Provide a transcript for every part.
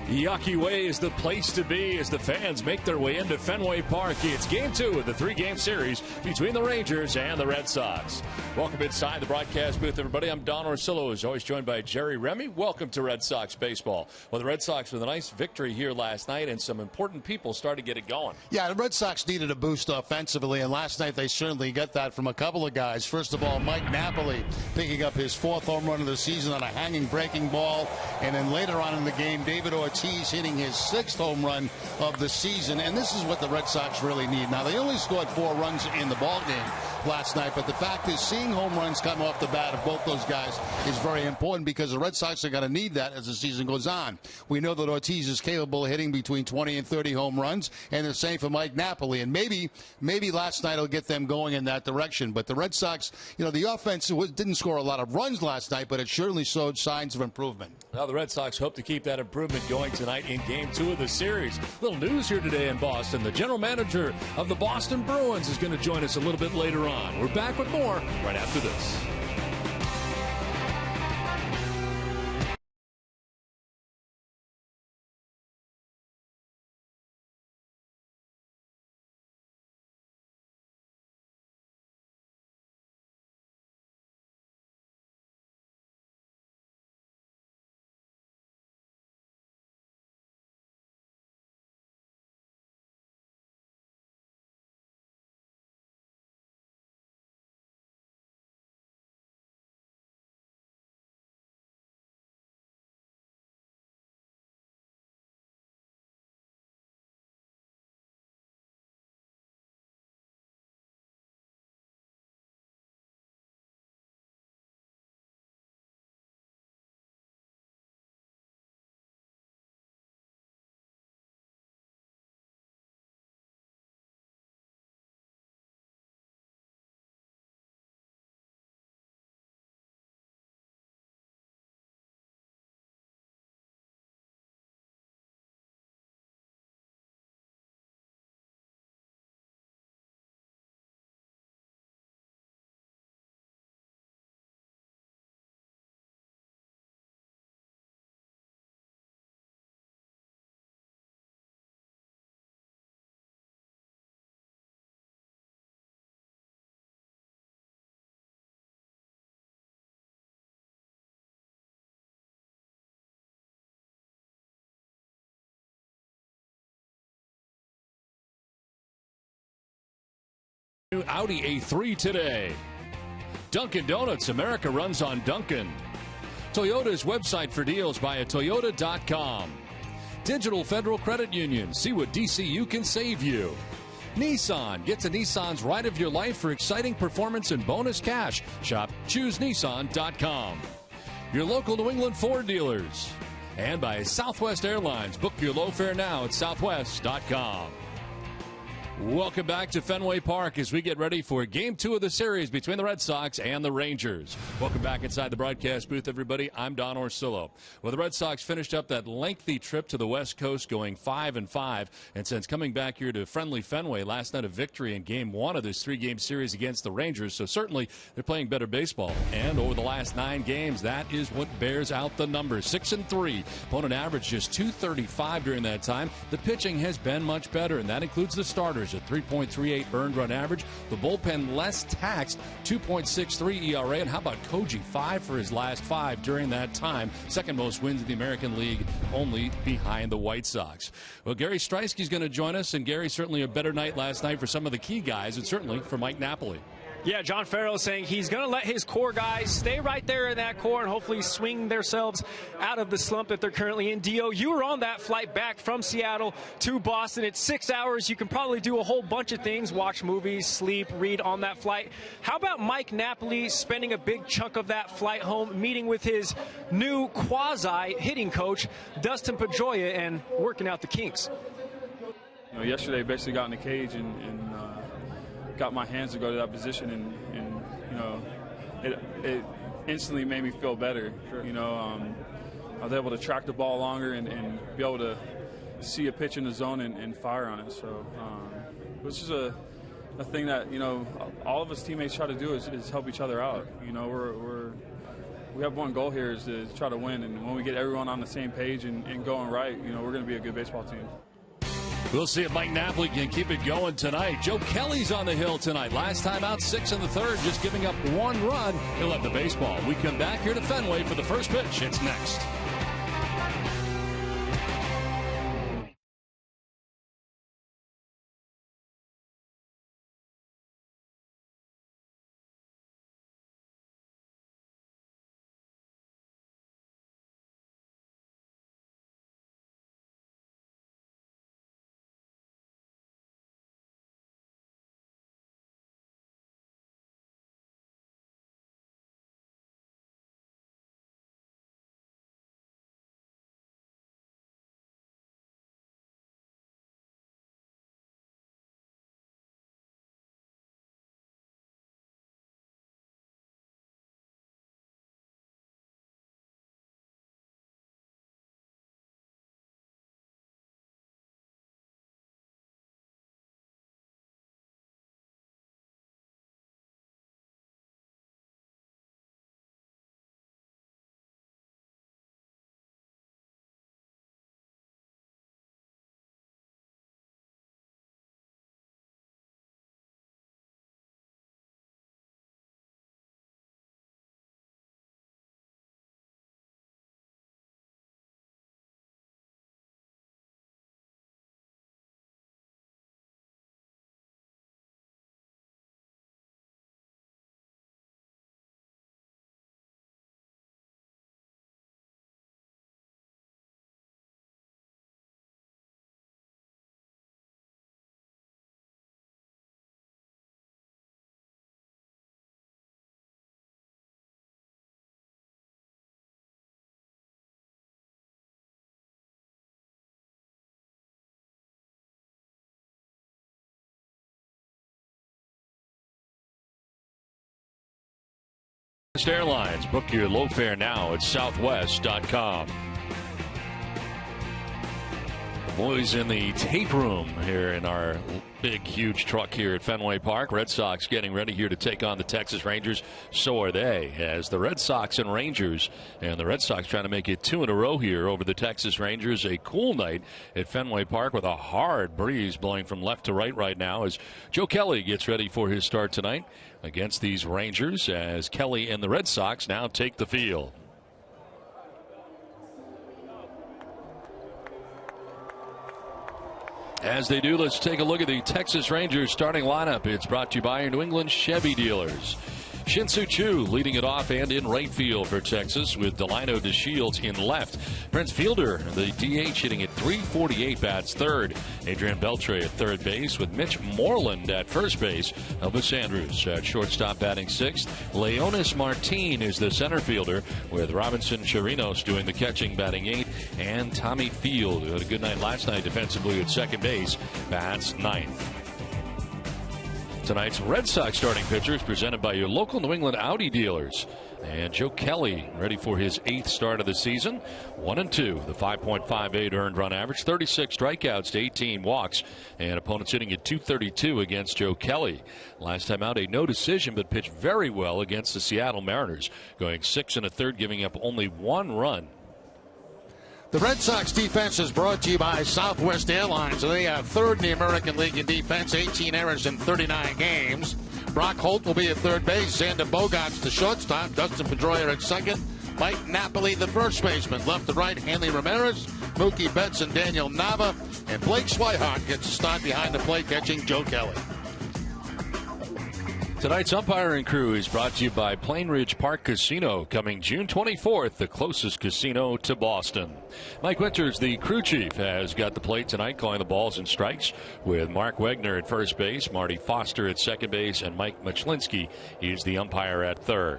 Yucky Way is the place to be as the fans make their way into Fenway Park. It's Game 2 of the three-game series between the Rangers and the Red Sox. Welcome inside the broadcast booth, everybody. I'm Don Orsillo, as always joined by Jerry Remy. Welcome to Red Sox baseball. Well, the Red Sox with a nice victory here last night, and some important people started to get it going. Yeah, the Red Sox needed a boost offensively, and last night they certainly got that from a couple of guys. First of all, Mike Napoli picking up his 4th home run of the season on a hanging breaking ball, and then later on in the game, David Ortiz hitting his 6th home run of the season, and this is what the Red Sox really need. Now, they only scored 4 runs in the ball game last night, but the fact is seeing home runs come off the bat of both those guys is very important because the Red Sox are going to need that as the season goes on. We know that Ortiz is capable of hitting between 20 and 30 home runs, and the same for Mike Napoli, and maybe last night will get them going in that direction. But the Red Sox, the offense didn't score a lot of runs last night, but it certainly showed signs of improvement. Now the Red Sox hope to keep that improvement going tonight in Game 2 of the series. Little news here today in Boston. The general manager of the Boston Bruins is going to join us a little bit later on. We're back with more right after this. New Audi A3 today. Dunkin' Donuts, America runs on Dunkin'. Toyota's website for deals via Toyota.com. Digital Federal Credit Union, see what DCU can save you. Nissan, get to Nissan's ride of your life for exciting performance and bonus cash. Shop ChooseNissan.com. Your local New England Ford dealers. And by Southwest Airlines, book your low fare now at Southwest.com. Welcome back to Fenway Park as we get ready for Game 2 of the series between the Red Sox and the Rangers. Welcome back inside the broadcast booth, everybody. I'm Don Orsillo. Well, the Red Sox finished up that lengthy trip to the West Coast going 5-5, and since coming back here to friendly Fenway, last night a victory in Game 1 of this three-game series against the Rangers, so certainly they're playing better baseball. And over the last 9 games, that is what bears out the numbers. 6-3. Opponent average just .235 during that time. The pitching has been much better, and that includes the starters. A 3.38 earned run average. The bullpen less taxed, 2.63 ERA. And how about Koji? 5 for his last 5 during that time. Second most wins in the American League, only behind the White Sox. Well, Gary Striesky's going to join us, and Gary, certainly a better night last night for some of the key guys, and certainly for Mike Napoli. Yeah, John Farrell saying he's going to let his core guys stay right there in that core and hopefully swing themselves out of the slump that they're currently in. Dio, you were on that flight back from Seattle to Boston. It's 6 hours. You can probably do a whole bunch of things, watch movies, sleep, read on that flight. How about Mike Napoli spending a big chunk of that flight home, meeting with his new quasi-hitting coach, Dustin Pedroia, and working out the kinks? Yesterday basically got in the cage and got my hands to go to that position, and it instantly made me feel better. Sure. I was able to track the ball longer and be able to see a pitch in the zone and fire on it. So it was just a thing that all of us teammates try to do is help each other out. we have one goal here is to try to win. And when we get everyone on the same page and going right, you know, we're going to be a good baseball team. We'll see if Mike Napoli can keep it going tonight. Joe Kelly's on the hill tonight. Last time out, 6 in the third, just giving up 1 run. He'll have the baseball. We come back here to Fenway for the first pitch. It's next. Airlines. Book your low fare now at southwest.com. The boys in the tape room here in our big, huge truck here at Fenway Park. Red Sox getting ready here to take on the Texas Rangers. So are they, as the Red Sox and Rangers. And the Red Sox trying to make it 2 in a row here over the Texas Rangers. A cool night at Fenway Park with a hard breeze blowing from left to right now as Joe Kelly gets ready for his start tonight against these Rangers, as Kelly and the Red Sox now take the field. As they do, let's take a look at the Texas Rangers starting lineup. It's brought to you by your New England Chevy dealers. Shin-Soo Choo leading it off and in right field for Texas, with Delino DeShields in left. Prince Fielder, the DH, hitting at .348, bats third. Adrian Beltre at third base, with Mitch Moreland at first base. Elvis Andrus at shortstop batting sixth. Leonis Martin is the center fielder, with Robinson Chirinos doing the catching batting eighth. And Tommy Field, who had a good night last night defensively at second base, bats ninth. Tonight's Red Sox starting pitcher is presented by your local New England Audi dealers. And Joe Kelly ready for his 8th start of the season. 1-2, the 5.58 earned run average, 36 strikeouts to 18 walks, and opponents hitting at .232 against Joe Kelly. Last time out, a no decision, but pitched very well against the Seattle Mariners, going 6 1/3, giving up only 1 run. The Red Sox defense is brought to you by Southwest Airlines. They have third in the American League in defense, 18 errors in 39 games. Brock Holt will be at third base. Xander Bogaerts the shortstop. Dustin Pedroia at second. Mike Napoli the first baseman. Left to right, Hanley Ramirez, Mookie Betts, and Daniel Nava. And Blake Swihart gets a start behind the plate, catching Joe Kelly. Tonight's umpiring crew is brought to you by Plain Ridge Park Casino, coming June 24th, the closest casino to Boston. Mike Winters, the crew chief, has got the plate tonight, calling the balls and strikes, with Mark Wegner at first base, Marty Foster at second base, and Mike Machlinski is the umpire at third.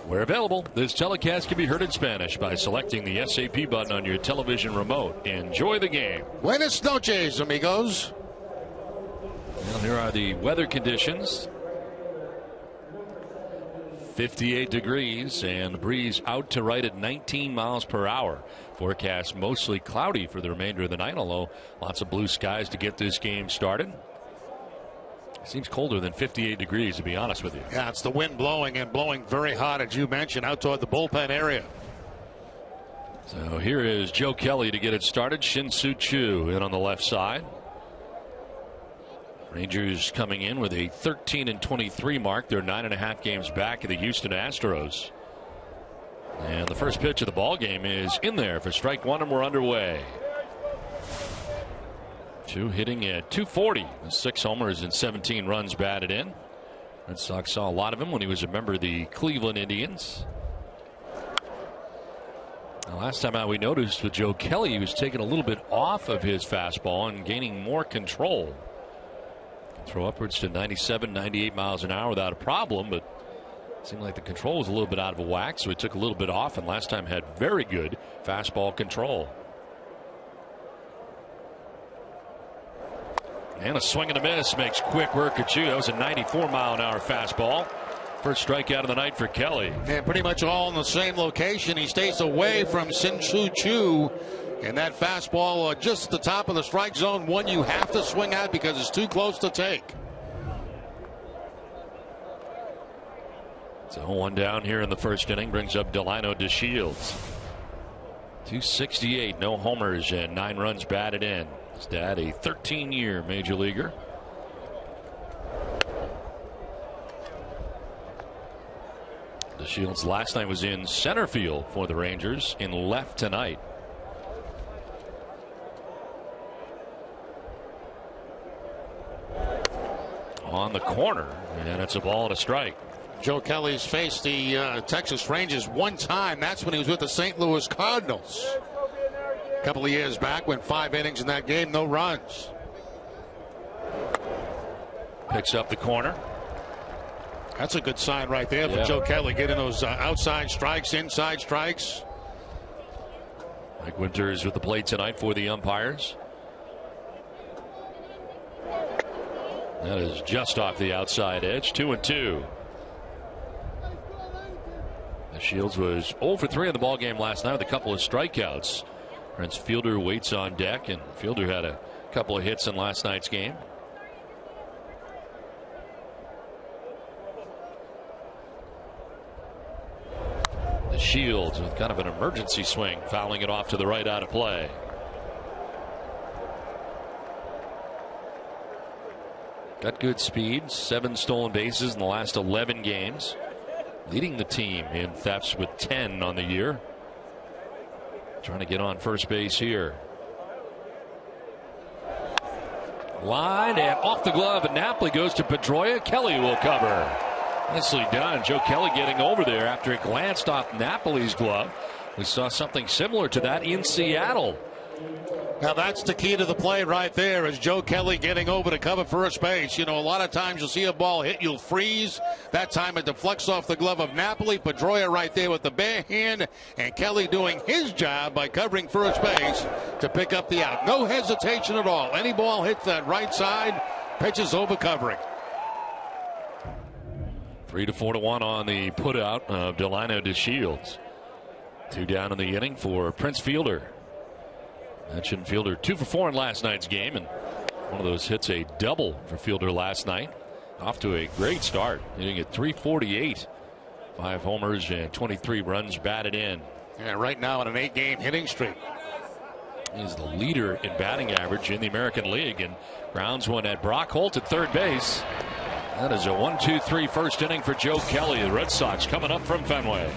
Where available, this telecast can be heard in Spanish by selecting the SAP button on your television remote. Enjoy the game. Buenas noches, amigos. Well, here are the weather conditions. 58 degrees and the breeze out to right at 19 miles per hour. Forecast mostly cloudy for the remainder of the night, although lots of blue skies to get this game started. Seems colder than 58 degrees, to be honest with you. Yeah, it's the wind blowing and blowing very hot, as you mentioned, out toward the bullpen area. So here is Joe Kelly to get it started. Shin-Soo Choo in on the left side. Rangers coming in with a 13-23 mark. They're 9.5 games back of the Houston Astros. And the first pitch of the ball game is in there for strike one, and we're underway. Choo hitting at 240, 6 homers and 17 runs batted in. Red Sox saw a lot of him when he was a member of the Cleveland Indians. The last time out we noticed with Joe Kelly, he was taking a little bit off of his fastball and gaining more control. Throw upwards to 97, 98 miles an hour without a problem, but it seemed like the control was a little bit out of whack, so he took a little bit off, and last time had very good fastball control. And a swing and a miss makes quick work of Choo. That was a 94-mile-an-hour fastball. First strikeout of the night for Kelly. And pretty much all in the same location. He stays away from Shin-Soo Choo. And that fastball just at the top of the strike zone, one you have to swing at because it's too close to take. So 1 down here in the first inning brings up Delino DeShields. 268, no homers, and 9 runs batted in. His dad, a 13-year major leaguer. DeShields last night was in center field for the Rangers, in left tonight. On the corner, and it's a ball and a strike. Joe Kelly's faced the Texas Rangers one time. That's when he was with the St. Louis Cardinals. A couple of years back, went 5 innings in that game, no runs. Picks up the corner. That's a good sign right there for Joe Kelly, getting those outside strikes, inside strikes. Mike Winters with the plate tonight for the umpires. That is just off the outside edge. 2-2. Shields was 0 for 3 in the ball game last night with a couple of strikeouts. Prince Fielder waits on deck, and Fielder had a couple of hits in last night's game. The Shields with kind of an emergency swing, fouling it off to the right out of play. Got good speed, 7 stolen bases in the last 11 games. Leading the team in thefts with 10 on the year. Trying to get on first base here. Line and off the glove, and Napoli goes to Pedroia. Kelly will cover. Nicely done. Joe Kelly getting over there after it glanced off Napoli's glove. We saw something similar to that in Seattle. Now that's the key to the play right there, is Joe Kelly getting over to cover first base. You know, a lot of times you'll see a ball hit, you'll freeze. That time it deflects off the glove of Napoli. Pedroia right there with the bare hand, and Kelly doing his job by covering first base to pick up the out. No hesitation at all. Any ball hits that right side, pitches over covering. 3-4-1 on the put out of Delino DeShields. 2 down in the inning for Prince Fielder. Mentioned Fielder 2 for 4 in last night's game, and one of those hits a double for Fielder last night. Off to a great start, hitting at 348. 5 homers and 23 runs batted in. Yeah, right now on an 8-game hitting streak. He's the leader in batting average in the American League, and grounds one at Brock Holt at third base. That is a 1-2-3 first inning for Joe Kelly. The Red Sox coming up from Fenway.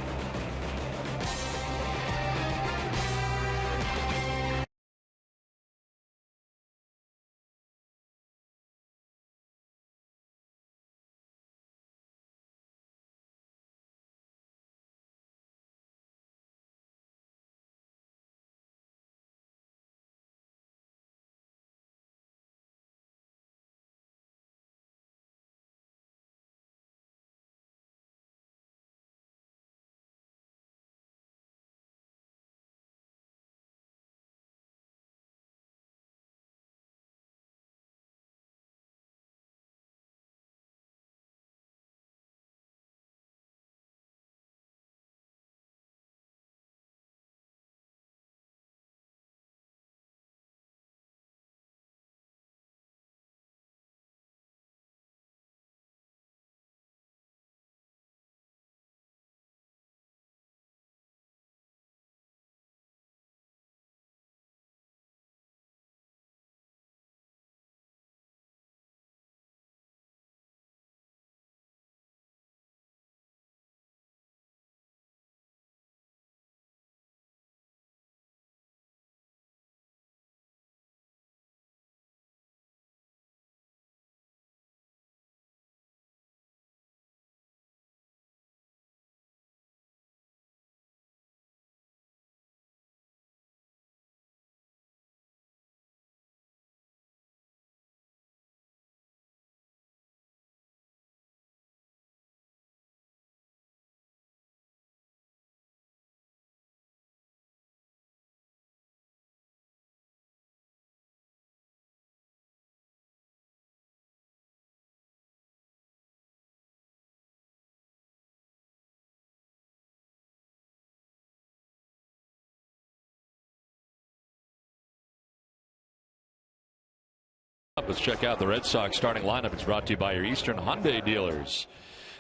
Let's check out the Red Sox starting lineup. It's brought to you by your Eastern Hyundai dealers.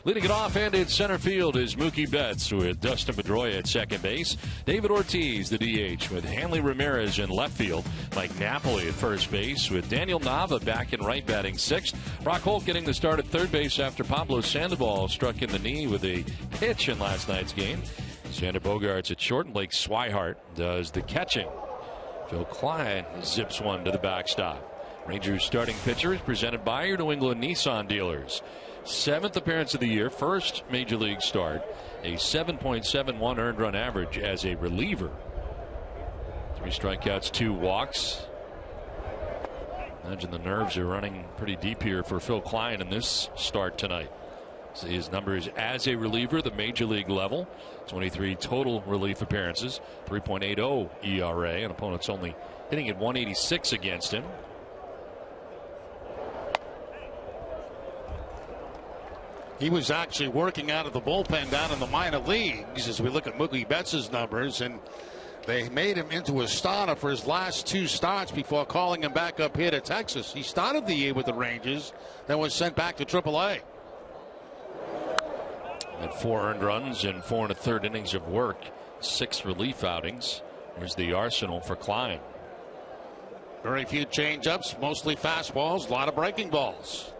Leading it off and in center field is Mookie Betts with Dustin Pedroia at second base. David Ortiz, the DH, with Hanley Ramirez in left field. Mike Napoli at first base with Daniel Nava back in right batting sixth. Brock Holt getting the start at third base after Pablo Sandoval struck in the knee with a pitch in last night's game. Xander Bogaerts at short and Blake Swihart does the catching. Phil Klein zips one to the backstop. Rangers starting pitcher is presented by your New England Nissan dealers. 7th appearance of the year, first major league start, a 7.71 earned run average as a reliever. 3 strikeouts, 2 walks. Imagine the nerves are running pretty deep here for Phil Klein in this start tonight. So his numbers as a reliever, the major league level, 23 total relief appearances, 3.80 ERA, and opponents only hitting at 186 against him. He was actually working out of the bullpen down in the minor leagues as we look at Mookie Betts' numbers, and they made him into a starter for his last 2 starts before calling him back up here to Texas. He started the year with the Rangers, then was sent back to AAA. And 4 earned runs in 4 1/3 innings of work, 6 relief outings. Here's the arsenal for Klein. Very few change-ups, mostly fastballs, a lot of breaking balls.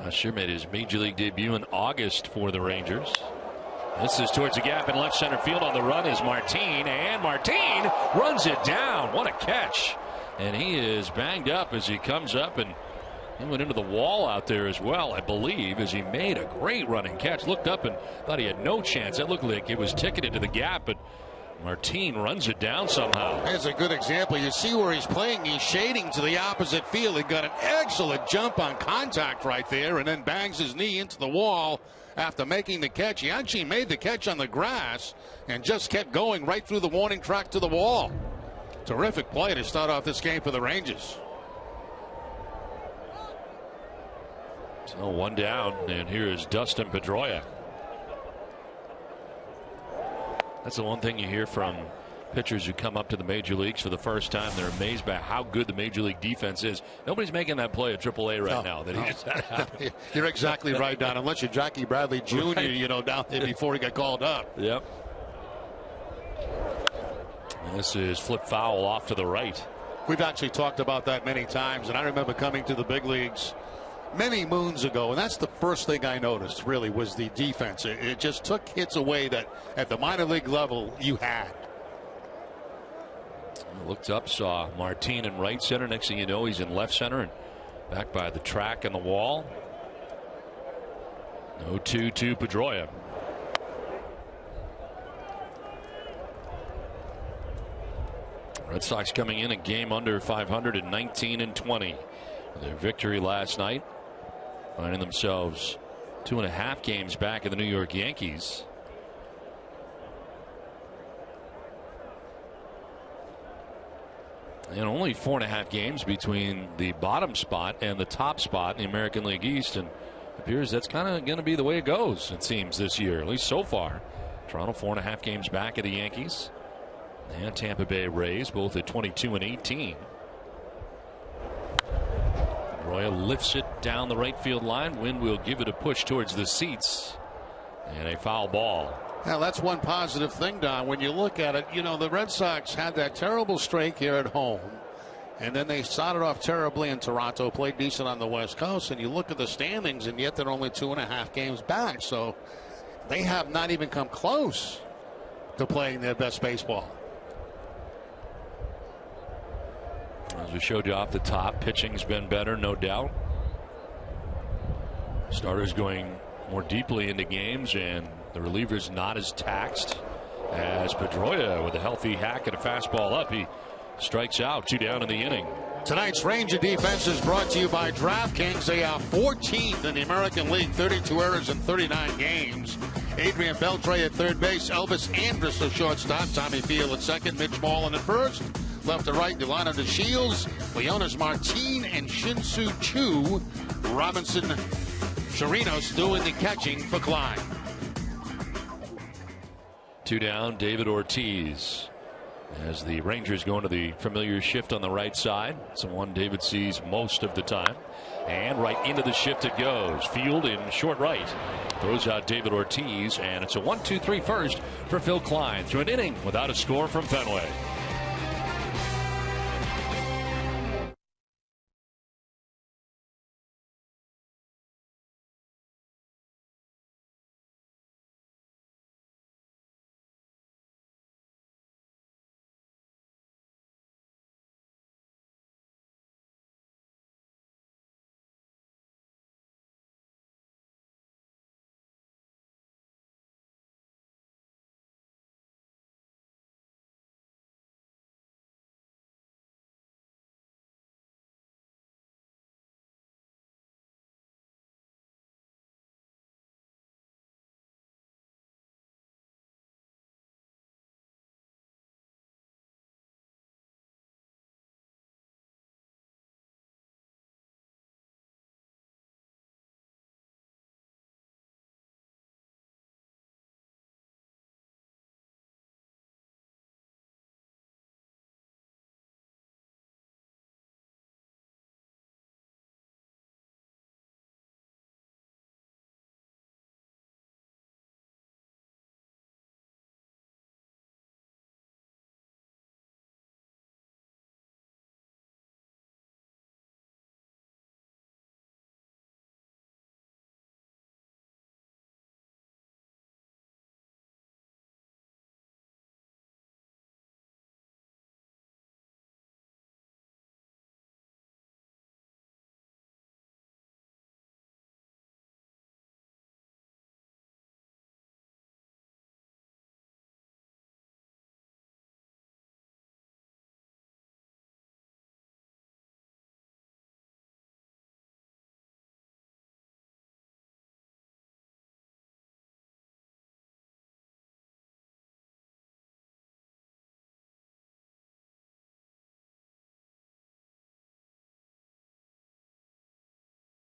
Sure made his major league debut in August for the Rangers. This is towards the gap in left center field. On the run is Martin, and Martin runs it down. What a catch. And he is banged up as he comes up, and he went into the wall out there as well, I believe, as he made a great running catch. Looked up and thought he had no chance. That looked like it was ticketed to the gap, but Martin runs it down somehow. Here's a good example. You see where he's playing. He's shading to the opposite field. He got an excellent jump on contact right there, and then bangs his knee into the wall after making the catch. He actually made the catch on the grass and just kept going right through the warning track to the wall. Terrific play to start off this game for the Rangers. So 1 down, and here is Dustin Pedroia. That's the one thing you hear from pitchers who come up to the major leagues for the first time. They're amazed by how good the major league defense is. Nobody's making that play at AAA right now. That he just had. You're exactly right, Don. Unless you're Jackie Bradley Jr., right. You know, down there before he got called up. Yep. And this is flip foul off to the right. We've actually talked about that many times, and I remember coming to the big leagues many moons ago, and that's the first thing I noticed, really, was the defense. It just took hits away that at the minor league level you had. Looked up, saw Martin in right center. Next thing you know, he's in left center and back by the track and the wall. 0-2 to Pedroia. Red Sox coming in a game under 500 at 19-20. Their victory last night, finding themselves 2.5 games back of the New York Yankees. And only 4.5 games between the bottom spot and the top spot in the American League East, and it appears that's kind of going to be the way it goes, it seems, this year, at least so far. Toronto 4.5 games back of the Yankees, and Tampa Bay Rays both at 22-18. Royal lifts it down the right field line. Wind will give it a push towards the seats, and a foul ball. Now that's one positive thing, Don. When you look at it, you know, the Red Sox had that terrible streak here at home, and then they started off terribly in Toronto, played decent on the West Coast, and you look at the standings, and yet they're only 2.5 games back. So they have not even come close to playing their best baseball. As we showed you off the top, pitching's been better, no doubt. Starters going more deeply into games, and the relievers not as taxed as Pedroia with a healthy hack and a fastball up. He strikes out, 2 down in the inning. Tonight's Ranger defense is brought to you by DraftKings. They are 14th in the American League, 32 errors in 39 games. Adrian Beltre at third base, Elvis Andrus at shortstop, Tommy Field at second, Mitch Moreland at first. Left to right, Delano DeShields, Leonis Martin, and Shin-Soo Choo. Robinson Chirinos doing the catching for Klein. 2 down, David Ortiz. As the Rangers go into the familiar shift on the right side. It's the one David sees most of the time. And right into the shift it goes. Field in short right. Throws out David Ortiz, and it's a 1-2-3 first for Phil Klein through an inning without a score from Fenway.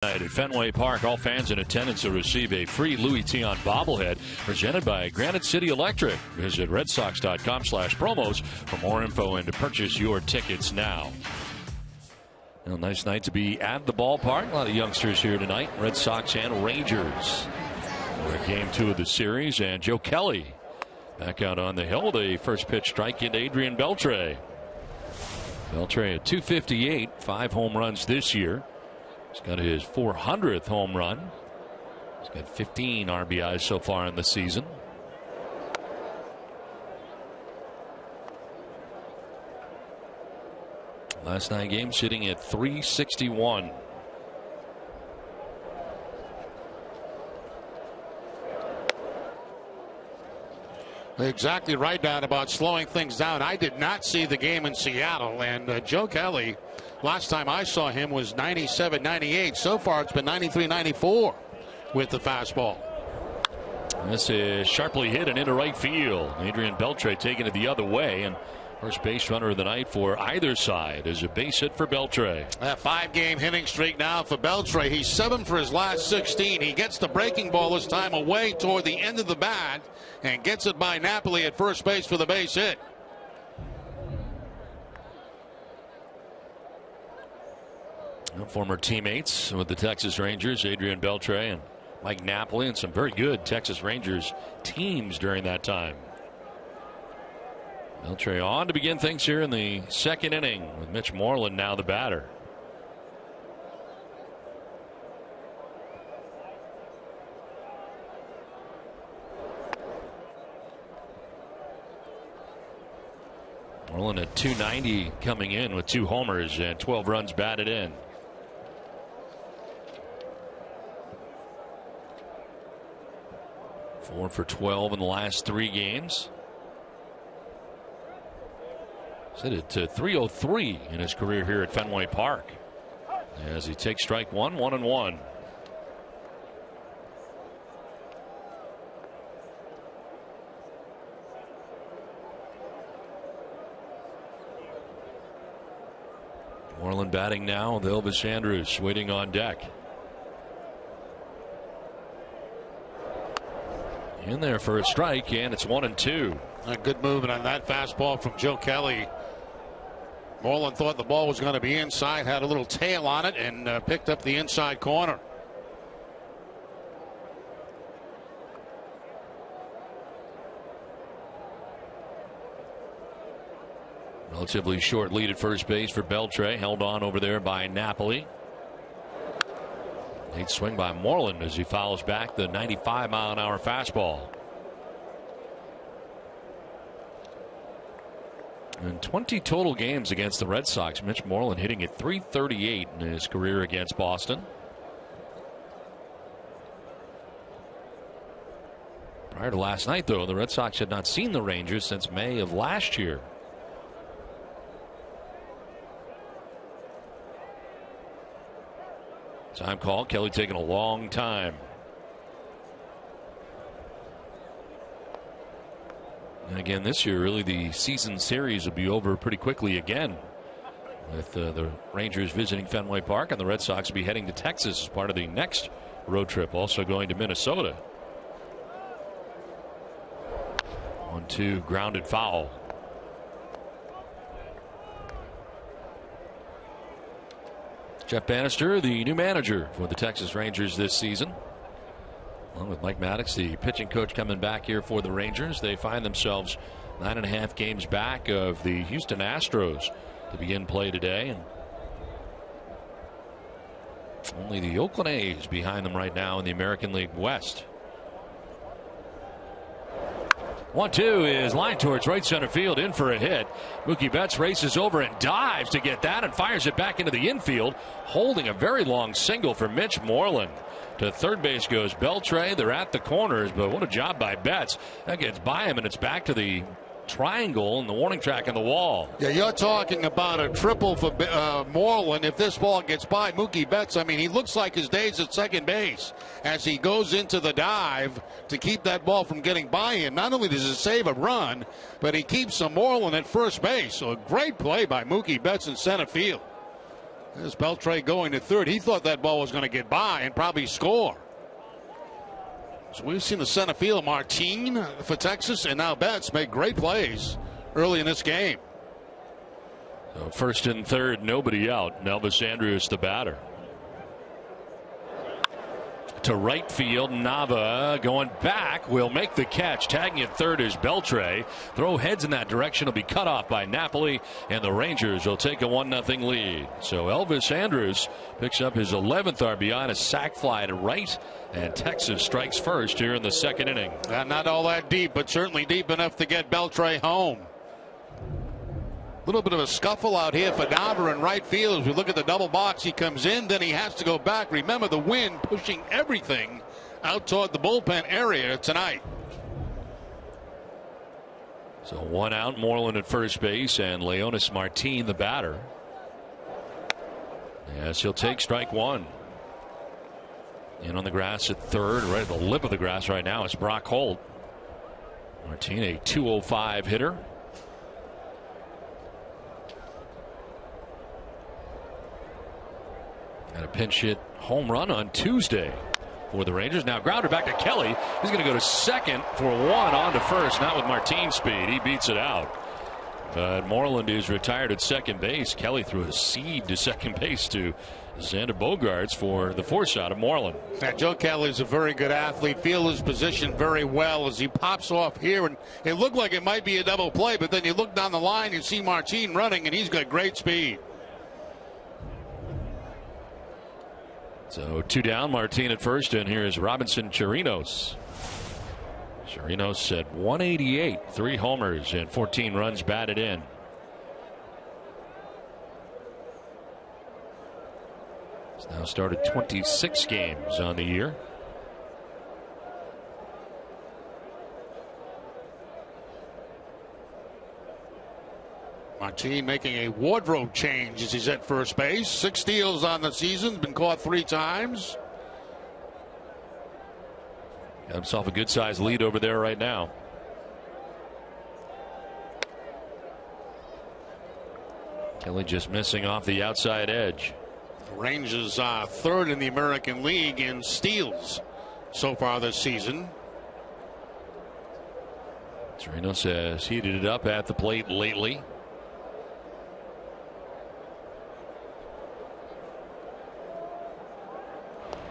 At Fenway Park, all fans in attendance will receive a free Louis Tion bobblehead presented by Granite City Electric. Visit redsox.com/promos for more info and to purchase your tickets now. Well, nice night to be at the ballpark. A lot of youngsters here tonight. Red Sox and Rangers. We're at game 2 of the series, and Joe Kelly back out on the hill. The first pitch strike into Adrian Beltre. Beltre at .258, 5 home runs this year. He's got his 400th home run. He's got 15 RBIs so far in the season. Last 9 games sitting at .361. Exactly right, Don, about slowing things down. I did not see the game in Seattle, and Joe Kelly, last time I saw him was 97, 98. So far it's been 93, 94 with the fastball. This is sharply hit and into right field. Adrian Beltre taking it the other way, and first base runner of the night for either side is a base hit for Beltre. A 5-game hitting streak now for Beltre. He's 7 for his last 16. He gets the breaking ball this time away toward the end of the bat and gets it by Napoli at first base for the base hit. Former teammates with the Texas Rangers, Adrian Beltre and Mike Napoli, and some very good Texas Rangers teams during that time. Beltre on to begin things here in the second inning with Mitch Moreland now the batter. Moreland at .290 coming in with 2 homers and 12 runs batted in. Four for 12 in the last 3 games. Set it to .303 in his career here at Fenway Park as he takes strike 1, 1-1. Moreland batting now with Elvis Andrus waiting on deck. In there for a strike, and it's 1-2. A good movement on that fastball from Joe Kelly. Moreland thought the ball was going to be inside, had a little tail on it, and picked up the inside corner. Relatively short lead at first base for Beltre, held on over there by Napoli. Late swing by Moreland as he fouls back the 95-mile-an-hour fastball. In 20 total games against the Red Sox, Mitch Moreland hitting at .338 in his career against Boston. Prior to last night, though, the Red Sox had not seen the Rangers since May of last year. Time call. Kelly taking a long time. And again, this year, really the season series will be over pretty quickly again, with the Rangers visiting Fenway Park, and the Red Sox will be heading to Texas as part of the next road trip, also going to Minnesota. 1-2, grounded foul. Jeff Bannister, the new manager for the Texas Rangers this season. Along with Mike Maddox, the pitching coach, coming back here for the Rangers. They find themselves 9.5 games back of the Houston Astros to begin play today. And only the Oakland A's behind them right now in the American League West. 1-2 is line towards right center field, in for a hit. Mookie Betts races over and dives to get that and fires it back into the infield, holding a very long single for Mitch Moreland. To third base goes Beltre. They're at the corners, but what a job by Betts. That gets by him, and it's back to the triangle and the warning track on the wall. Yeah, you're talking about a triple for Moreland. If this ball gets by Mookie Betts, I mean, he looks like his days at second base as he goes into the dive to keep that ball from getting by him. Not only does he save a run, but he keeps Moreland at first base. So a great play by Mookie Betts in center field. There's Beltre going to third. He thought that ball was going to get by and probably score. So we've seen the center field, Martin for Texas, and now Betts make great plays early in this game. So first and third, nobody out. Elvis Andrus, the batter. To right field, Nava going back will make the catch. Tagging at third is Beltre. Throw heads in that direction will be cut off by Napoli, and the Rangers will take a 1-0 lead. So Elvis Andrus picks up his 11th RBI on a sac fly to right, and Texas strikes first here in the second inning. Not all that deep, but certainly deep enough to get Beltre home. A little bit of a scuffle out here for Nava in right field. As we look at the double box, he comes in, then he has to go back. Remember, the wind pushing everything out toward the bullpen area tonight. So one out, Moreland at first base, and Leonis Martin, the batter. Yes, he'll take strike one. In on the grass at third, right at the lip of the grass right now, is Brock Holt. Martin, a .205 hitter. Had a pinch hit home run on Tuesday for the Rangers. Now grounded back to Kelly. He's going to go to second for one, on to first. Not with Martin's speed. He beats it out. But Moreland is retired at second base. Kelly threw a seed to second base to Xander Bogaerts for the force out of Moreland. Now, Joe Kelly is a very good athlete. Feel his position very well as he pops off here. And it looked like it might be a double play, but then you look down the line, you see Martin running, and he's got great speed. So two down, Martin at first, and here's Robinson Chirinos. Chirinos at 188, 3 homers and 14 runs batted in. He's now started 26 games on the year. Martin making a wardrobe change as he's at first base. 6 steals on the season, been caught 3 times. Got himself a good sized lead over there right now. Kelly just missing off the outside edge. Rangers are third in the American League in steals so far this season. Chirinos has heated it up at the plate lately.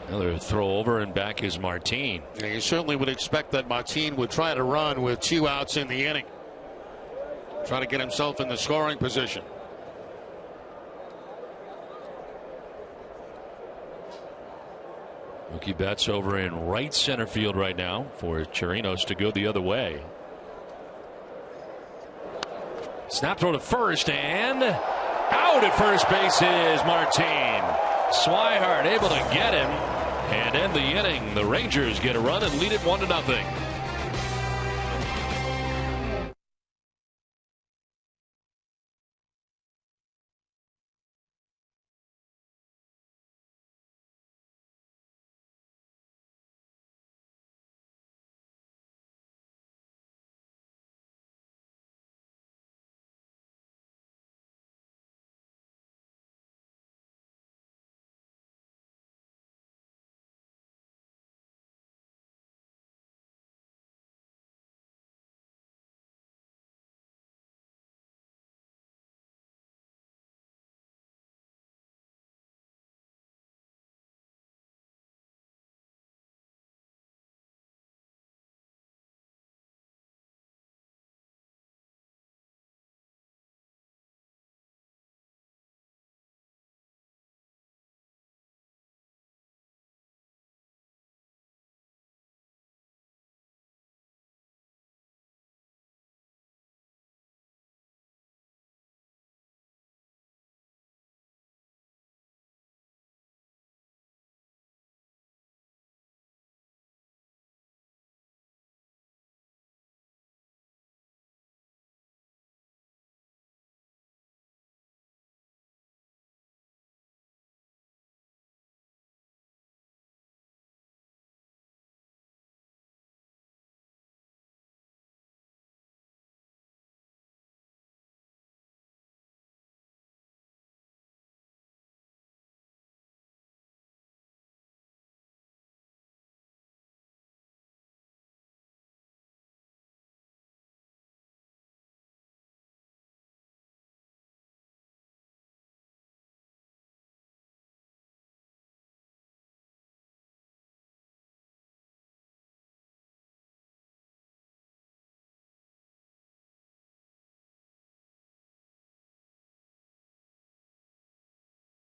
Another throw over, and back is Martin. Yeah, you certainly would expect that Martin would try to run with 2 outs in the inning. Try to get himself in the scoring position. Mookie Betts over in right center field right now for Chirinos to go the other way. Snap throw to first, and out at first base is Martin. Swihart able to get him and end the inning. The Rangers get a run and lead it 1-0.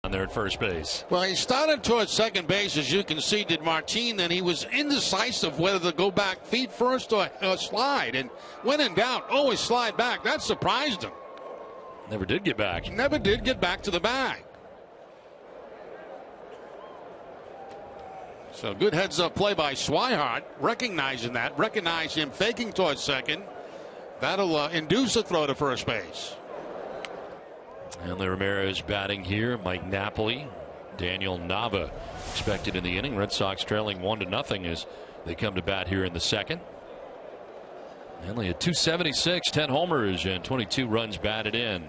On there at first base. Well, he started towards second base, as you can see, did Martin, and he was indecisive whether to go back feet first or slide. And when in doubt, always slide back. That surprised him. Never did get back. Never did get back to the bag. So good heads-up play by Swihart, recognizing that, recognize him faking towards second. That'll induce a throw to first base. Hanley Ramirez batting here. Mike Napoli, Daniel Nava expected in the inning. Red Sox trailing 1-0 as they come to bat here in the second. Hanley at .276, 10 homers and 22 runs batted in.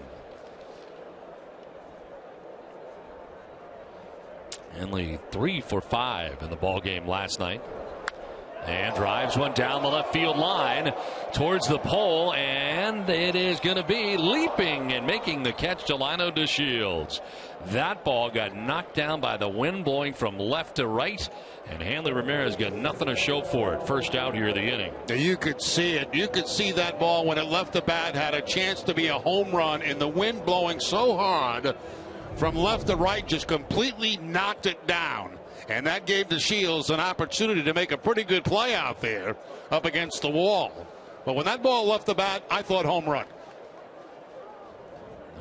Hanley 3 for 5 in the ball game last night. And drives one down the left field line towards the pole, and it is going to be leaping and making the catch to Lino DeShields. That ball got knocked down by the wind blowing from left to right, and Hanley Ramirez got nothing to show for it. First out here of the inning. You could see it. You could see that ball when it left the bat had a chance to be a home run, and the wind blowing so hard from left to right just completely knocked it down. And that gave the Shields an opportunity to make a pretty good play out there up against the wall. But when that ball left the bat, I thought home run.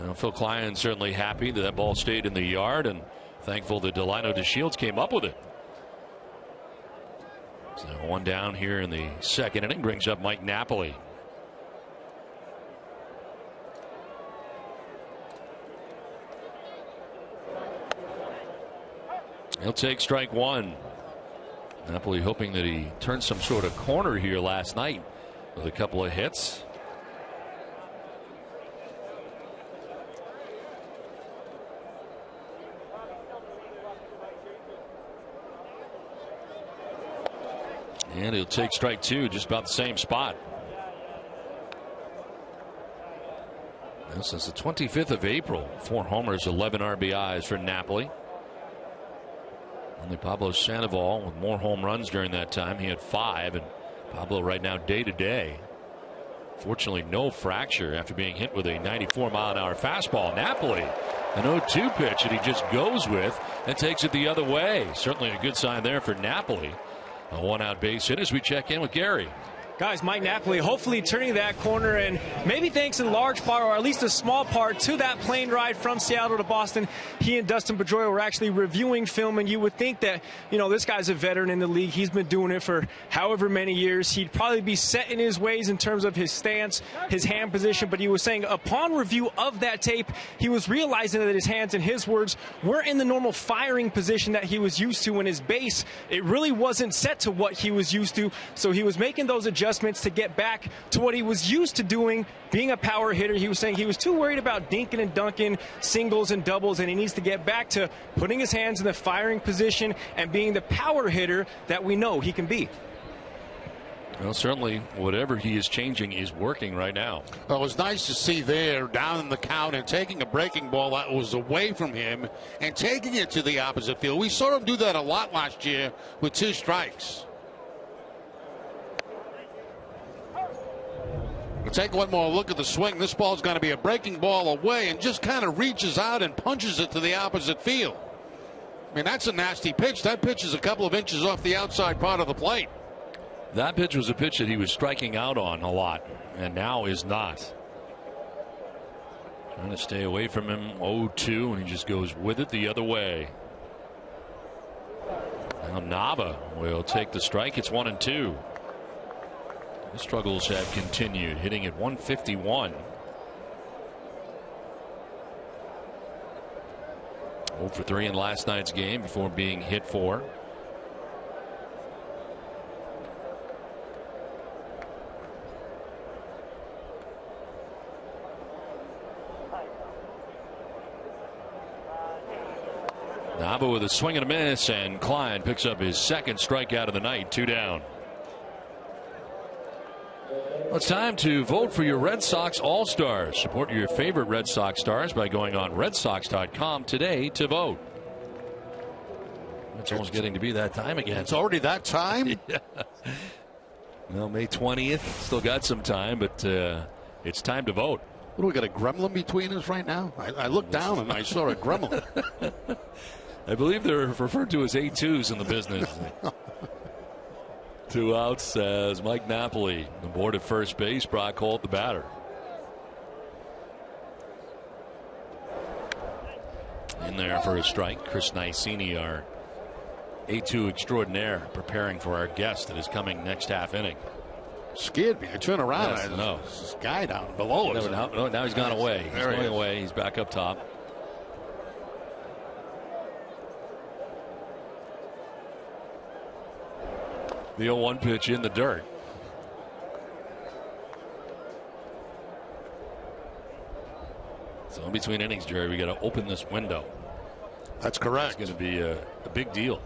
Well, Phil Klein certainly happy that that ball stayed in the yard, and thankful that Delino DeShields came up with it. So one down here in the second inning brings up Mike Napoli. He'll take strike one. Napoli hoping that he turned some sort of corner here last night with a couple of hits. And he'll take strike two, just about the same spot. Since the 25th of April, 4 homers, 11 RBIs for Napoli. Only Pablo Sandoval with more home runs during that time. He had 5, and Pablo right now day to day. Fortunately, no fracture after being hit with a 94-mile-an-hour fastball. Napoli, an 0-2 pitch that he just goes with and takes it the other way. Certainly a good sign there for Napoli. A 1-out base hit as we check in with Gary. Guys, Mike Napoli hopefully turning that corner, and maybe thanks in large part, or at least a small part, to that plane ride from Seattle to Boston. He and Dustin Pedroia were actually reviewing film, and you would think that, you know, this guy's a veteran in the league. He's been doing it for however many years. He'd probably be set in his ways in terms of his stance, his hand position, but he was saying upon review of that tape, he was realizing that his hands, in his words, weren't in the normal firing position that he was used to in his base. It really wasn't set to what he was used to, so he was making those adjustments to get back to what he was used to doing, being a power hitter. He was saying he was too worried about dinking and dunking, singles and doubles, and he needs to get back to putting his hands in the firing position and being the power hitter that we know he can be. Well, certainly whatever he is changing is working right now. Well, it was nice to see there down in the count and taking a breaking ball that was away from him and taking it to the opposite field. We saw him do that a lot last year with 2 strikes. We'll take one more look at the swing. This ball's going to be a breaking ball away and just kind of reaches out and punches it to the opposite field. I mean, that's a nasty pitch. That pitch is a couple of inches off the outside part of the plate. That pitch was a pitch that he was striking out on a lot, and now is not. Trying to stay away from him. 0-2, and he just goes with it the other way. Now Nava will take the strike. It's 1-2. The struggles have continued, hitting at 151. 0 for 3 in last night's game before being hit for. Nava with a swing and a miss, and Klein picks up his 2nd strikeout of the night. 2 down. It's time to vote for your Red Sox All-Stars. Support your favorite Red Sox stars by going on redsox.com today to vote. It's almost getting to be that time again. It's already that time? Yeah. Well, May 20th. Still got some time, but it's time to vote. What, do we got a gremlin between us right now? I looked down and I saw a gremlin. I believe they're referred to as A2s in the business. 2 outs as Mike Napoli aboard at first base. Brock Holt, the batter. In there for a strike. Chris Nicini, our A2 extraordinaire, preparing for our guest that is coming next half inning. Scared me. I turned around. Yes, and no. This guy down below us. Now he's gone away. He's going away. He's back up top. The 0-1 pitch in the dirt. So in between innings, Jerry, we got to open this window. That's correct. It's going to be a big deal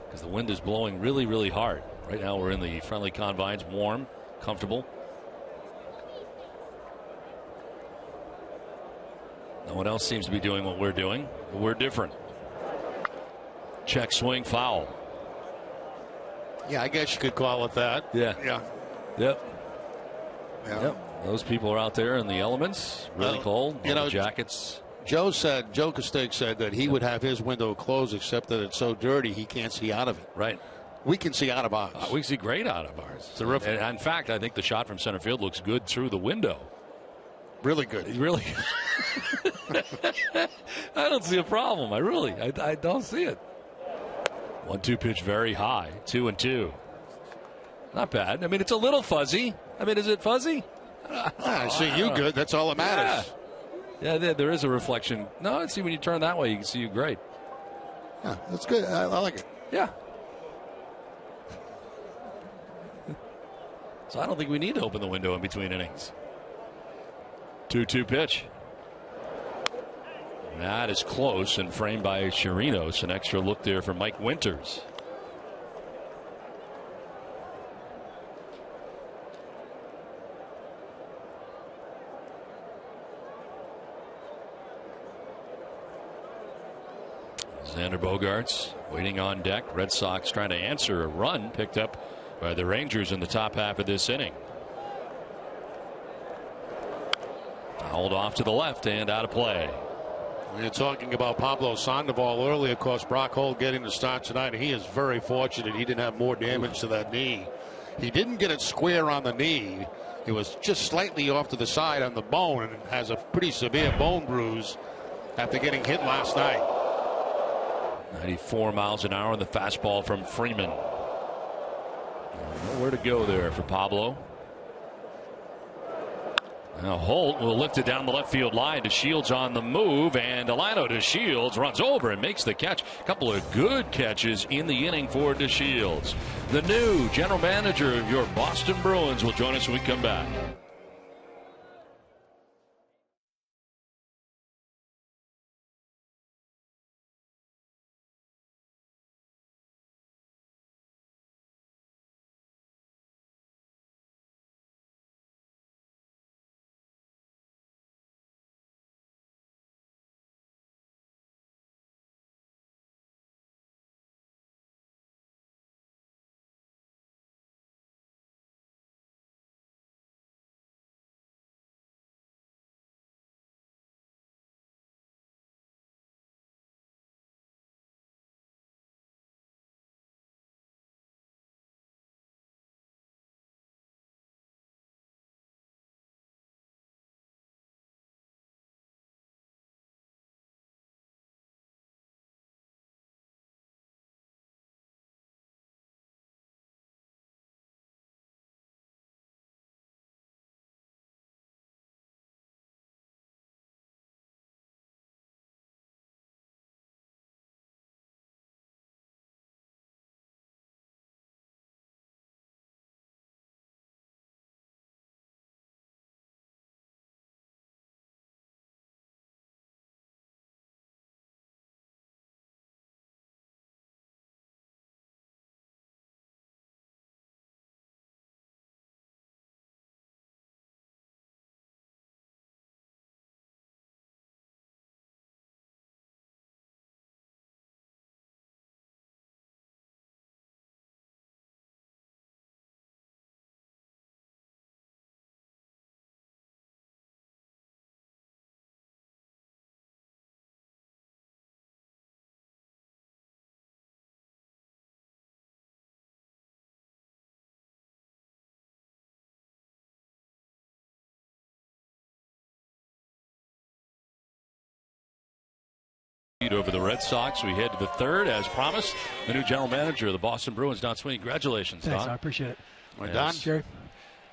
because the wind is blowing really, really hard. Right now we're in the friendly confines, warm, comfortable. No one else seems to be doing what we're doing, but we're different. Check swing, foul. Yeah, I guess you could call it that. Yeah. Yeah. Yep. Yeah. Yep. Those people are out there in the elements, really cold. Jackets. Joe Costake said that he would have his window closed, except that it's so dirty he can't see out of it. Right. We can see out of ours. We see great out of ours. Terrific. And in fact, I think the shot from center field looks good through the window. Really good. Really. I don't see a problem. I don't see it. 1-2 pitch very high. 2-2. Not bad. I mean, it's a little fuzzy. I mean, is it fuzzy? I see you good. That's all that matters. Yeah, there is a reflection. No, I see when you turn that way, you can see you great. Yeah, that's good. I like it. Yeah. So I don't think we need to open the window in between innings. 2-2 pitch. That is close and framed by Chirinos. An extra look there for Mike Winters. Xander Bogaerts waiting on deck. Red Sox trying to answer a run picked up by the Rangers in the top half of this inning. Fouled off to the left and out of play. We were talking about Pablo Sandoval earlier. Of course, Brock Holt getting the start tonight. He is very fortunate he didn't have more damage to that knee. He didn't get it square on the knee. It was just slightly off to the side on the bone, and has a pretty severe bone bruise after getting hit last night. 94 miles an hour in the fastball from Freeman. Nowhere to go there for Pablo. Now Holt will lift it down the left field line to Shields on the move, and Delano to Shields runs over and makes the catch. A couple of good catches in the inning for DeShields. The new general manager of your Boston Bruins will join us when we come back. Over the Red Sox, we head to the third. As promised, the new general manager of the Boston Bruins, Don Sweeney. Congratulations, Thanks, Don. I appreciate it. Right, Don. Jerry.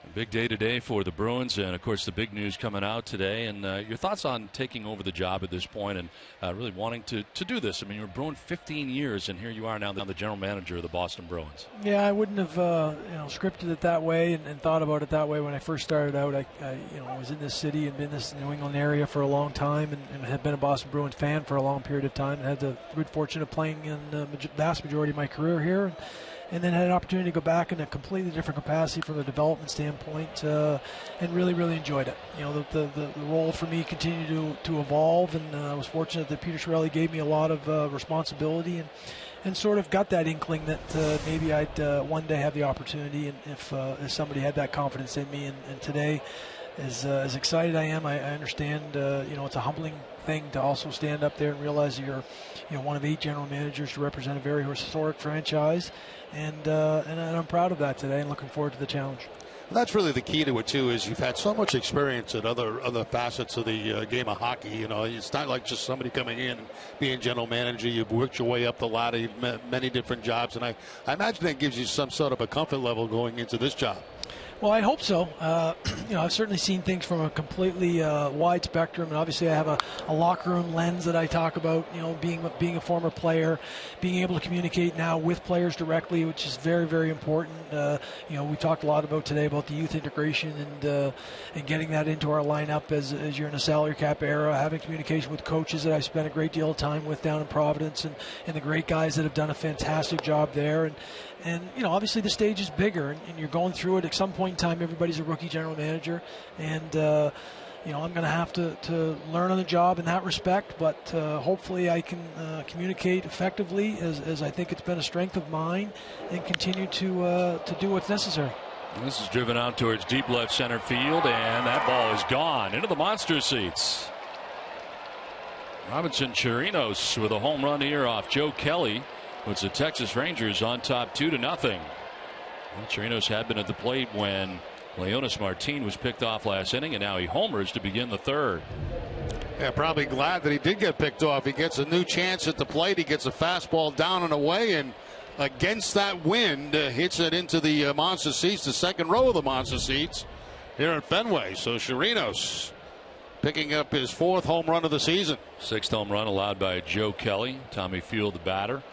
A big day today for the Bruins, and of course the big news coming out today. And your thoughts on taking over the job at this point and really wanting to do this. I mean, you were Bruin 15 years, and here you are now the general manager of the Boston Bruins. Yeah, I wouldn't have scripted it that way and thought about it that way when I first started out. I was in this city and been in this New England area for a long time, and had been a Boston Bruins fan for a long period of time, and had the good fortune of playing in the vast majority of my career here. And then had an opportunity to go back in a completely different capacity from a development standpoint, and really, really enjoyed it. The role for me continued to evolve, and I was fortunate that Peter Chiarelli gave me a lot of responsibility and sort of got that inkling that maybe I'd one day have the opportunity, and if somebody had that confidence in me. And today, as excited I am, I understand it's a humbling thing to also stand up there and realize you're one of 8 general managers to represent a very historic franchise, and I'm proud of that today and looking forward to the challenge. And that's really the key to it too. Is you've had so much experience at other facets of the game of hockey. It's not like just somebody coming in and being general manager. You've worked your way up the ladder. You've met many different jobs, and I imagine that gives you some sort of a comfort level going into this job. Well, I hope so. I've certainly seen things from a completely wide spectrum, and obviously I have a locker room lens that I talk about. Being a former player, being able to communicate now with players directly, which is very, very important. We talked a lot about today about the youth integration and getting that into our lineup as you're in a salary cap era. Having communication with coaches that I spent a great deal of time with down in Providence, and the great guys that have done a fantastic job there. And obviously the stage is bigger, and you're going through it. At some point in time, everybody's a rookie general manager, and I'm going to have to learn on the job in that respect, but hopefully I can communicate effectively, as I think it's been a strength of mine, and continue to do what's necessary. This is driven out towards deep left center field, and that ball is gone into the monster seats. Robinson Chirinos with a home run here off Joe Kelly, puts the Texas Rangers on top 2-0. Well, Chirinos had been at the plate when Leonis Martin was picked off last inning, and now he homers to begin the third. Yeah, probably glad that he did get picked off. He gets a new chance at the plate. He gets a fastball down and away, and against that wind hits it into the monster seats, the second row of the monster seats here at Fenway. So Chirinos picking up his 4th home run of the season. 6th home run allowed by Joe Kelly. Tommy Field, the batter.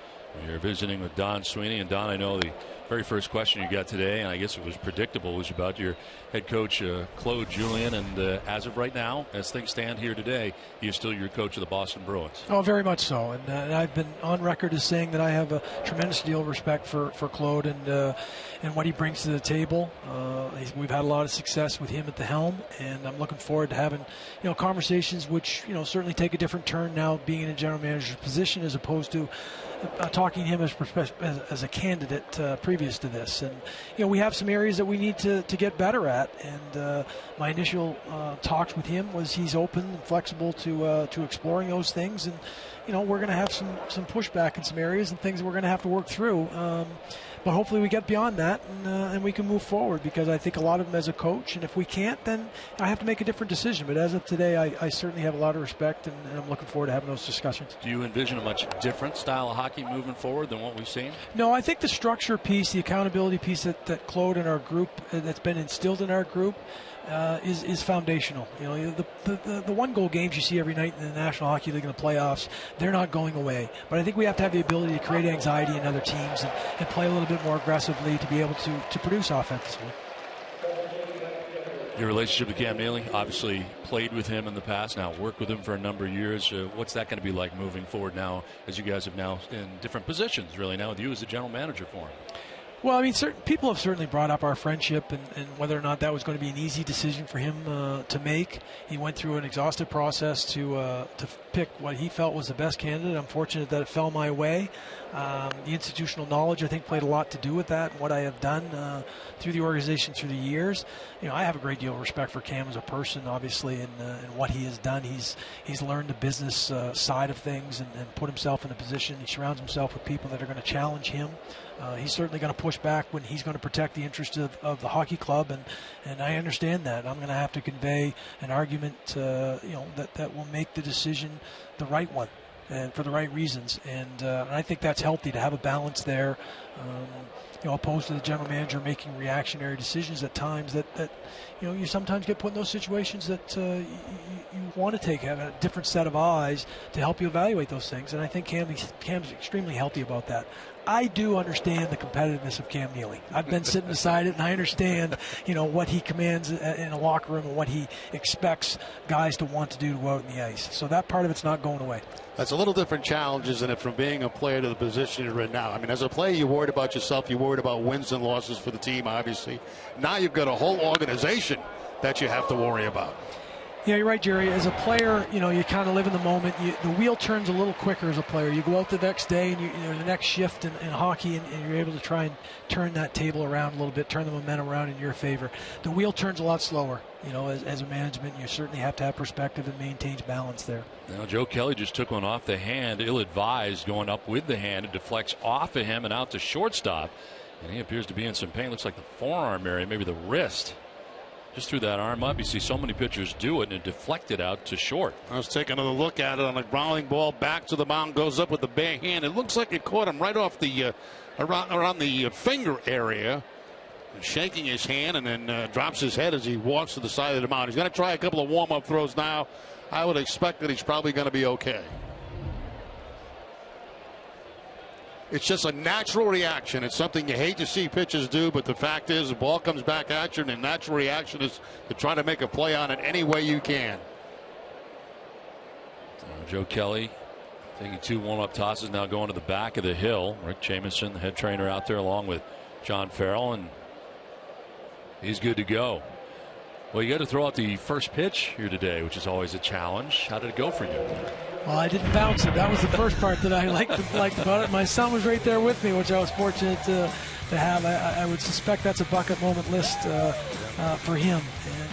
You're visiting with Don Sweeney, and Don, I know the very first question you got today, and I guess it was predictable, was about your head coach, Claude Julien. And as of right now, as things stand here today, he is still your coach of the Boston Bruins. Oh, very much so. And I've been on record as saying that I have a tremendous deal of respect for Claude and what he brings to the table. We've had a lot of success with him at the helm, and I'm looking forward to having conversations which certainly take a different turn now, being in a general manager's position as opposed to talking to him as a candidate previous to this. And we have some areas that we need to get better at, and my initial talks with him was he's open and flexible to exploring those things, and we're going to have some pushback in some areas and things that we're going to have to work through, but hopefully we get beyond that and we can move forward, because I think a lot of them as a coach, and if we can't, then I have to make a different decision. But as of today, I certainly have a lot of respect, and I'm looking forward to having those discussions. Do you envision a much different style of hockey moving forward than what we've seen? No, I think the structure piece, the accountability piece that Claude and our group, that's been instilled in our group, is foundational. The one goal games you see every night in the National Hockey League in the playoffs, they're not going away. But I think we have to have the ability to create anxiety in other teams and play a little bit more aggressively to be able to produce offensively. Your relationship with Cam Neely, obviously played with him in the past, now worked with him for a number of years. What's that going to be like moving forward now, as you guys have now in different positions, really, now with you as the general manager for him? Well, I mean, certain people have certainly brought up our friendship and whether or not that was going to be an easy decision for him to make. He went through an exhaustive process to pick what he felt was the best candidate. I'm fortunate that it fell my way. The institutional knowledge, I think, played a lot to do with that, and what I have done through the organization through the years. I have a great deal of respect for Cam as a person, obviously, and what he has done. He's learned the business side of things and put himself in a position. He surrounds himself with people that are going to challenge him. He's certainly going to push back when he's going to protect the interests of the hockey club, and I understand that. I'm going to have to convey an argument, that will make the decision the right one and for the right reasons, and I think that's healthy to have a balance there. Opposed to the general manager making reactionary decisions at times that you sometimes get put in those situations that you want to have a different set of eyes to help you evaluate those things, and I think Cam's extremely healthy about that. I do understand the competitiveness of Cam Neely. I've been sitting beside it, and I understand, what he commands in a locker room and what he expects guys to want to do to go out in the ice. So that part of it's not going away. That's a little different challenge, isn't it, from being a player to the position you're in now? I mean, as a player, you're worried about yourself. You're worried about wins and losses for the team, obviously. Now you've got a whole organization that you have to worry about. Yeah, you're right, Jerry. As a player, you kind of live in the moment. The wheel turns a little quicker as a player. You go out the next day and the next shift in hockey, and you're able to try and turn that table around a little bit, turn the momentum around in your favor. The wheel turns a lot slower. As a management, you certainly have to have perspective and maintain balance there. Now, Joe Kelly just took one off the hand, ill-advised, going up with the hand. It deflects off of him and out to shortstop. And he appears to be in some pain. Looks like the forearm area, maybe the wrist. Just threw that arm up. You see so many pitchers do it, and it deflected out to short. I was taking another look at it on a grounding ball. Back to the mound, goes up with the bare hand. It looks like it caught him right off the around the finger area. Shaking his hand, and then drops his head as he walks to the side of the mound. He's going to try a couple of warm-up throws now. I would expect that he's probably going to be okay. It's just a natural reaction. It's something you hate to see pitchers do, but the fact is the ball comes back at you, and the natural reaction is to try to make a play on it any way you can. Joe Kelly taking 2 warm-up tosses, now going to the back of the hill. Rick Jamieson, the head trainer, out there along with John Farrell, and he's good to go. Well, you got to throw out the first pitch here today, which is always a challenge. How did it go for you? Well, I didn't bounce it. That was the first part that I liked about it. My son was right there with me, which I was fortunate to have. I would suspect that's a bucket moment list for him.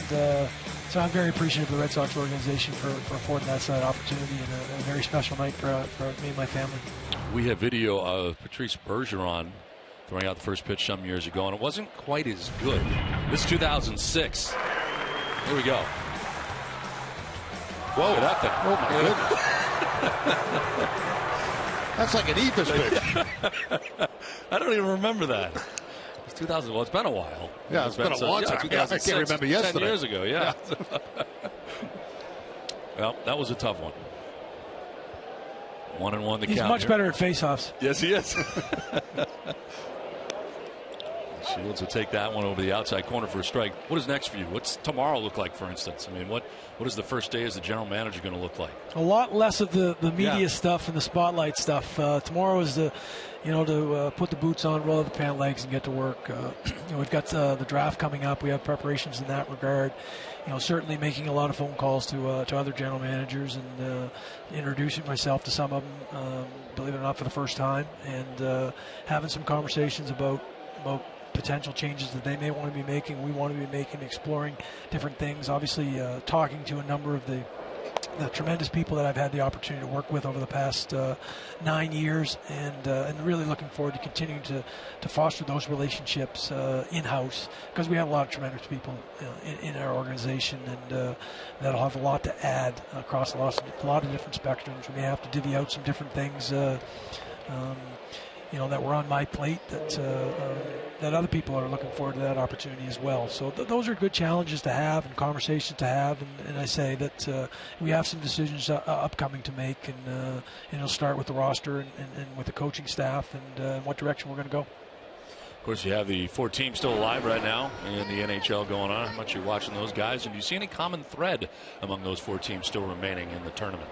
And so I'm very appreciative of the Red Sox organization for affording that side opportunity, and a very special night for me and my family. We have video of Patrice Bergeron throwing out the first pitch some years ago, and it wasn't quite as good. This is 2006. Here we go. Whoa. Look at that thing. Oh, my goodness. That's like an Eepus pitch. I don't even remember that. It's 2000. Well, it's been a while. Yeah, it's been a long time. Yeah, I can't remember yesterday. 10 years ago, yeah. Well, that was a tough one. 1-1 the count. He's much better at faceoffs. Yes, he is. Shields will take that one over the outside corner for a strike. What is next for you? What's tomorrow look like, for instance? I mean, what is the first day as the general manager going to look like? A lot less of the media stuff and the spotlight stuff. Tomorrow is to put the boots on, roll up the pant legs, and get to work. We've got the draft coming up. We have preparations in that regard. Certainly making a lot of phone calls to other general managers and introducing myself to some of them, believe it or not, for the first time, and having some conversations about potential changes that they may want to be making, we want to be making, exploring different things. Obviously, talking to a number of the tremendous people that I've had the opportunity to work with over the past 9 years, and really looking forward to continuing to foster those relationships in-house, because we have a lot of tremendous people in our organization, and that'll have a lot to add across a lot of different spectrums. We may have to divvy out some different things that were on my plate that other people are looking forward to that opportunity as well. So those are good challenges to have and conversations to have. And I say that we have some decisions upcoming to make, and it'll start with the roster and with the coaching staff and what direction we're going to go. Of course, you have the 4 teams still alive right now in the NHL going on. How much are you watching those guys? And do you see any common thread among those 4 teams still remaining in the tournament?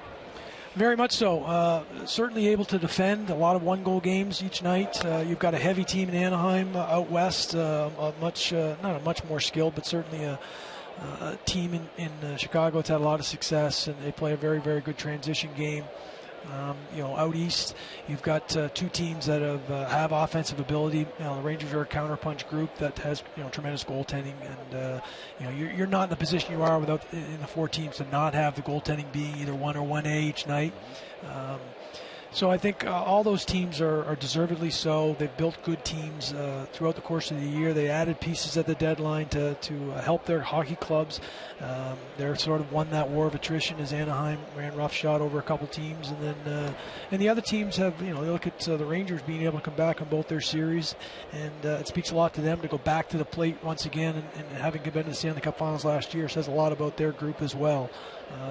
Very much so. Certainly able to defend a lot of one-goal games each night. You've got a heavy team in Anaheim out west, not a much more skilled, but certainly a team in Chicago that's had a lot of success, and they play a very, very good transition game. Out east, you've got 2 teams that have offensive ability. The Rangers are a counterpunch group that has tremendous goaltending, and you're not in the position you are without in the 4 teams to not have the goaltending being either 1 or 1A each night. So I think all those teams are deservedly so. They've built good teams throughout the course of the year. They added pieces at the deadline to help their hockey clubs. They're sort of won that war of attrition as Anaheim ran roughshod over a couple teams, and the other teams have they look at the Rangers being able to come back on both their series, and it speaks a lot to them to go back to the plate once again, and having been to the Stanley Cup Finals last year says a lot about their group as well.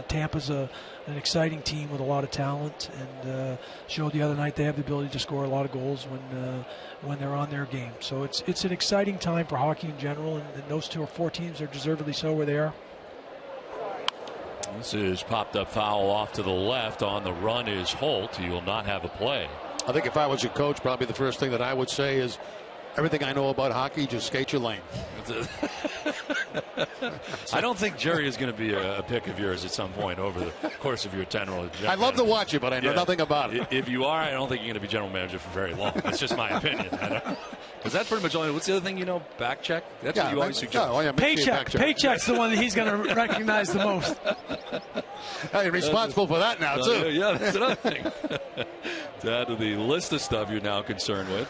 Tampa's an exciting team with a lot of talent, and showed the other night they have the ability to score a lot of goals when they're on their game. So it's an exciting time for hockey in general, and those 2 or 4 teams are deservedly so where they are. This is popped up foul off to the left. On the run is Holt. He will not have a play. I think if I was your coach, probably the first thing that I would say is, everything I know about hockey, just skate your lane. I don't think Jerry is going to be a pick of yours at some point over the course of your tenure. I'd love to watch you, but I know nothing about it. If you are, I don't think you're going to be general manager for very long. That's just my opinion. Because that's pretty much only. What's the other thing Back check? That's what you always suggest. Paycheck's the one that he's going to recognize the most. You're responsible for that now, too. Yeah, that's another thing. To add to the list of stuff you're now concerned with.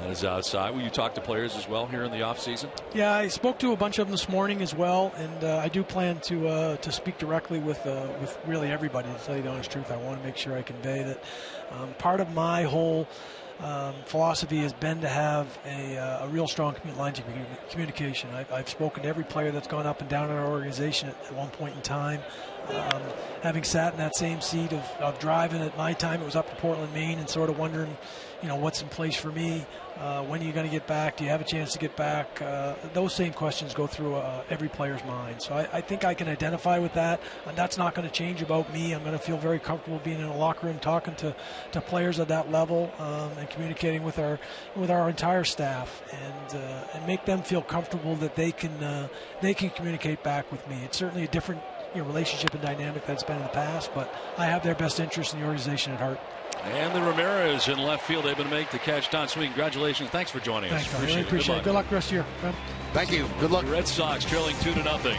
That is outside. Will you talk to players as well here in the offseason? Yeah, I spoke to a bunch of them this morning as well, and I do plan to speak directly with really everybody, to tell you the honest truth. I want to make sure I convey that part of my whole philosophy has been to have a real strong lines of communication. I've spoken to every player that's gone up and down in our organization at one point in time. Having sat in that same seat of driving at my time, it was up to Portland, Maine, and sort of wondering, what's in place for me. When are you going to get back? Do you have a chance to get back? Those same questions go through every player's mind. So I think I can identify with that, and that's not going to change about me. I'm going to feel very comfortable being in a locker room, talking to players at that level, and communicating with our entire staff, and make them feel comfortable that they can communicate back with me. It's certainly a different relationship and dynamic that's been in the past, but I have their best interest in the organization at heart. And the Ramirez in left field, able to make the catch. Don Sweeney, congratulations. Thanks for joining us. Thanks, I appreciate it. Good luck the rest of the year. Thank you. Good luck. The Red Sox trailing 2-0.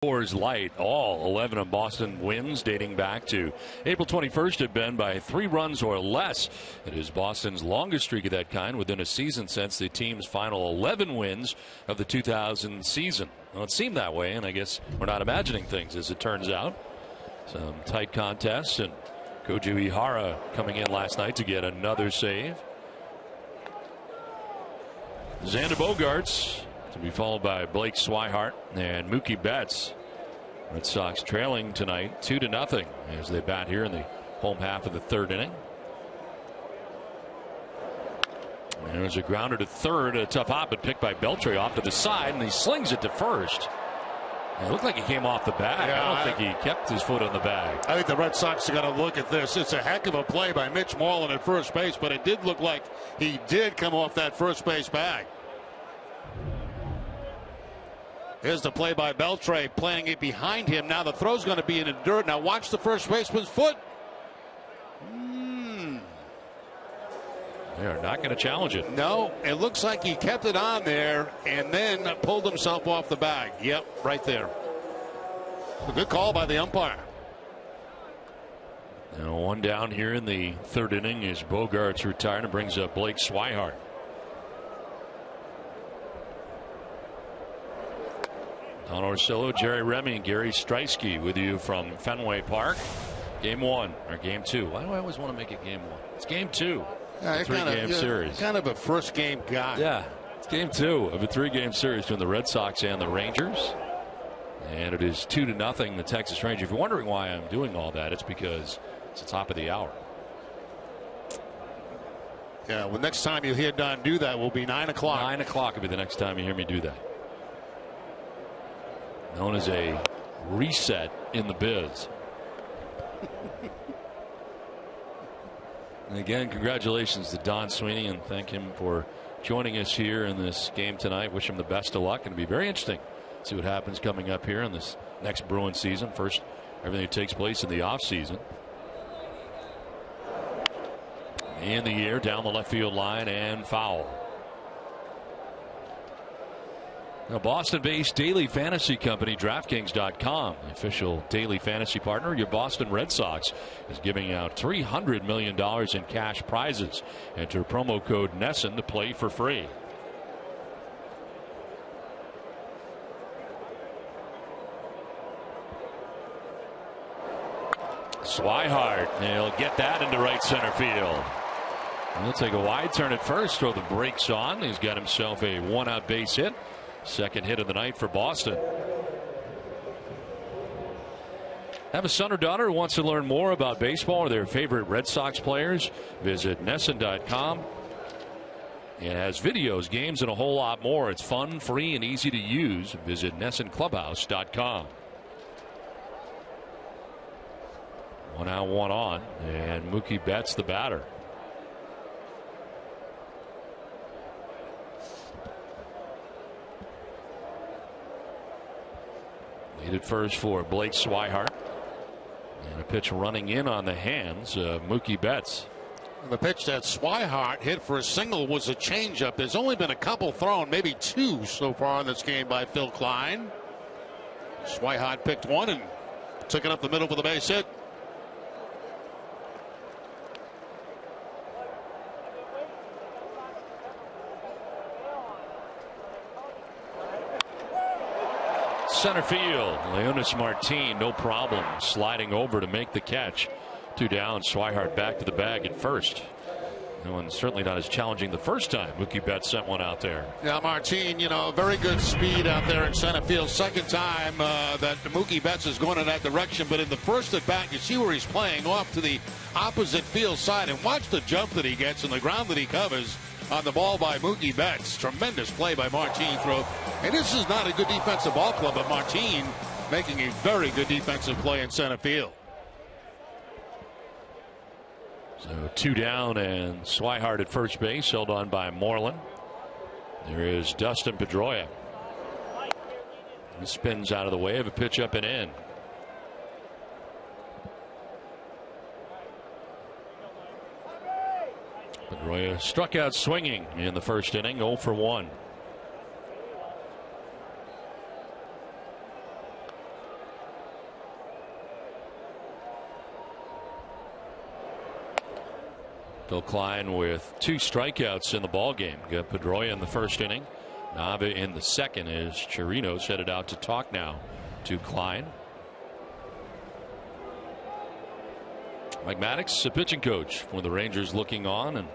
Coors Light, all 11 of Boston wins dating back to April 21st have been by 3 runs or less. It is Boston's longest streak of that kind within a season since the team's final 11 wins of the 2000 season. Well, it seemed that way, and I guess we're not imagining things as it turns out. Some tight contests, and Koju Ihara coming in last night to get another save. Xander Bogaerts to be followed by Blake Swihart and Mookie Betts. Red Sox trailing tonight 2-0 as they bat here in the home half of the 3rd inning. And there's a grounder to third, a tough hop, but picked by Beltre off to the side, and he slings it to first. It looked like he came off the bag. Yeah, I don't think he kept his foot on the bag. I think the Red Sox are going to look at this. It's a heck of a play by Mitch Moreland at first base, but it did look like he did come off that first base bag. Here's the play by Beltre, playing it behind him. Now the throw's going to be in the dirt. Now watch the first baseman's foot. They are not going to challenge it. No, it looks like he kept it on there and then pulled himself off the bag. Yep, right there. A good call by the umpire. Now one down here in the 3rd inning is Bogaerts retired and brings up Blake Swihart. Don Orsillo, Jerry Remy, and Gary Streisky with you from Fenway Park. Game 1 or game 2. Why do I always want to make it game 1? It's game 2. Yeah, a 3-game series. Kind of a first game guy. Yeah, it's game 2 of a 3-game series between the Red Sox and the Rangers. And it is 2-0 the Texas Rangers. If you're wondering why I'm doing all that, it's because it's the top of the hour. Yeah, well, next time you hear Don do that will be 9 o'clock. 9 o'clock will be the next time you hear me do that. Known as a reset in the biz. And again, congratulations to Don Sweeney, and thank him for joining us here in this game tonight. Wish him the best of luck. It'll be very interesting. See what happens coming up here in this next Bruins season. First everything that takes place in the offseason. In the air, down the left field line, and foul. Now, Boston-based daily fantasy company DraftKings.com, the official daily fantasy partner, your Boston Red Sox, is giving out $300 million in cash prizes. Enter promo code NESSN to play for free. Swihart, he'll get that into right center field. He'll take a wide turn at first, throw the brakes on. He's got himself a one-out base hit. Second hit of the night for Boston. Have a son or daughter who wants to learn more about baseball or their favorite Red Sox players? Visit NESSN.com. It has videos, games, and a whole lot more. It's fun, free, and easy to use. Visit NESSNClubhouse.com. 1 out, 1 on, and Mookie Betts the batter. Lead at first for Blake Swihart. And a pitch running in on the hands of Mookie Betts. The pitch that Swihart hit for a single was a changeup. There's only been a couple thrown, maybe 2 so far in this game by Phil Klein. Swihart picked one and took it up the middle for the base hit. Center field, Leonis Martin, no problem, sliding over to make the catch. 2 down, Swihart back to the bag at first. No, and certainly not as challenging the first time Mookie Betts sent one out there. Yeah, Martin, very good speed out there in center field. Second time that Mookie Betts is going in that direction. But in the first at bat, you see where he's playing off to the opposite field side. And watch the jump that he gets and the ground that he covers on the ball by Mookie Betts. Tremendous play by Martin through. And this is not a good defensive ball club, but Martin making a very good defensive play in center field. So 2 down and Swihart at first base, held on by Moreland. There is Dustin Pedroia. He spins out of the way of a pitch up and in. Pedroia struck out swinging in the first inning, 0 for 1. Phil Klein with 2 strikeouts in the ball game. Got Pedroia in the first inning, Nava in the second, as Chirinos headed out to talk now to Klein. Mike Maddox, the pitching coach for the Rangers, looking on, and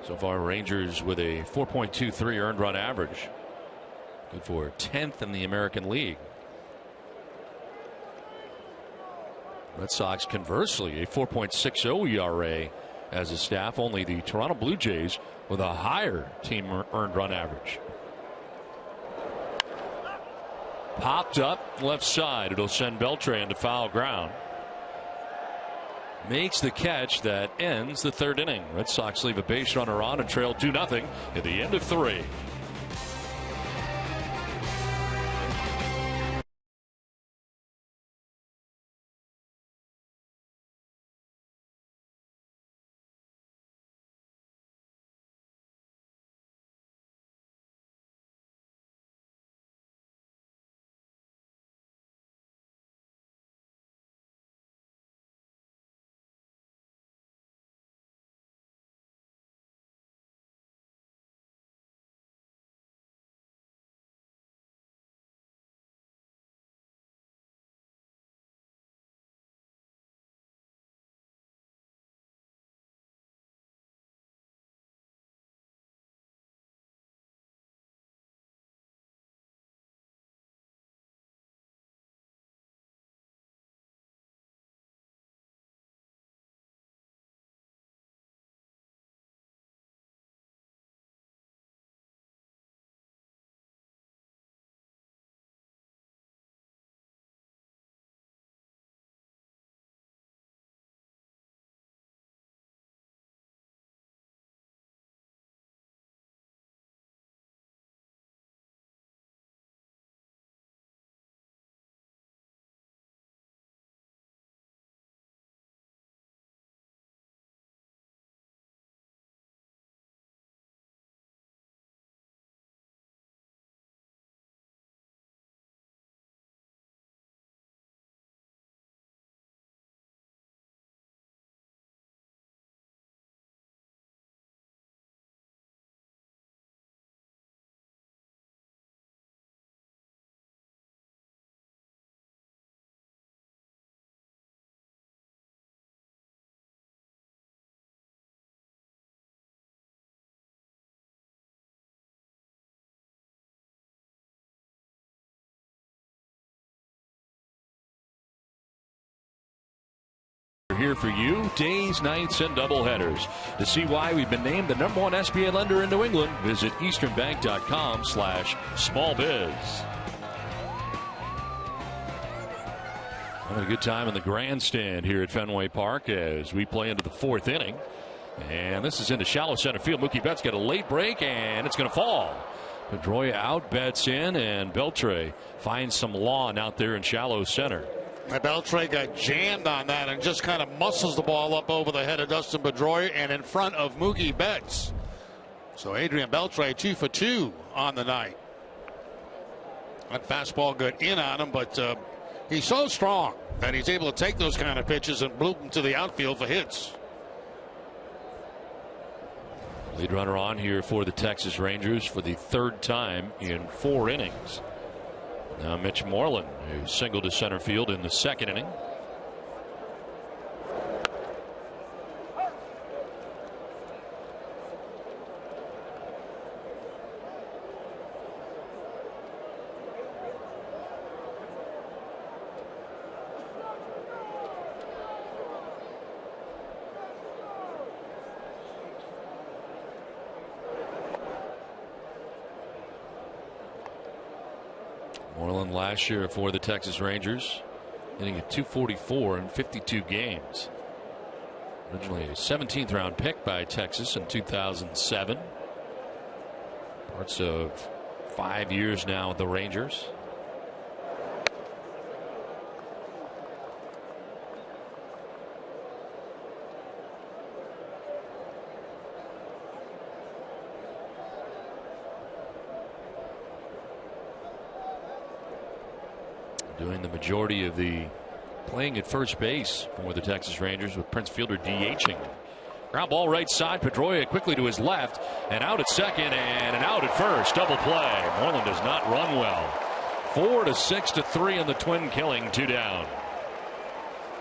so far Rangers with a 4.23 earned run average. Good for 10th in the American League. Red Sox conversely a 4.60 ERA as a staff. Only the Toronto Blue Jays with a higher team earned run average. Popped up left side. It'll send Beltran to foul ground. Makes the catch that ends the 3rd inning. Red Sox leave a base runner on and trail 2-0 at the end of 3. here for you, days, nights, and doubleheaders. To see why we've been named the #1 SBA lender in New England, visit easternbank.com/smallbiz. Having a good time in the grandstand here at Fenway Park as we play into the 4th inning. And this is into shallow center field. Mookie Betts got a late break, and it's going to fall. Pedroia out, Betts in, and Beltre finds some lawn out there in shallow center. And Beltre got jammed on that and just kind of muscles the ball up over the head of Dustin Pedroia and in front of Mookie Betts. So Adrian Beltre 2 for 2 on the night. That fastball got in on him, but he's so strong that he's able to take those kind of pitches and bloop them to the outfield for hits. Lead runner on here for the Texas Rangers for the 3rd time in 4 innings. Now Mitch Moreland, who singled to center field in the 2nd inning. Moreland last year for the Texas Rangers, hitting at .244 in 52 games. Originally a 17th round pick by Texas in 2007. Parts of 5 years now with the Rangers. Doing the majority of the playing at first base for the Texas Rangers, with Prince Fielder DHing. Ground ball right side. Pedroia quickly to his left and out at second and an out at first. Double play. Moreland does not run well. 4-6-3 in the Twin killing. 2 down.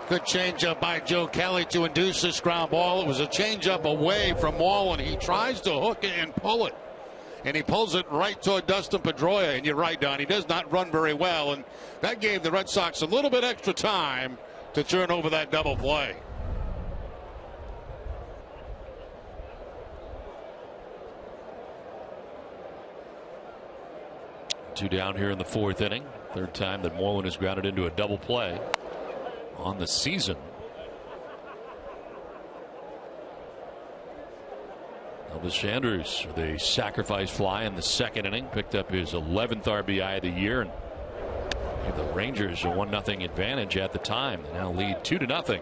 Good changeup by Joe Kelly to induce this ground ball. It was a changeup away from Moreland. He tries to hook it and pull it. And he pulls it right toward Dustin Pedroia. And you're right, Don. He does not run very well. And that gave the Red Sox a little bit extra time to turn over that double play. Two down here in the 4th inning. 3rd time that Moreland has grounded into a double play on the season. Elvis Andrus with a sacrifice fly in the 2nd inning, picked up his 11th RBI of the year and gave the Rangers a 1-0 advantage at the time. They now lead 2-0.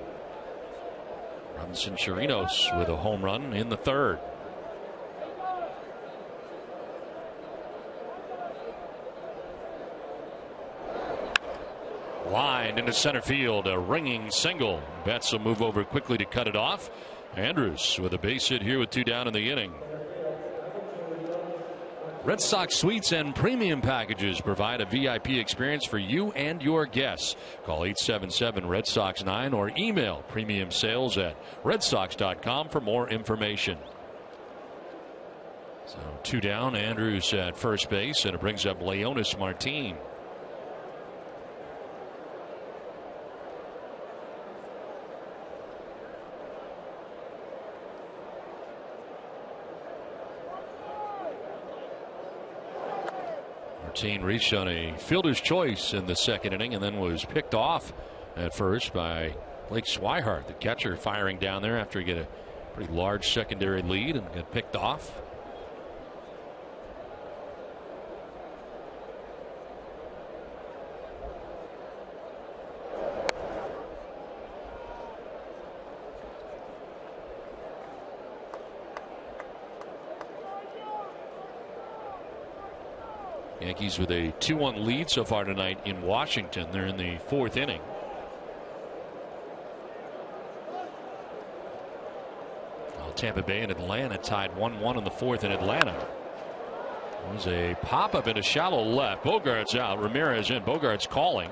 Robinson Chirinos with a home run in the 3rd. Lined into center field, a ringing single. Betts will move over quickly to cut it off. Andrus with a base hit here with 2 down in the inning. Red Sox suites and premium packages provide a VIP experience for you and your guests. Call 877-RED-SOX-9 or email premiumsales@redsox.com for more information. So 2 down, Andrus at first base, and it brings up Leonis Martin. Martin reached on a fielder's choice in the 2nd inning and then was picked off at first by Blake Swihart, the catcher, firing down there after he got a pretty large secondary lead and got picked off. Yankees with a 2-1 lead so far tonight in Washington. They're in the 4th inning. Well, Tampa Bay and Atlanta tied 1-1 in the 4th in Atlanta. There's a pop-up into shallow left. Bogart's out. Ramirez in. Bogart's calling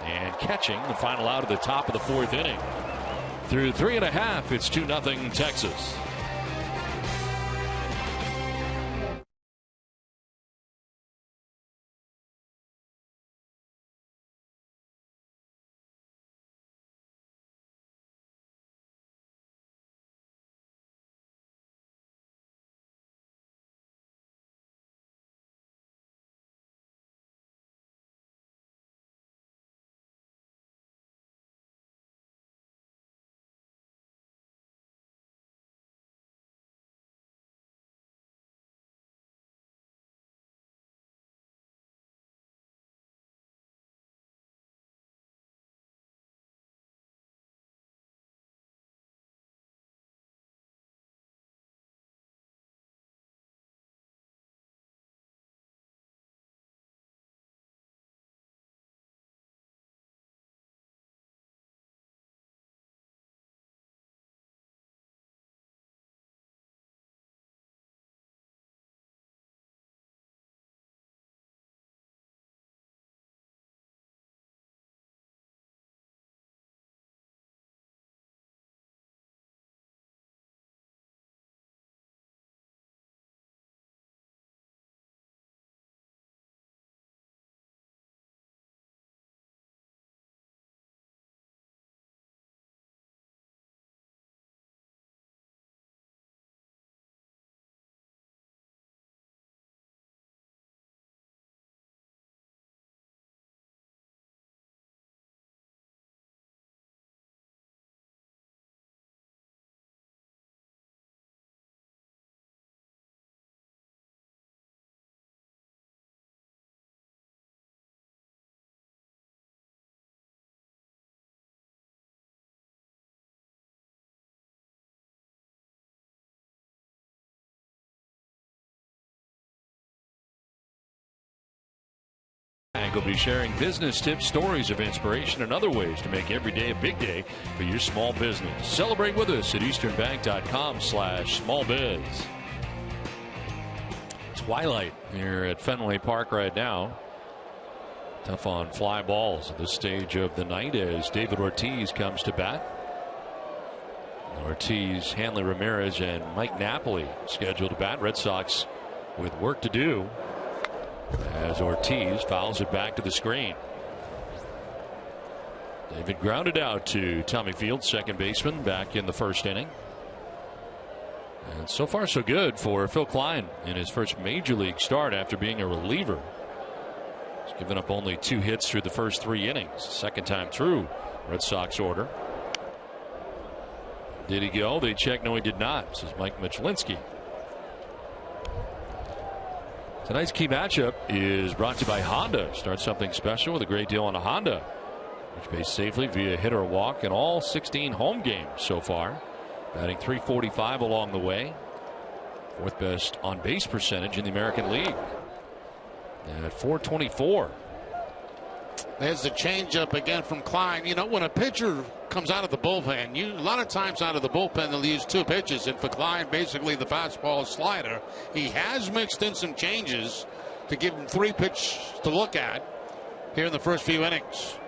and catching the final out of the top of the 4th inning. Through 3.5, it's 2-0 Texas. Bank will be sharing business tips, stories of inspiration, and other ways to make every day a big day for your small business. Celebrate with us at easternbank.com/smallbiz. Twilight here at Fenway Park right now. Tough on fly balls at this stage of the night as David Ortiz comes to bat. Ortiz, Hanley Ramirez, and Mike Napoli scheduled to bat. Red Sox with work to do as Ortiz fouls it back to the screen. David grounded out to Tommy Fields, second baseman, back in the first inning. And so far so good for Phil Klein in his first major league start after being a reliever. He's given up only 2 hits through the first 3 innings. Second time through Red Sox order. Did he go? They check. No, he did not, says Mike Michlinski. Tonight's key matchup is brought to you by Honda. Start something special with a great deal on a Honda, which pays safely via hit or walk in all 16 home games so far. Batting .345 along the way. 4th best on base percentage in the American League at .424. There's the changeup again from Klein. You know, when a pitcher comes out of the bullpen, a lot of times out of the bullpen they'll use 2 pitches, and for Klein basically the fastball slider. He has mixed in some changes to give him 3 pitches to look at here in the first few innings.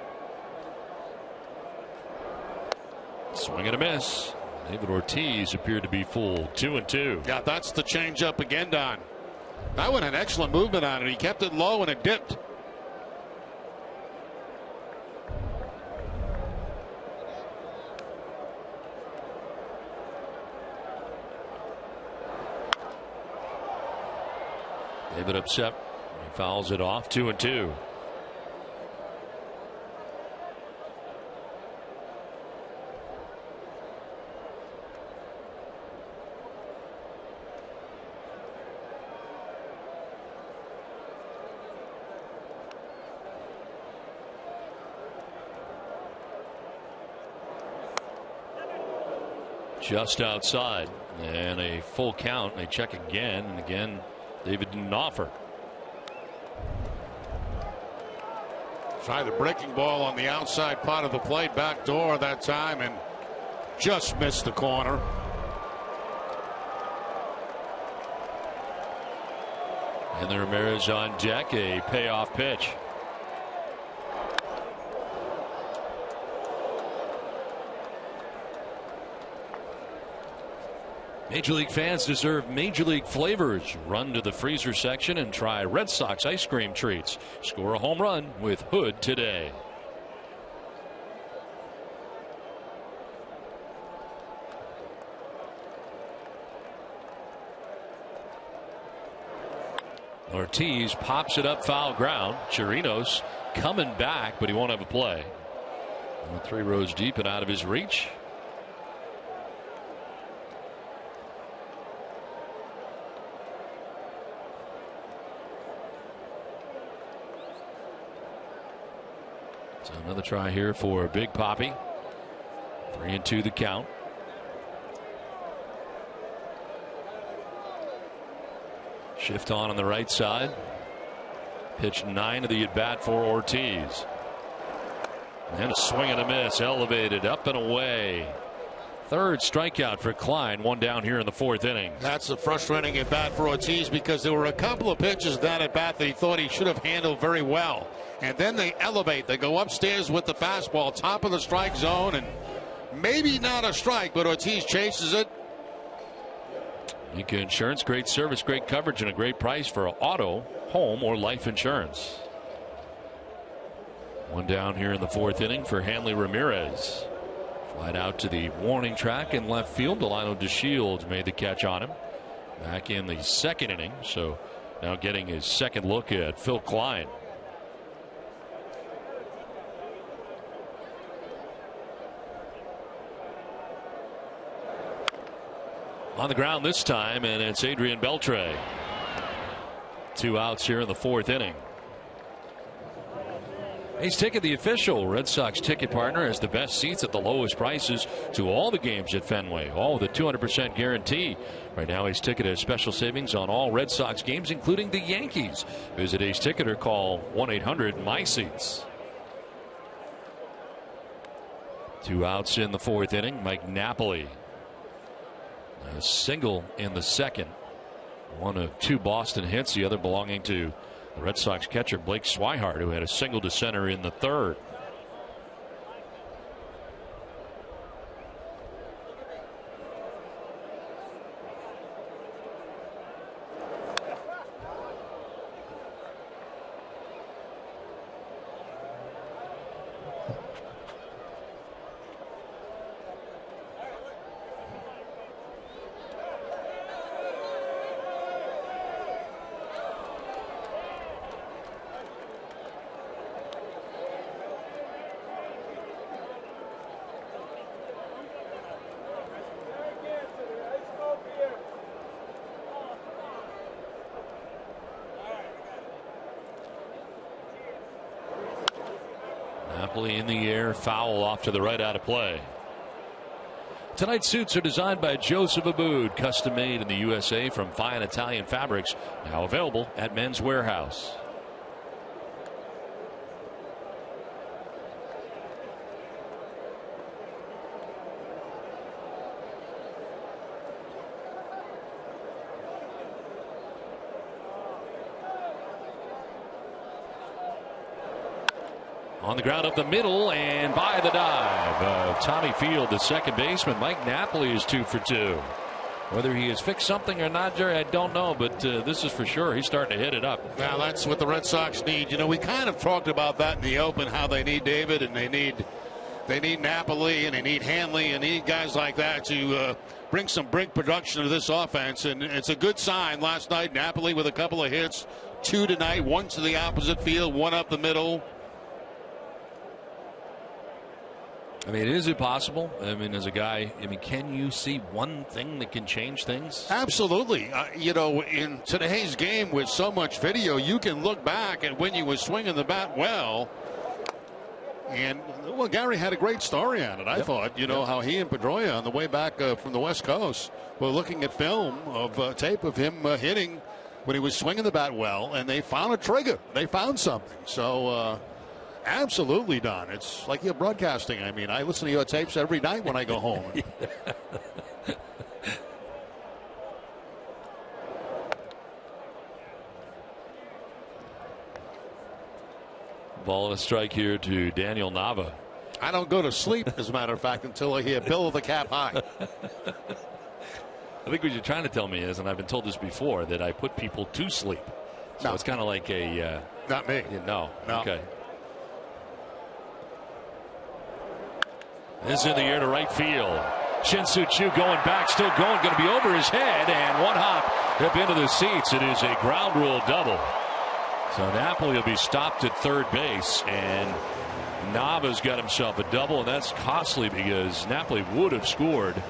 Swing and a miss. David Ortiz appeared to be full 2-2. Yeah, that's the changeup again, Don. That one had excellent movement on it. He kept it low and it dipped. David upset. He fouls it off. 2-2. Just outside, and a full count. They check again, and again David didn't offer. Tried the breaking ball on the outside part of the plate, back door that time, and just missed the corner. And the Ramirez on deck, a payoff pitch. Major League fans deserve Major League flavors. Run to the freezer section and try Red Sox ice cream treats. Score a home run with Hood today. Ortiz pops it up, foul ground. Chirinos coming back, but he won't have a play. 3 rows deep and out of his reach. So another try here for Big Poppy. 3-2 the count. Shift on the right side. Pitch 9 of the at bat for Ortiz. And a swing and a miss, elevated up and away. 3rd strikeout for Klein. 1 down here in the 4th inning. That's a frustrating at bat for Ortiz because there were a couple of pitches that at bat that he thought he should have handled very well. And then they elevate. They go upstairs with the fastball, top of the strike zone, and maybe not a strike, but Ortiz chases it. Nika Insurance, great service, great coverage, and a great price for auto, home, or life insurance. 1 down here in the 4th inning for Hanley Ramirez. Flied out to the warning track in left field. Delino DeShields made the catch on him back in the 2nd inning. So now getting his 2nd look at Phil Klein. On the ground this time, and it's Adrian Beltre. 2 outs here in the 4th inning. Ace Ticket, the official Red Sox ticket partner, has the best seats at the lowest prices to all the games at Fenway, all with a 200% guarantee. Right now, Ace Ticket has special savings on all Red Sox games, including the Yankees. Visit Ace Ticket or call 1-800-MY-SEATS. 2 outs in the 4th inning. Mike Napoli, a single in the 2nd. 1 of 2 Boston hits, the other belonging to the Red Sox catcher Blake Swihart, who had a single to center in the 3rd. In the air, foul off to the right, out of play. Tonight's suits are designed by Joseph Abood, custom made in the USA from fine Italian fabrics, now available at Men's Warehouse. On the ground up the middle and by the dive. Tommy Field, the second baseman. Mike Napoli is 2 for 2. Whether he has fixed something or not, Jerry, I don't know, but this is for sure. He's starting to hit it up. Now that's what the Red Sox need. You know, we kind of talked about that in the open, how they need David and they need Napoli and they need Hanley and they need guys like that to bring some production to this offense. And it's a good sign. Last night, Napoli with a couple of hits, 2 tonight, 1 to the opposite field, 1 up the middle. I mean, is it possible? I mean, as a guy, can you see one thing that can change things? Absolutely. You know, in today's game with so much video, you can look back at when you were swinging the bat well. And, well, Gary had a great story on it, I thought. You know, how he and Pedroia on the way back from the West Coast were looking at film of tape of him hitting when he was swinging the bat well, and they found a trigger. They found something. So, absolutely, Don. It's like you're broadcasting. I mean, I listen to your tapes every night when I go home. Ball and a strike here to Daniel Nava. I don't go to sleep, as a matter of fact, until I hear Bill of the Cap high. I think what you're trying to tell me is, and I've been told this before, that I put people to sleep. So it's kind of like a... Not me. No. Okay. This is in the air to right field. Shin-Soo Choo going back, still going to be over his head, and 1 hop up into the seats. It is a ground rule double. So Napoli will be stopped at third base, and Nava's got himself a double, and that's costly because Napoli would have scored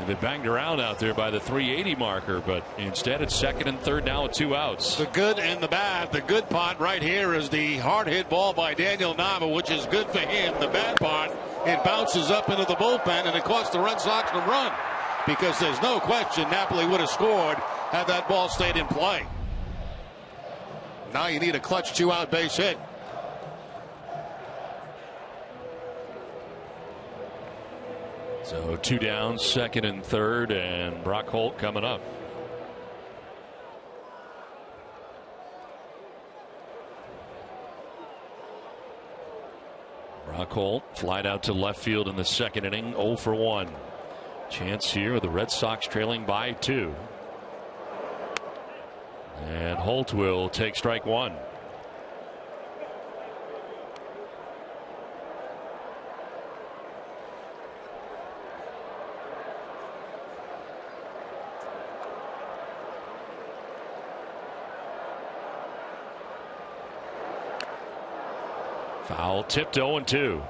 if it banged around out there by the 380 marker, but instead it's second and third now with 2 outs. The good and the bad. The good part right here is the hard hit ball by Daniel Nava, which is good for him. The bad part, it bounces up into the bullpen, and it cost the Red Sox to run because there's no question Napoli would have scored had that ball stayed in play. Now you need a clutch 2-out base hit. So 2 down, second and third, and Brock Holt coming up. Brock Holt flied out to left field in the second inning, 0 for 1. Chance here with the Red Sox trailing by 2. And Holt will take strike 1. Foul tipped 0-2.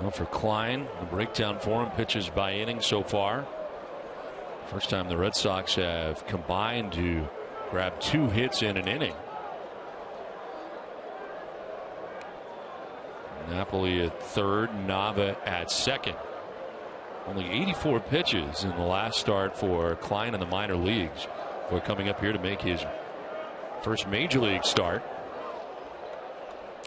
Well, for Klein, the breakdown for him, pitches by inning so far. First time the Red Sox have combined to Grabbed 2 hits in an inning. Napoli at third, Nava at second. Only 84 pitches in the last start for Klein in the minor leagues. Before coming up here to make his first major league start.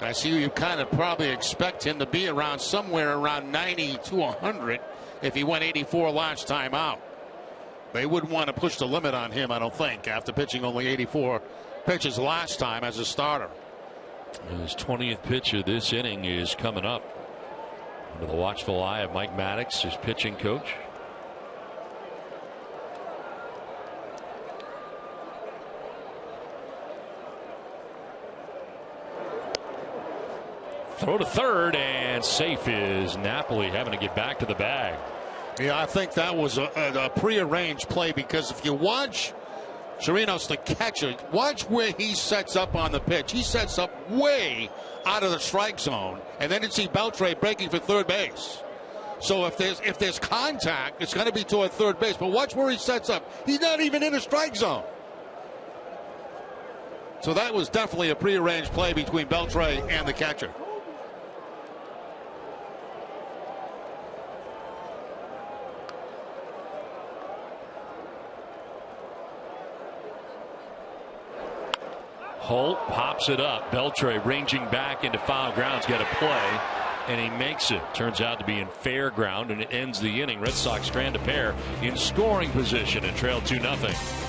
I see you kind of probably expect him to be around somewhere around 90 to 100 if he went 84 last time out. They wouldn't want to push the limit on him, I don't think, after pitching only 84 pitches last time as a starter. His 20th pitch of this inning is coming up. Under the watchful eye of Mike Maddox, his pitching coach. Throw to third, and safe is Napoli, having to get back to the bag. Yeah, I think that was a prearranged play, because if you watch Chirinos, the catcher, watch where he sets up on the pitch. He sets up way out of the strike zone, and then you see Beltre breaking for third base. So if there's contact, it's going to be toward third base. But watch where he sets up. He's not even in a strike zone. So that was definitely a prearranged play between Beltre and the catcher. Holt pops it up. Beltre ranging back into foul grounds, get a play, and he makes it. Turns out to be in fair ground, and it ends the inning. Red Sox strand a pair in scoring position and trail 2-0.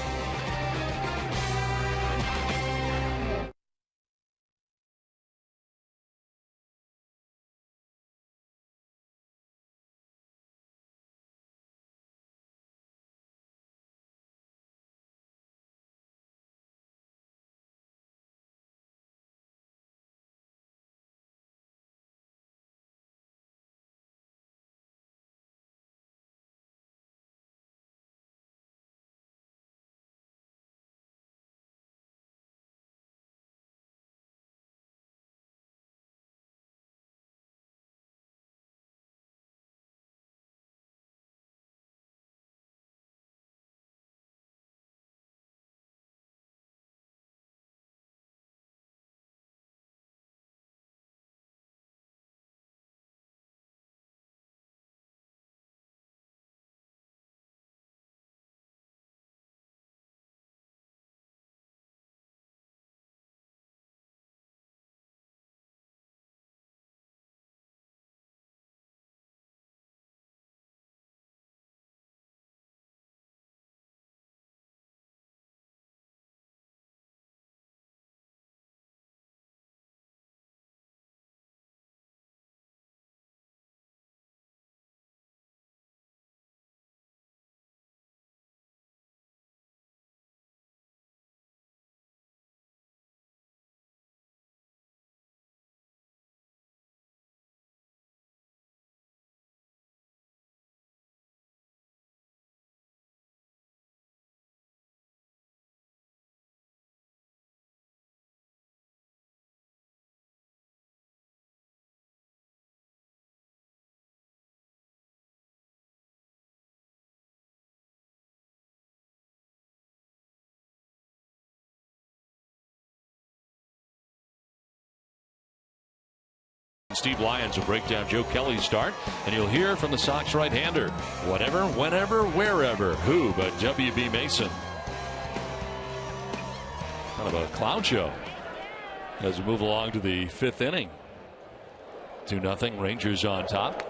Steve Lyons will break down Joe Kelly's start, and you'll hear from the Sox right-hander. Whatever, whenever, wherever. Who but W.B. Mason? Kind of a clown show as we move along to the 5th inning. 2-0, Rangers on top.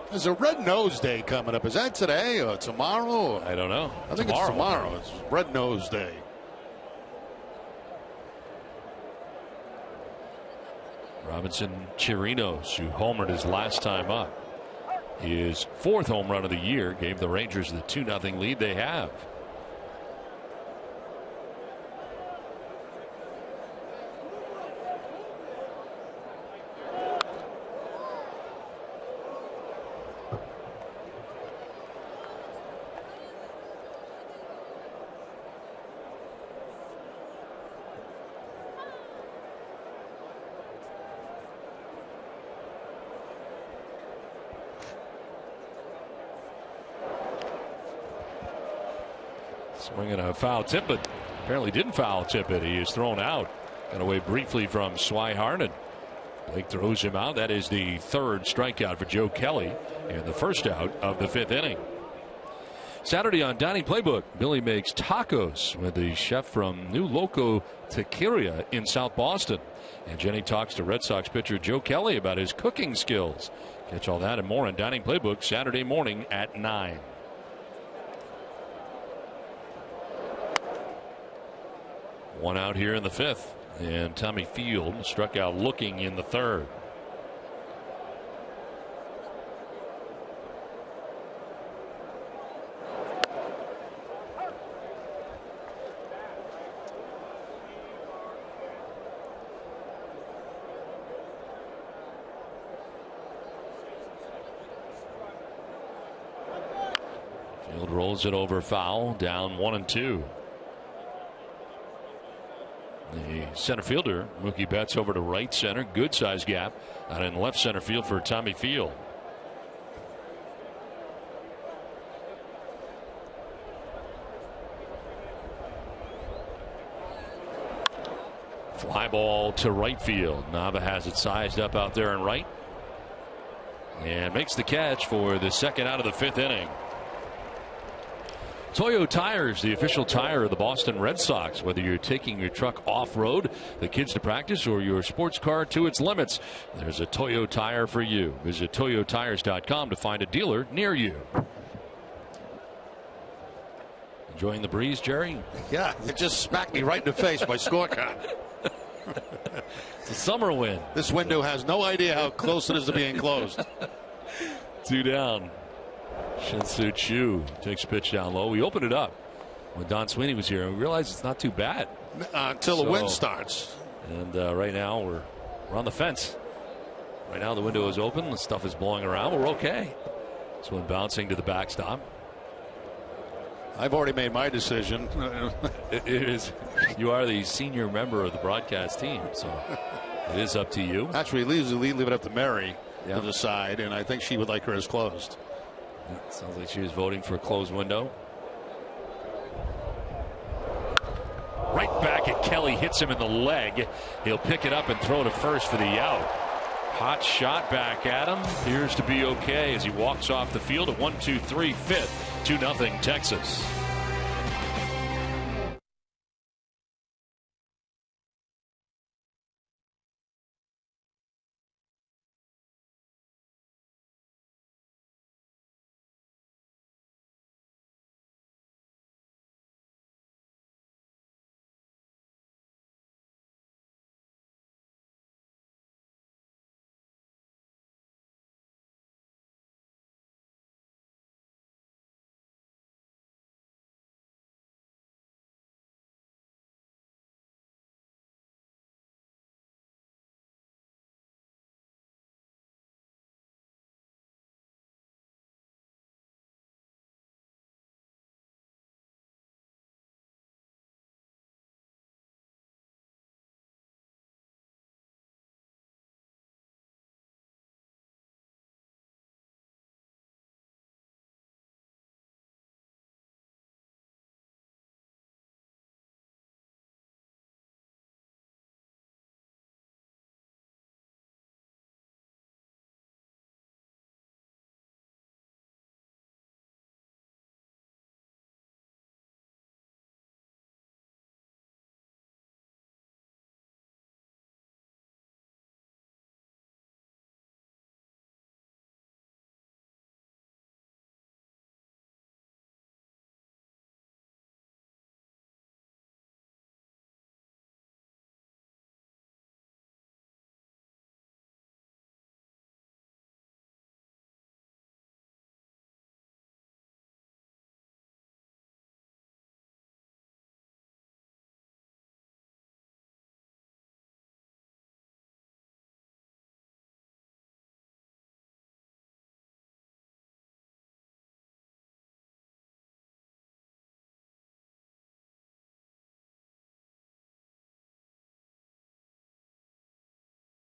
There's a Red Nose Day coming up. Is that today or tomorrow? I don't know. I think it's tomorrow. It's Red Nose Day. Robinson Chirinos, who homered his last time up. His 4th home run of the year gave the Rangers the 2-0 lead they have. Swinging a foul tip, but apparently didn't foul tip it. He is thrown out. Got away briefly from Swihart. Blake throws him out. That is the third strikeout for Joe Kelly and the first out of the 5th inning. Saturday on Dining Playbook, Billy makes tacos with the chef from New Loco Taqueria in South Boston. And Jenny talks to Red Sox pitcher Joe Kelly about his cooking skills. Catch all that and more on Dining Playbook Saturday morning at 9. One out here in the 5th. And Tommy Field struck out looking in the 3rd. Field rolls it over foul, down 1-2. The center fielder, Mookie Betts, over to right center. Good size gap out in left center field for Tommy Field. Fly ball to right field. Nava has it sized up out there in right. And makes the catch for the second out of the 5th inning. Toyo Tires, the official tire of the Boston Red Sox. Whether you're taking your truck off-road, the kids to practice, or your sports car to its limits, there's a Toyo Tire for you. Visit toyotires.com to find a dealer near you. Enjoying the breeze, Jerry? Yeah, it just smacked me right in the face, my scorecard. It's a summer wind. This window has no idea how close it is to being closed. 2 down. Shin-Soo Choo takes pitch down low. We opened it up when Don Sweeney was here, and we realized it's not too bad until the wind starts. And right now we're on the fence. Right now the window is open. The stuff is blowing around. We're okay. This one bouncing to the backstop. I've already made my decision. It is. You are the senior member of the broadcast team, so it is up to you. Actually, leave it up to Mary to decide, and I think she would like hers closed. Sounds like she was voting for a closed window. Right back at Kelly, hits him in the leg. He'll pick it up and throw to first for the out. Hot shot back at him. Appears to be okay as he walks off the field at 1-2-3 5th. 2-0 Texas.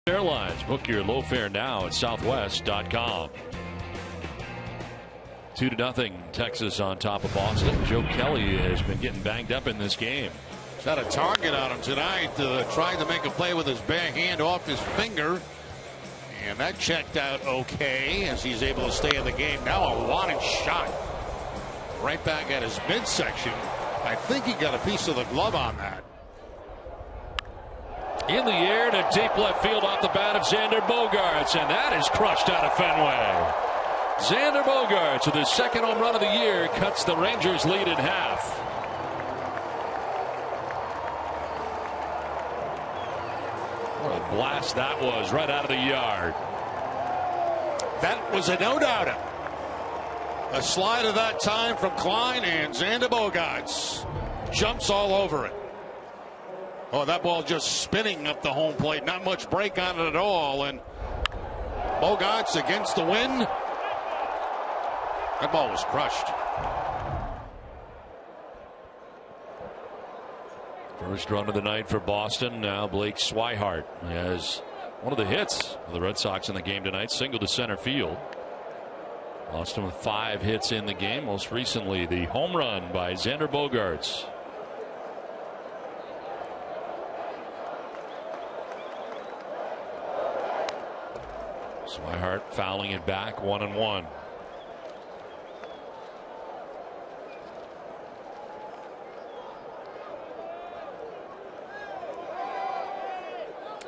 Airlines. Book your low fare now at southwest.com. 2-0 Texas on top of Boston. Joe Kelly has been getting banged up in this game. Got a target on him tonight, trying to make a play with his bare hand off his finger. And that checked out okay as he's able to stay in the game. Now a wanted shot right back at his midsection. I think he got a piece of the glove on that. In the air to deep left field off the bat of Xander Bogaerts, and that is crushed out of Fenway. Xander Bogaerts with his second home run of the year cuts the Rangers' lead in half. What a blast that was right out of the yard. That was a no-doubter. A slider that time from Klein, and Xander Bogaerts jumps all over it. Oh, that ball just spinning up the home plate. Not much break on it at all. And Bogaerts against the wind. That ball was crushed. First run of the night for Boston. Now Blake Swihart has one of the hits of the Red Sox in the game tonight. Single to center field. Boston with 5 hits in the game. Most recently, the home run by Xander Bogaerts. Swihart fouling it back, 1-1.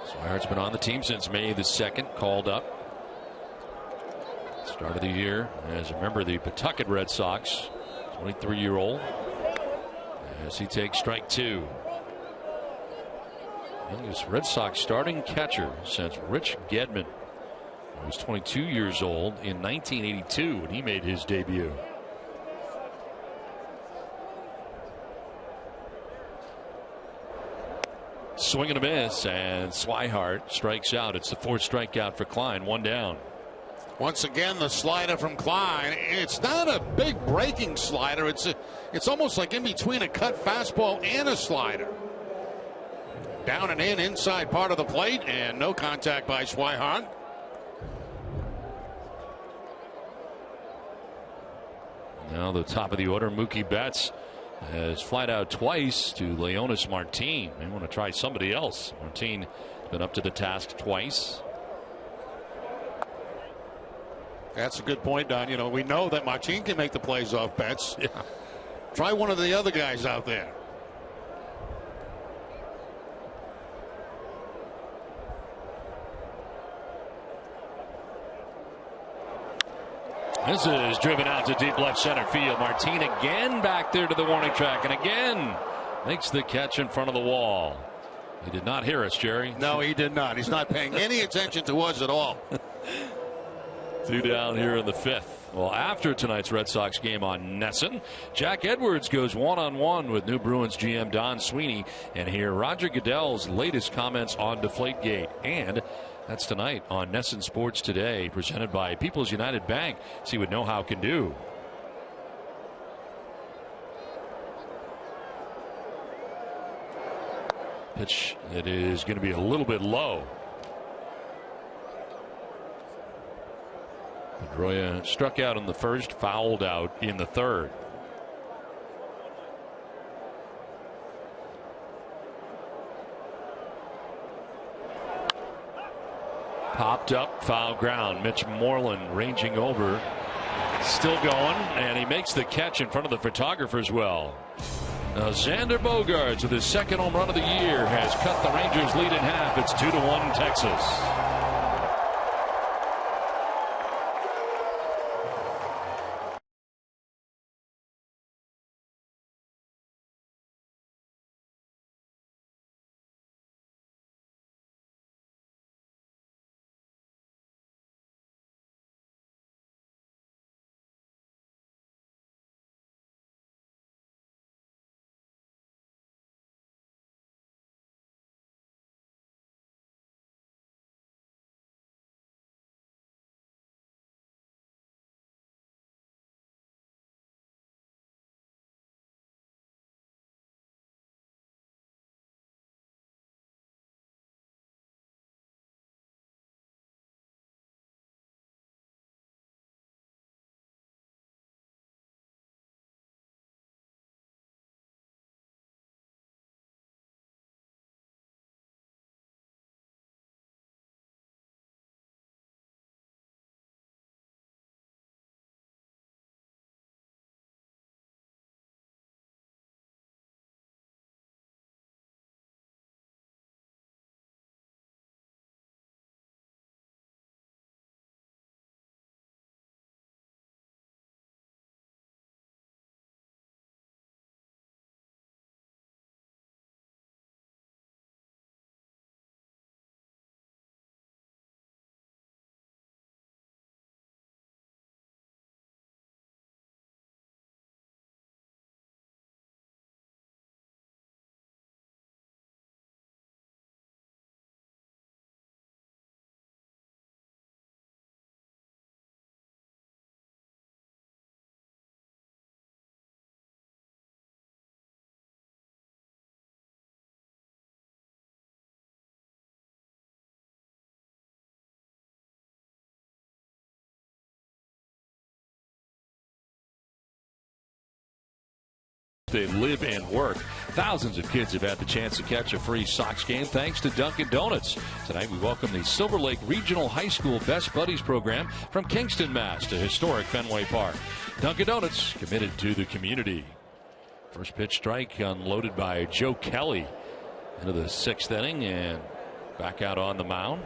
Swihart's been on the team since May the 2nd, called up. Start of the year as a member of the Pawtucket Red Sox, 23-year-old, as he takes strike 2. Youngest Red Sox starting catcher since Rich Gedman. He was 22 years old in 1982 when he made his debut. Swing and a miss, and Swihart strikes out. It's the 4th strikeout for Klein. 1 down. Once again, the slider from Klein. It's not a big breaking slider. It's almost like in between a cut fastball and a slider. Down and in, inside part of the plate, and no contact by Swihart. Now the top of the order, Mookie Betts has flied out twice to Leonis Martin. They want to try somebody else. Martin has been up to the task twice. That's a good point, Don. You know, we know that Martin can make the plays off Betts. Yeah. Try one of the other guys out there. This is driven out to deep left center field. Martin again back there to the warning track, and again makes the catch in front of the wall. He did not hear us, Jerry. No, he did not. He's not paying any attention to us at all. 2 down here in the 5th. Well, after tonight's Red Sox game on NESN, Jack Edwards goes one-on-one with new Bruins GM Don Sweeney, and hear Roger Goodell's latest comments on Deflategate. And that's tonight on NESN Sports Today, presented by People's United Bank. See what know-how can do. Pitch that is going to be a little bit low. Pedroia struck out in the 1st, fouled out in the 3rd. Popped up, foul ground. Mitch Moreland ranging over, still going, and he makes the catch in front of the photographer's well. Now Xander Bogaerts with his 2nd home run of the year has cut the Rangers' lead in half. It's 2-1 Texas. they live and work. Thousands of kids have had the chance to catch a free Sox game thanks to Dunkin' Donuts. Tonight we welcome the Silver Lake Regional High School Best Buddies program from Kingston, Mass. to historic Fenway Park. Dunkin' Donuts, committed to the community. First pitch strike unloaded by Joe Kelly into the 6th inning and back out on the mound.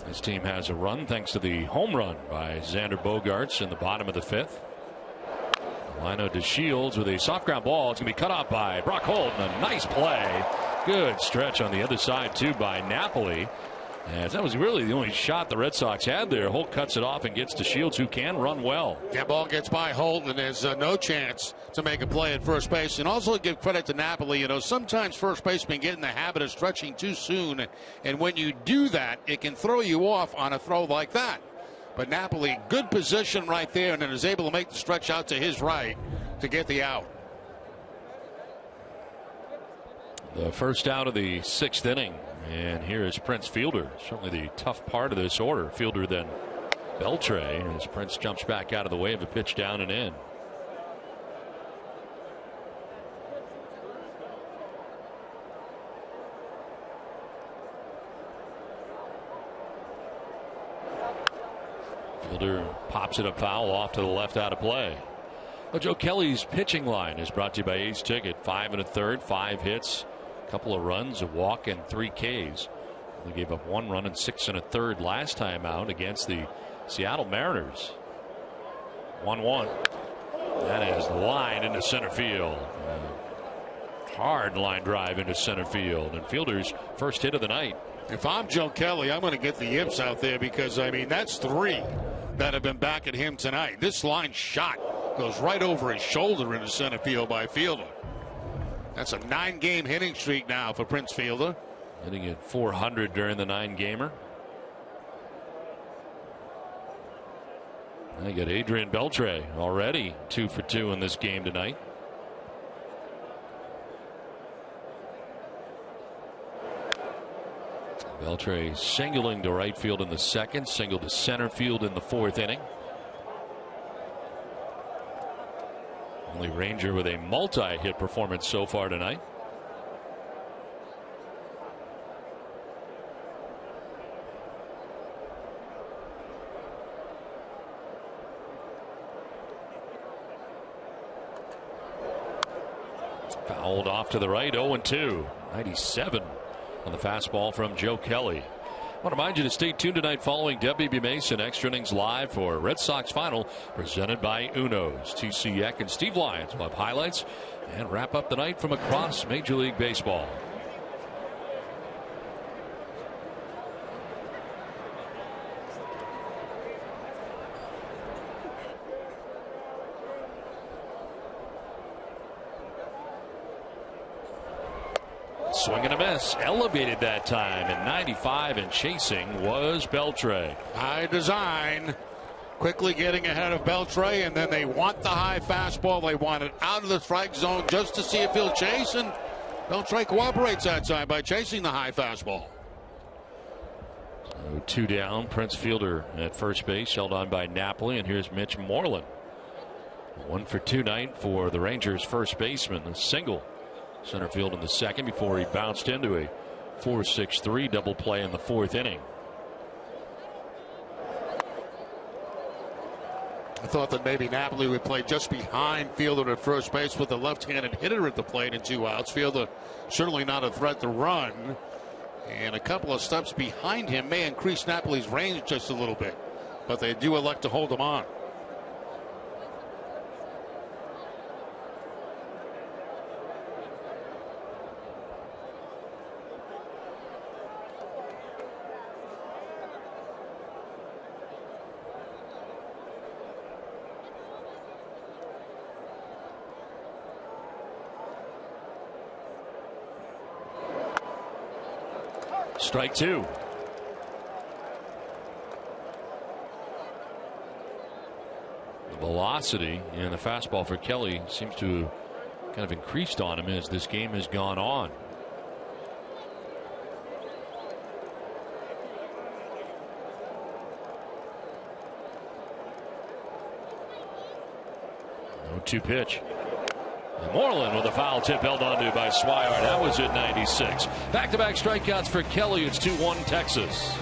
His team has a run thanks to the home run by Xander Bogaerts in the bottom of the 5th. Lino DeShields with a soft ground ball. It's going to be cut off by Brock Holt. A nice play. Good stretch on the other side, too, by Napoli. And that was really the only shot the Red Sox had there. Holt cuts it off and gets DeShields, who can run well. That ball gets by Holt, and there's no chance to make a play at first base. And also give credit to Napoli. You know, sometimes first basemen get in the habit of stretching too soon. And when you do that, it can throw you off on a throw like that. But Napoli, good position right there, and then is able to make the stretch out to his right to get the out. The first out of the 6th inning. And here is Prince Fielder. Certainly the tough part of this order. Fielder then Beltre as Prince jumps back out of the way of a pitch down and in. Fielder pops it up foul off to the left out of play. Well, Joe Kelly's pitching line is brought to you by A's Ticket. 5 1/3, 5 hits. Couple of runs, a walk, and 3 Ks. They gave up 1 run and 6 1/3 last time out against the Seattle Mariners. 1-1. That is line into center field. Hard line drive into center field. And Fielder's first hit of the night. If I'm Joe Kelly, I'm going to get the yips out there because, I mean, that's 3 that have been back at him tonight. This line shot goes right over his shoulder into center field by Fielder. That's a 9-game hitting streak now for Prince Fielder. Hitting at 400 during the 9-gamer. I got Adrian Beltre already 2 for 2 in this game tonight. Beltre singling to right field in the 2nd, single to center field in the 4th inning. Only Ranger with a multi-hit performance so far tonight. Fouled off to the right, 0-2. 97 on the fastball from Joe Kelly. I want to remind you to stay tuned tonight following WB Mason Extra Innings Live for Red Sox Final presented by Uno's. TC Eck and Steve Lyons will have highlights and wrap up the night from across Major League Baseball. Swing and a miss. Elevated that time, and 95 and chasing was Beltre. High design. Quickly getting ahead of Beltre, and then they want the high fastball. They want it out of the strike zone just to see if he'll chase, and Beltre cooperates that time by chasing the high fastball. So 2 down. Prince Fielder at first base, held on by Napoli, and here's Mitch Moreland. 1 for 2 night for the Rangers' first baseman. A single center field in the 2nd before he bounced into a 4-6-3 double play in the 4th inning. I thought that maybe Napoli would play just behind Fielder at first base with a left-handed hitter at the plate in 2 outs. Fielder certainly not a threat to run, and a couple of steps behind him may increase Napoli's range just a little bit, but they do elect to hold him on. Strike 2. The velocity and the fastball for Kelly seems to have kind of increased on him as this game has gone on. No 2 pitch. And Moreland with a foul tip held onto by Swihart. That was at 96. Back-to-back strikeouts for Kelly. It's 2-1 Texas.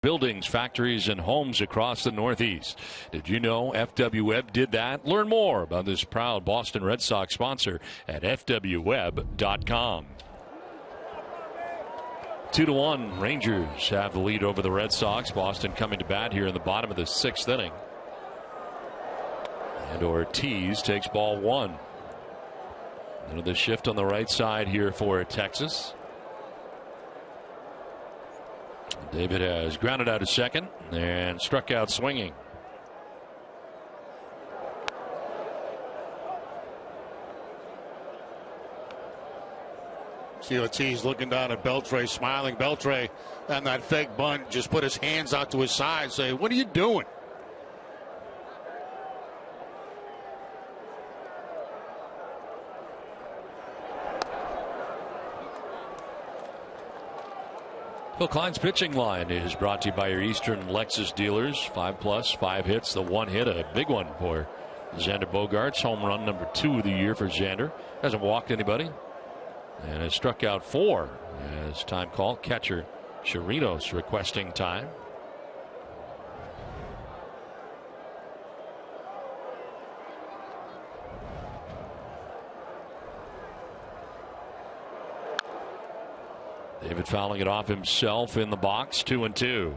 Buildings, factories, and homes across the Northeast. Did you know FWWeb did that? Learn more about this proud Boston Red Sox sponsor at fwweb.com. 2-1. Rangers have the lead over the Red Sox. Boston coming to bat here in the bottom of the 6th inning. And Ortiz takes ball 1. Another shift on the right side here for Texas. David has grounded out to second and struck out swinging. See Ortiz looking down at Beltre, smiling. Beltre on that fake bunt just put his hands out to his side, say, "What are you doing?" Phil Klein's pitching line is brought to you by your Eastern Lexus dealers. 5+, 5 hits, the 1 hit, a big one for Xander Bogaerts. Home run number 2 of the year for Xander. Hasn't walked anybody and has struck out 4 as time called. Catcher Chirinos requesting time. David fouling it off himself in the box. 2-2.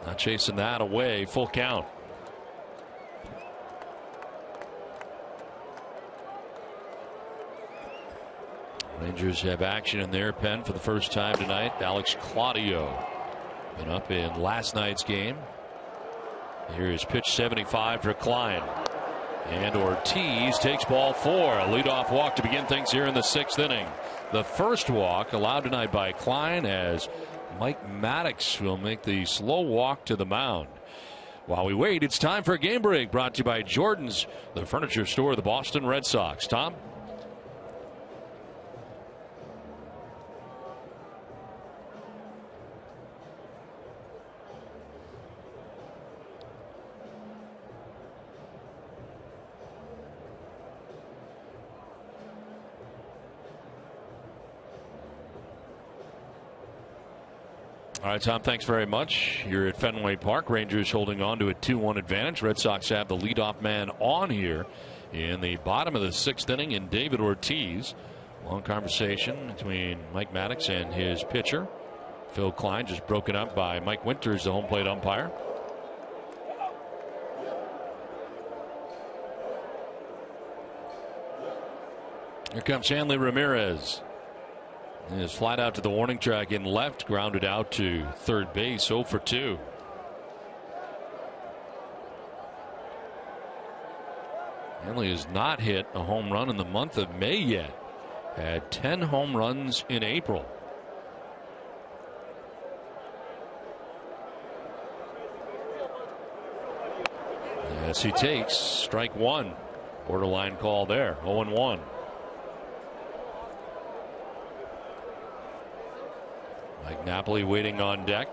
Not chasing that away. Full count. Rangers have action in their pen for the first time tonight. Alex Claudio been up in last night's game. Here is pitch 75 for Klein. And Ortiz takes ball 4. A leadoff walk to begin things here in the 6th inning. The first walk allowed tonight by Klein, as Mike Maddox will make the slow walk to the mound. While we wait, it's time for a game break brought to you by Jordan's, the furniture store of the Boston Red Sox. Tom? All right, Tom, thanks very much. You're at Fenway Park. Rangers holding on to a 2-1 advantage. Red Sox have the leadoff man on here in the bottom of the 6th inning in David Ortiz. Long conversation between Mike Maddox and his pitcher. Phil Klein just broken up by Mike Winters, the home plate umpire. Here comes Hanley Ramirez. He is flat out to the warning track in left, grounded out to third base, 0 for 2. Hanley has not hit a home run in the month of May yet. Had 10 home runs in April. As he takes strike one. Borderline call there. 0-1. Mike Napoli waiting on deck.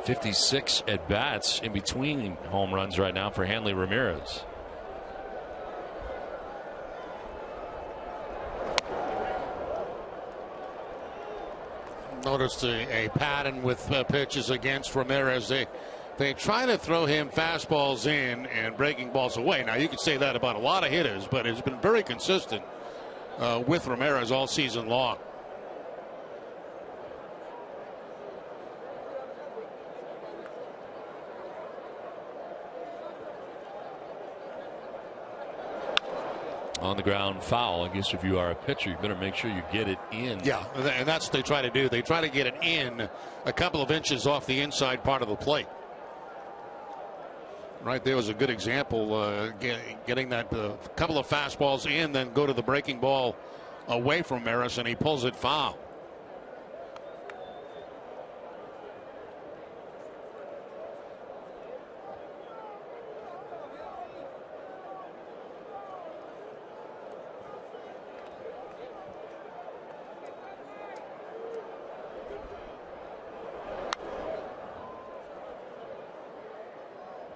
.56 at bats in between home runs right now for Hanley Ramirez. Noticed a pattern with pitches against Ramirez. They try to throw him fastballs in and breaking balls away. Now, you could say that about a lot of hitters, but it's been very consistent with Ramirez all season long. On the ground foul. I guess if you are a pitcher, you better make sure you get it in. Yeah, and that's what they try to do. They try to get it in a couple of inches off the inside part of the plate. Right there was a good example, getting that couple of fastballs in, then go to the breaking ball away from Maris, and he pulls it foul.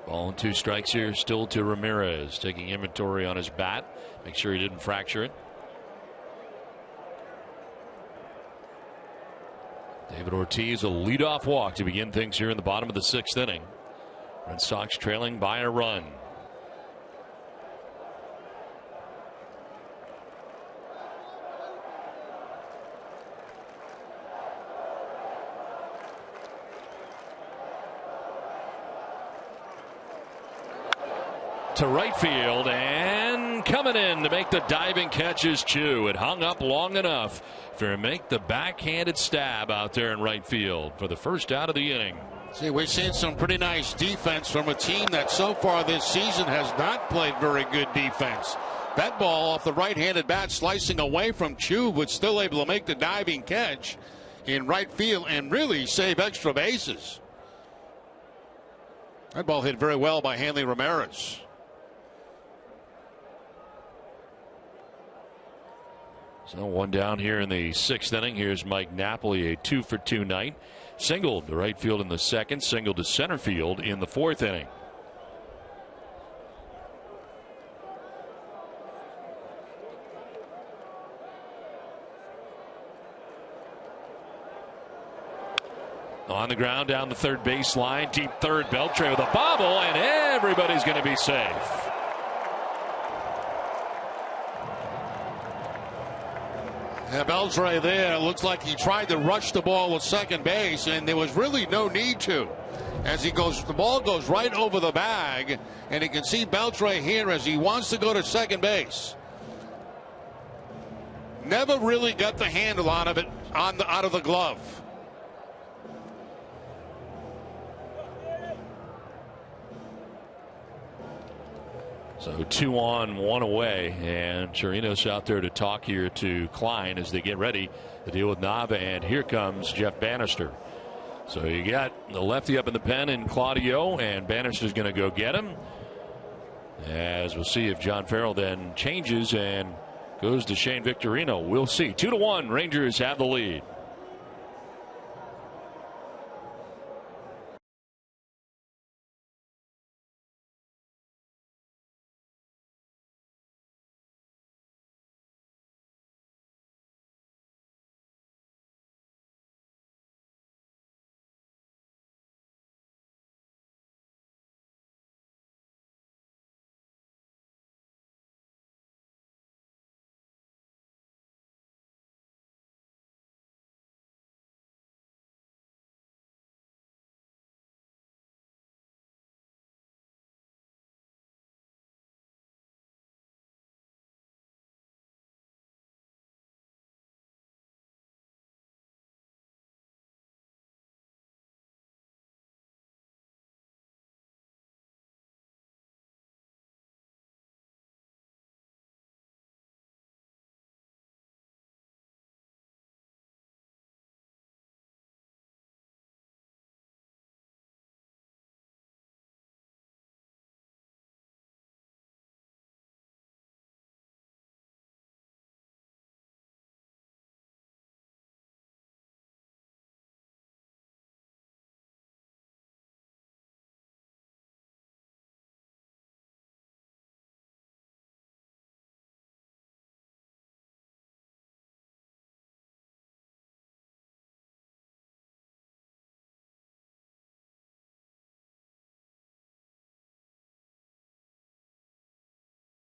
Ball and 2 strikes here still to Ramirez, taking inventory on his bat. Make sure he didn't fracture it. David Ortiz, a leadoff walk to begin things here in the bottom of the 6th inning. Red Sox trailing by a run. To right field, and coming in to make the diving catch is Chu. It hung up long enough for him to make the backhanded stab out there in right field for the first out of the inning. See, we've seen some pretty nice defense from a team that so far this season has not played very good defense. That ball off the right-handed bat slicing away from Chu, but still able to make the diving catch in right field and really save extra bases. That ball hit very well by Hanley Ramirez. So one down here in the 6th inning. Here's Mike Napoli, a 2 for 2 night. Singled to right field in the 2nd, singled to center field in the 4th inning. On the ground down the third baseline, deep third, Beltre with a bobble, and everybody's going to be safe. Yeah, Beltre there looks like he tried to rush the ball with second base, and there was really no need to. As he goes, the ball goes right over the bag, and you can see Beltre here as he wants to go to second base. Never really got the handle out of it out of the glove. So 2 on, 1 away, and Chirinos out there to talk here to Klein as they get ready to deal with Nava, and here comes Jeff Bannister. So you got the lefty up in the pen in Claudio, and Bannister's going to go get him. As we'll see if John Farrell then changes and goes to Shane Victorino. We'll see. 2-1, Rangers have the lead.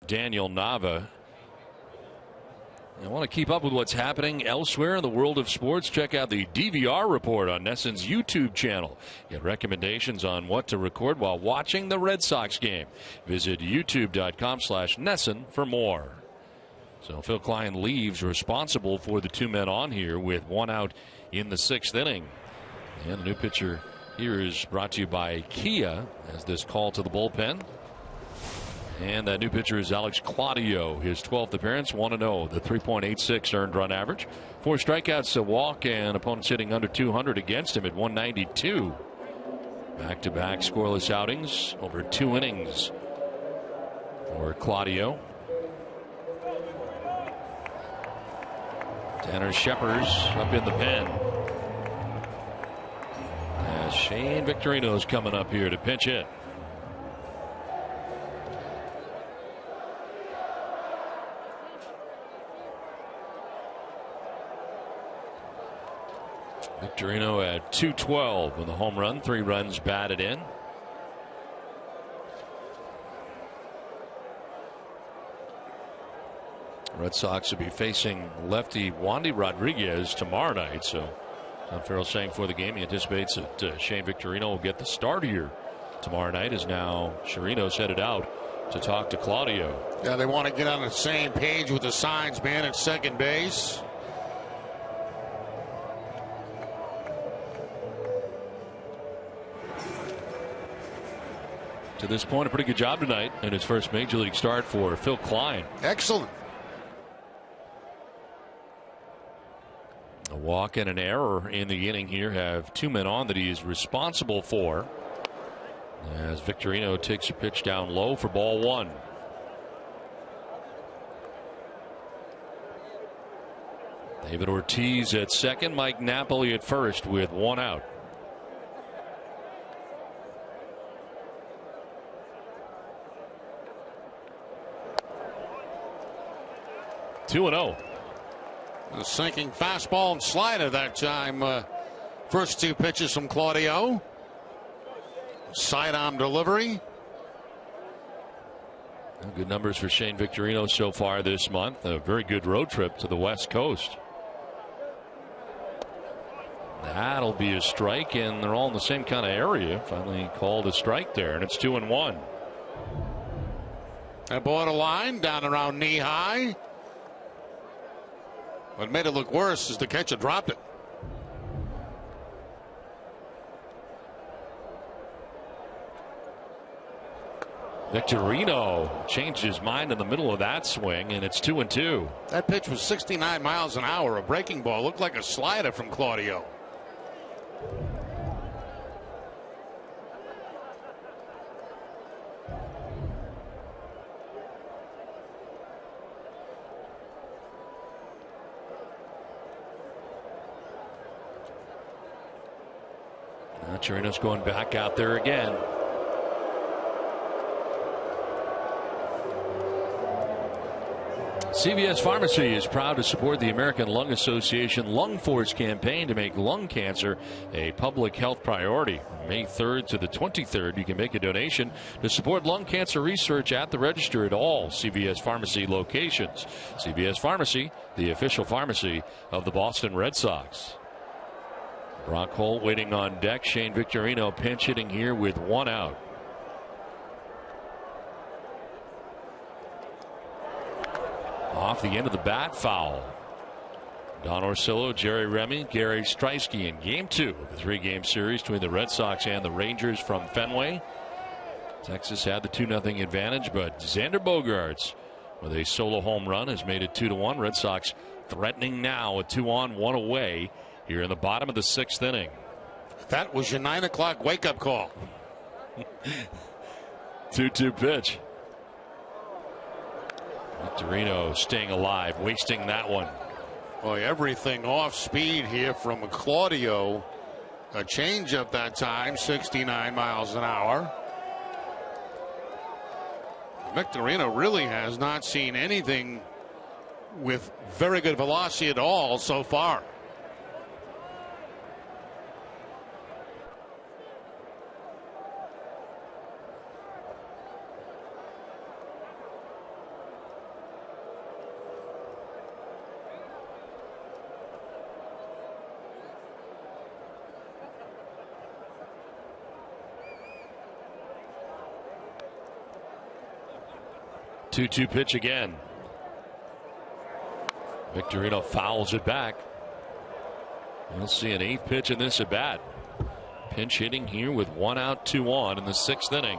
Daniel Nava. You want to keep up with what's happening elsewhere in the world of sports? Check out the DVR report on NESN's YouTube channel. Get recommendations on what to record while watching the Red Sox game. Visit youtube.com/NESN for more. So Phil Klein leaves responsible for the 2 men on here with 1 out in the 6th inning. And the new pitcher here is brought to you by Kia as this call to the bullpen. And that new pitcher is Alex Claudio. His 12th appearance, 1-0. The 3.86 earned run average. 4 strikeouts, a walk, and opponents hitting under 200 against him at 192. Back-to-back scoreless outings over 2 innings for Claudio. Tanner Scheppers up in the pen. As Shane Victorino's coming up here to pinch hit. Victorino at 212 with a home run, 3 runs batted in. Red Sox will be facing lefty Wandy Rodriguez tomorrow night. So John Farrell saying for the game he anticipates that Shane Victorino will get the start here tomorrow night, as now Chirino's headed out to talk to Claudio. Yeah, they want to get on the same page with the signs man at second base. To this point, a pretty good job tonight in his first major league start for Phil Klein. Excellent. A walk and an error in the inning here have 2 men on that he is responsible for, as Victorino takes a pitch down low for ball 1. David Ortiz at second, Mike Napoli at first with 1 out. Two and 0. A sinking fastball and slider that time. First 2 pitches from Claudio. Sidearm delivery. Good numbers for Shane Victorino so far this month. A very good road trip to the West Coast. That'll be a strike, and they're all in the same kind of area. Finally called a strike there, and it's 2-1. At borderline, down around knee high. What made it look worse is the catcher dropped it. Victorino changed his mind in the middle of that swing, and it's 2-2. That pitch was 69 miles an hour. A breaking ball. Looked like a slider from Claudio. Now Chirino's going back out there again. CVS Pharmacy is proud to support the American Lung Association Lung Force campaign to make lung cancer a public health priority. From May 3rd to the 23rd, you can make a donation to support lung cancer research at the register at all CVS Pharmacy locations. CVS Pharmacy, the official pharmacy of the Boston Red Sox. Brock Holt waiting on deck. Shane Victorino pinch hitting here with 1 out. Off the end of the bat, foul. Don Orsillo, Jerry Remy, Gary Streisky in Game 2 of the 3-game series between the Red Sox and the Rangers from Fenway. Texas had the 2-0 advantage, but Xander Bogaerts with a solo home run has made it 2-1. Red Sox threatening now, a 2-on, 1 away here in the bottom of the 6th inning. That was your 9 o'clock wake-up call. 2-2 pitch. Victorino staying alive, wasting that one. Boy, everything off speed here from Claudio. A changeup that time, 69 miles an hour. Victorino really has not seen anything with very good velocity at all so far. 2-2 pitch again. Victorino fouls it back. We'll see an 8th pitch in this at bat. Pinch hitting here with 1 out, 2 on in the 6th inning.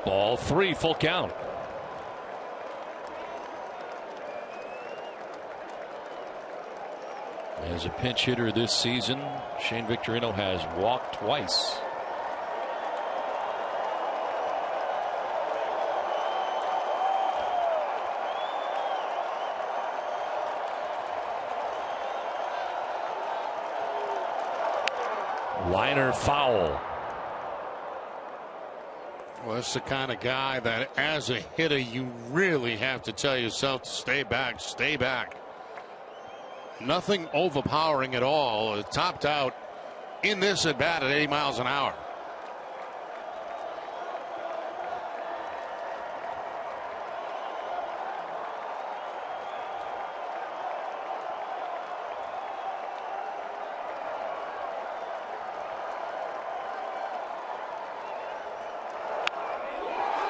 Ball 3, full count. As a pinch hitter this season, Shane Victorino has walked twice. Liner foul. Well, that's the kind of guy that as a hitter you really have to tell yourself to stay back, stay back. Nothing overpowering at all. It topped out in this at bat at 80 miles an hour.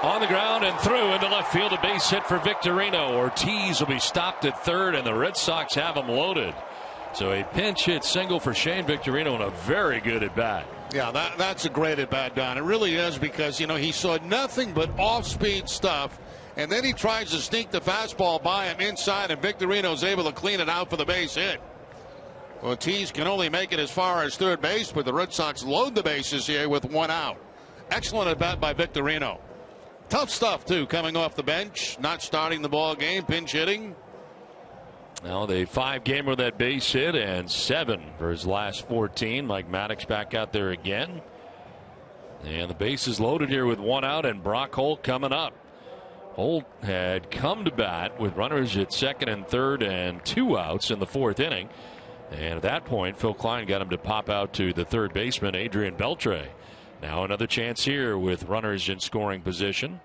On the ground and through into left field, a base hit for Victorino. Ortiz will be stopped at third, and the Red Sox have him loaded. So a pinch hit single for Shane Victorino and a very good at bat. Yeah, that's a great at bat, Don. It really is, because he saw nothing but off-speed stuff, and then he tries to sneak the fastball by him inside, and Victorino's able to clean it out for the base hit. Ortiz can only make it as far as third base, but the Red Sox load the bases here with 1 out. Excellent at bat by Victorino. Tough stuff, too, coming off the bench, not starting the ball game, pinch hitting. Now the 5-gamer with that base hit and 7 for his last 14. Mike Maddox back out there again. And the base is loaded here with 1 out, and Brock Holt coming up. Holt had come to bat with runners at second and third and 2 outs in the 4th inning. And at that point, Phil Klein got him to pop out to the third baseman, Adrian Beltre. Now another chance here with runners in scoring position.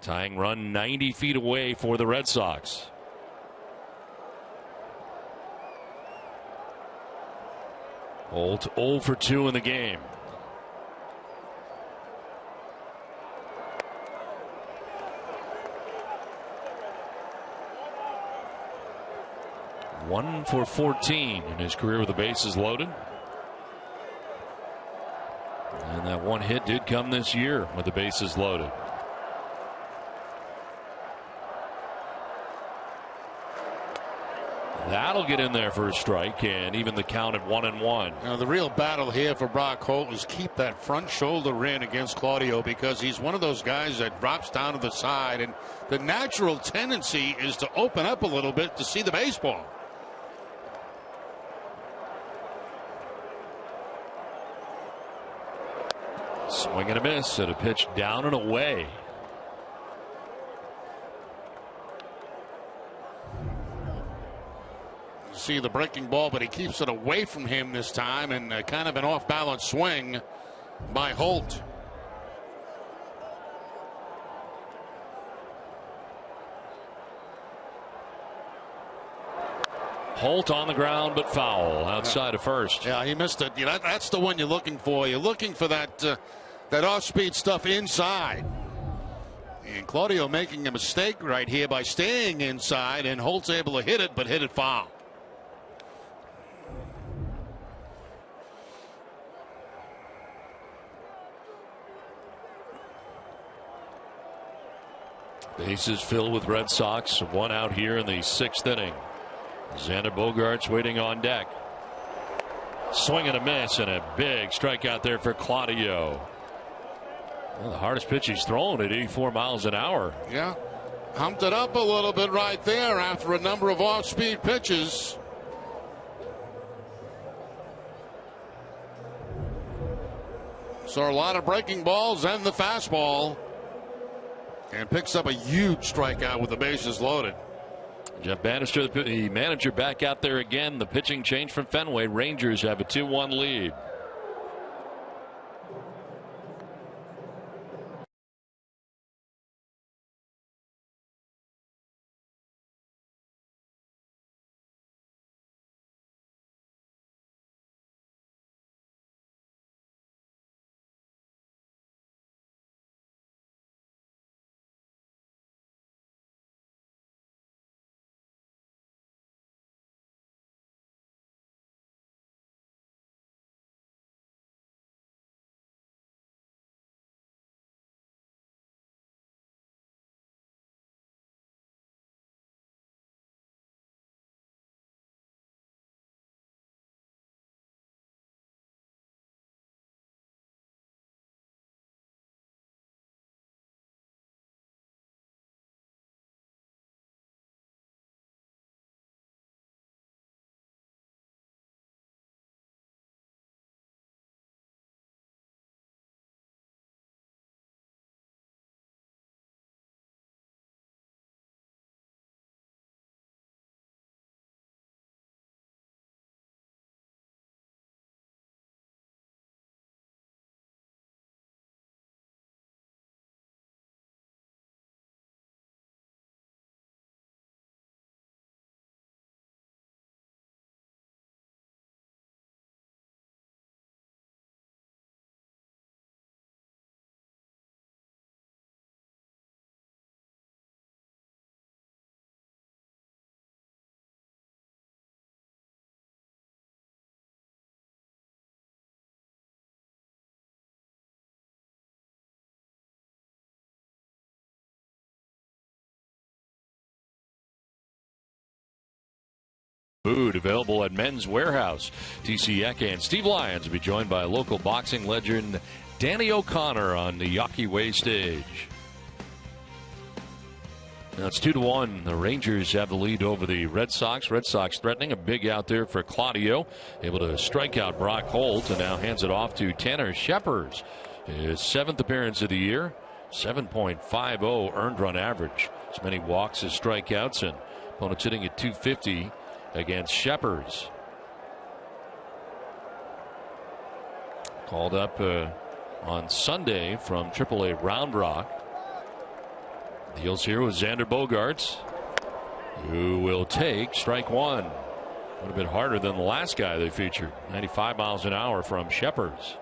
Tying run 90 feet away for the Red Sox. Holt 0 for 2 in the game. One for 14 in his career with the bases loaded. And that 1 hit did come this year with the bases loaded. That'll get in there for a strike and even the count at 1-1. Now the real battle here for Brock Holt is keep that front shoulder in against Claudio, because he's one of those guys that drops down to the side, and the natural tendency is to open up a little bit to see the baseball. Swing and a miss at a pitch down and away. See the breaking ball, but he keeps it away from him this time, and kind of an off balance swing by Holt. Holt on the ground, but foul outside of first. Yeah, he missed it. That's the one you're looking for. You're looking for that off-speed stuff inside. And Claudio making a mistake right here by staying inside, and Holt's able to hit it, but hit it foul. Bases filled with Red Sox. 1 out here in the 6th inning. Xander Bogaerts waiting on deck. Swing and a miss, and a big strikeout there for Claudio. Well, the hardest pitch he's thrown at 84 miles an hour. Yeah, humped it up a little bit right there after a number of off-speed pitches. Saw a lot of breaking balls and the fastball, and picks up a huge strikeout with the bases loaded. Jeff Bannister, the manager, back out there again. The pitching change from Fenway. Rangers have a 2-1 lead. Food available at Men's Warehouse. TC Eke and Steve Lyons will be joined by local boxing legend Danny O'Connor on the Yawkey Way stage. Now it's 2-1. The Rangers have the lead over the Red Sox. Red Sox threatening a big out there for Claudio. Able to strike out Brock Holt and now hands it off to Tanner Scheppers. His 7th appearance of the year. 7.50 earned run average. As many walks as strikeouts, and opponents hitting at 250 against Scheppers. Called up on Sunday from AAA Round Rock. Deals here with Xander Bogaerts, who will take strike one. A little bit harder than the last guy they featured. 95 miles an hour from Scheppers.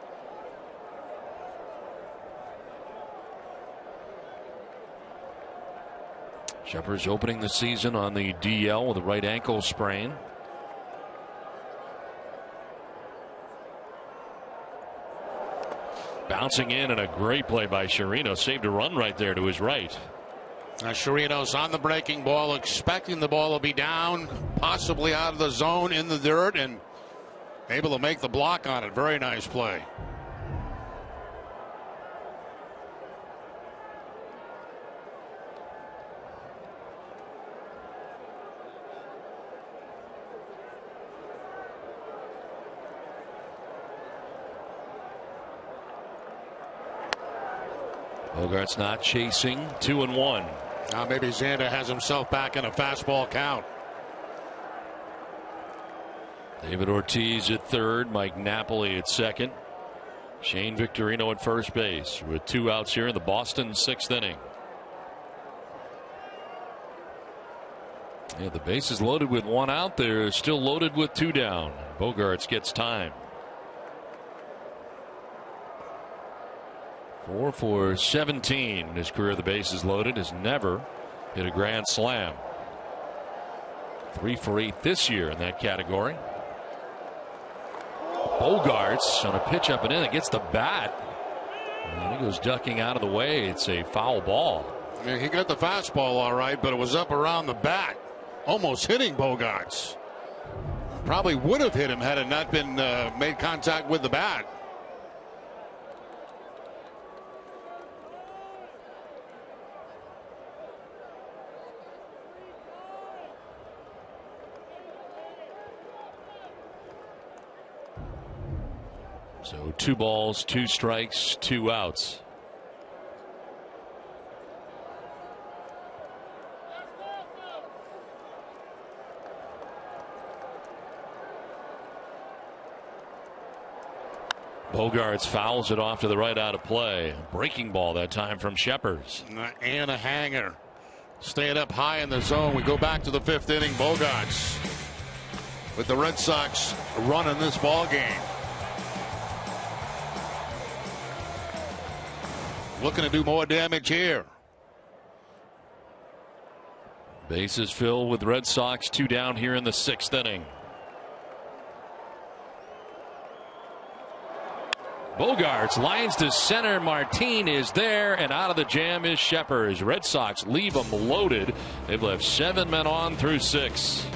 Scheppers opening the season on the DL with a right ankle sprain. Bouncing in and a great play by Chirino. Saved a run right there to his right. Chirino's on the breaking ball, expecting the ball to be down, possibly out of the zone in the dirt, and able to make the block on it. Very nice play. Bogaerts not chasing. 2-1. Now maybe Xander has himself back in a fastball count. David Ortiz at third. Mike Napoli at second. Shane Victorino at first base with 2 outs here in the Boston 6th inning. Yeah, the base is loaded with 1 out. They're still loaded with 2 down. Bogaerts gets time. 4 for 17 in his career. The bases loaded. Has never hit a grand slam. 3 for 8 this year in that category. Bogaerts on a pitch up and in. It gets the bat. And he goes ducking out of the way. It's a foul ball. Yeah, he got the fastball all right, but it was up around the bat. Almost hitting Bogaerts. Probably would have hit him had it not been made contact with the bat. So 2 balls, 2 strikes, 2 outs. Bogaerts fouls it off to the right out of play. Breaking ball that time from Scheppers. And a hanger. Staying up high in the zone. We go back to the 5th inning. Bogaerts with the Red Sox running this ball game. Looking to do more damage here. Bases filled with Red Sox, 2 down here in the 6th inning. Bogaerts lines to center. Martin is there, and out of the jam is Scheppers. Red Sox leave them loaded. They've left 7 men on through 6.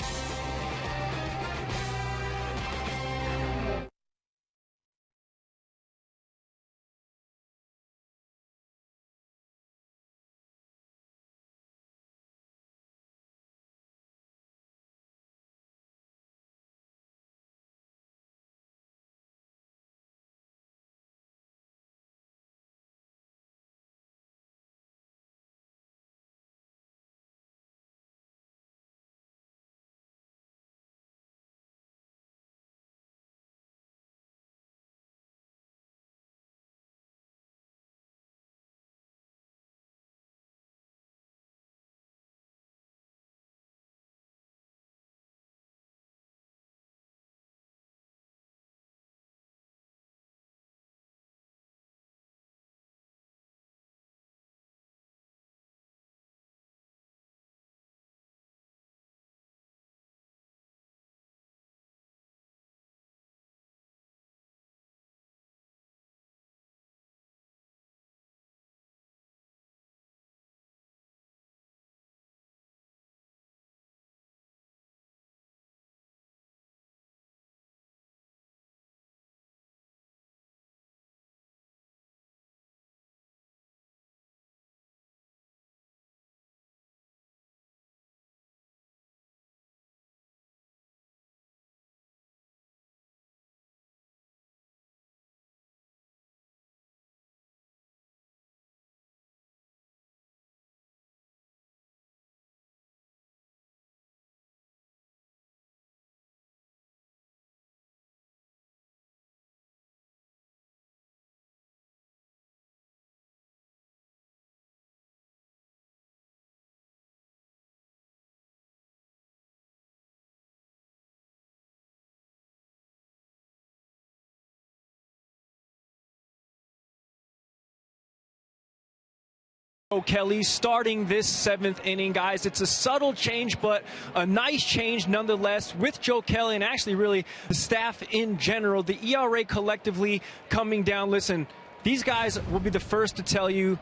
Kelly starting this 7th inning, guys. It's a subtle change, but a nice change nonetheless with Joe Kelly and actually really the staff in general. The ERA collectively coming down. Listen, these guys will be the first to tell you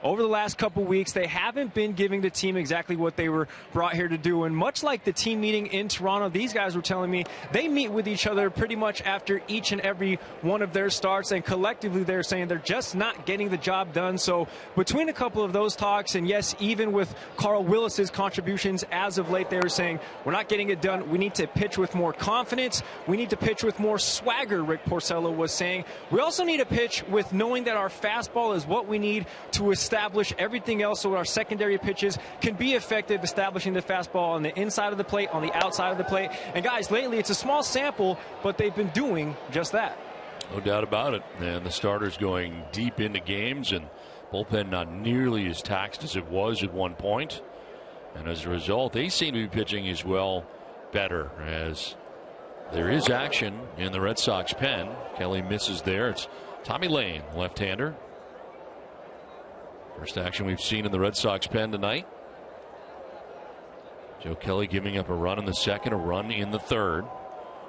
over the last couple weeks, they haven't been giving the team exactly what they were brought here to do. And much like the team meeting in Toronto, these guys were telling me they meet with each other pretty much after each and every one of their starts. And collectively, they're saying they're just not getting the job done. So between a couple of those talks, and yes, even with Carl Willis's contributions as of late, they were saying we're not getting it done. We need to pitch with more confidence. We need to pitch with more swagger, Rick Porcello was saying. We also need to pitch with knowing that our fastball is what we need to establish everything else so our secondary pitches can be effective, establishing the fastball on the inside of the plate, on the outside of the plate. And guys, lately it's a small sample, but they've been doing just that. No doubt about it. And the starters going deep into games, and bullpen not nearly as taxed as it was at one point. And as a result, they seem to be pitching as well better, as there is action in the Red Sox pen. Kelly misses there. It's Tommy Lane, left-hander. First action we've seen in the Red Sox pen tonight. Joe Kelly giving up a run in the second, a run in the third.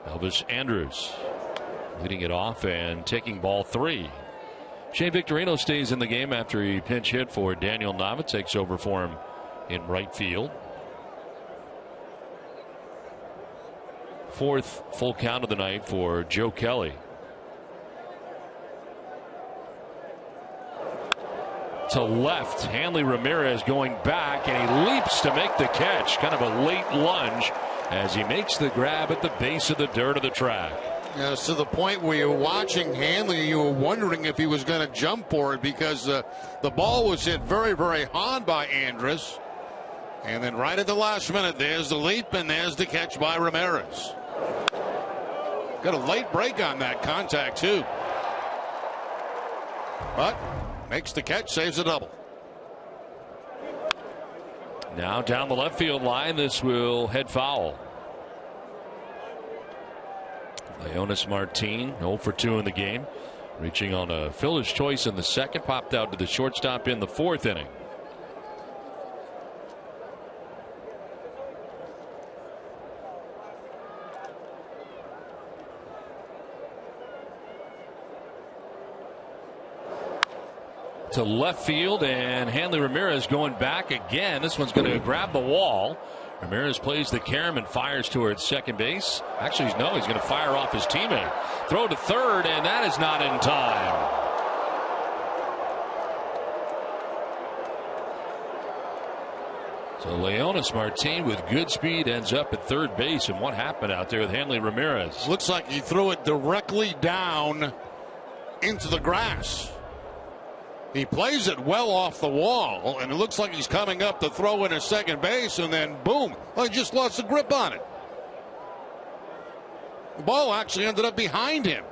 Elvis Andrus leading it off and taking ball 3. Shane Victorino stays in the game after he pinch hit for Daniel Nava, takes over for him in right field. 4th full count of the night for Joe Kelly. To left, Hanley Ramirez going back, and he leaps to make the catch. Kind of a late lunge as he makes the grab at the base of the dirt of the track. Yeah, to the point where you're watching Hanley, you were wondering if he was going to jump for it, because the ball was hit very, very hard by Andrus. And then right at the last minute, there's the leap, and there's the catch by Ramirez. Got a late break on that contact, too. But makes the catch, saves a double. Now down the left field line, this will head foul. Leonis Martin, 0 for 2 in the game. Reaching on a fielder's choice in the second, popped out to the shortstop in the 4th inning. To left field, and Hanley Ramirez going back again. This one's going to grab the wall. Ramirez plays the carom and fires towards second base. Actually, no, he's going to fire off his teammate. Throw to third, and that is not in time. So Leonis Martin with good speed ends up at third base. And what happened out there with Hanley Ramirez? Looks like he threw it directly down into the grass. He plays it well off the wall, and it looks like he's coming up to throw in at second base, and then boom, well, he just lost the grip on it. The ball actually ended up behind him.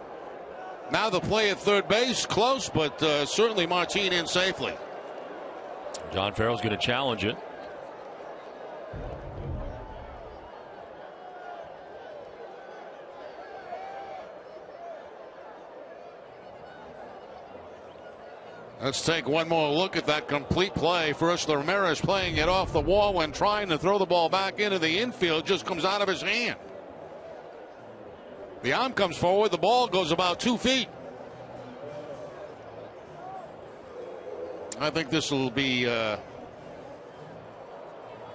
Now the play at third base, close, but certainly Martin in safely. John Farrell's going to challenge it. Let's take one more look at that complete play. First, Ramirez playing it off the wall when trying to throw the ball back into the infield. Just comes out of his hand. The arm comes forward. The ball goes about 2 feet. I think this will be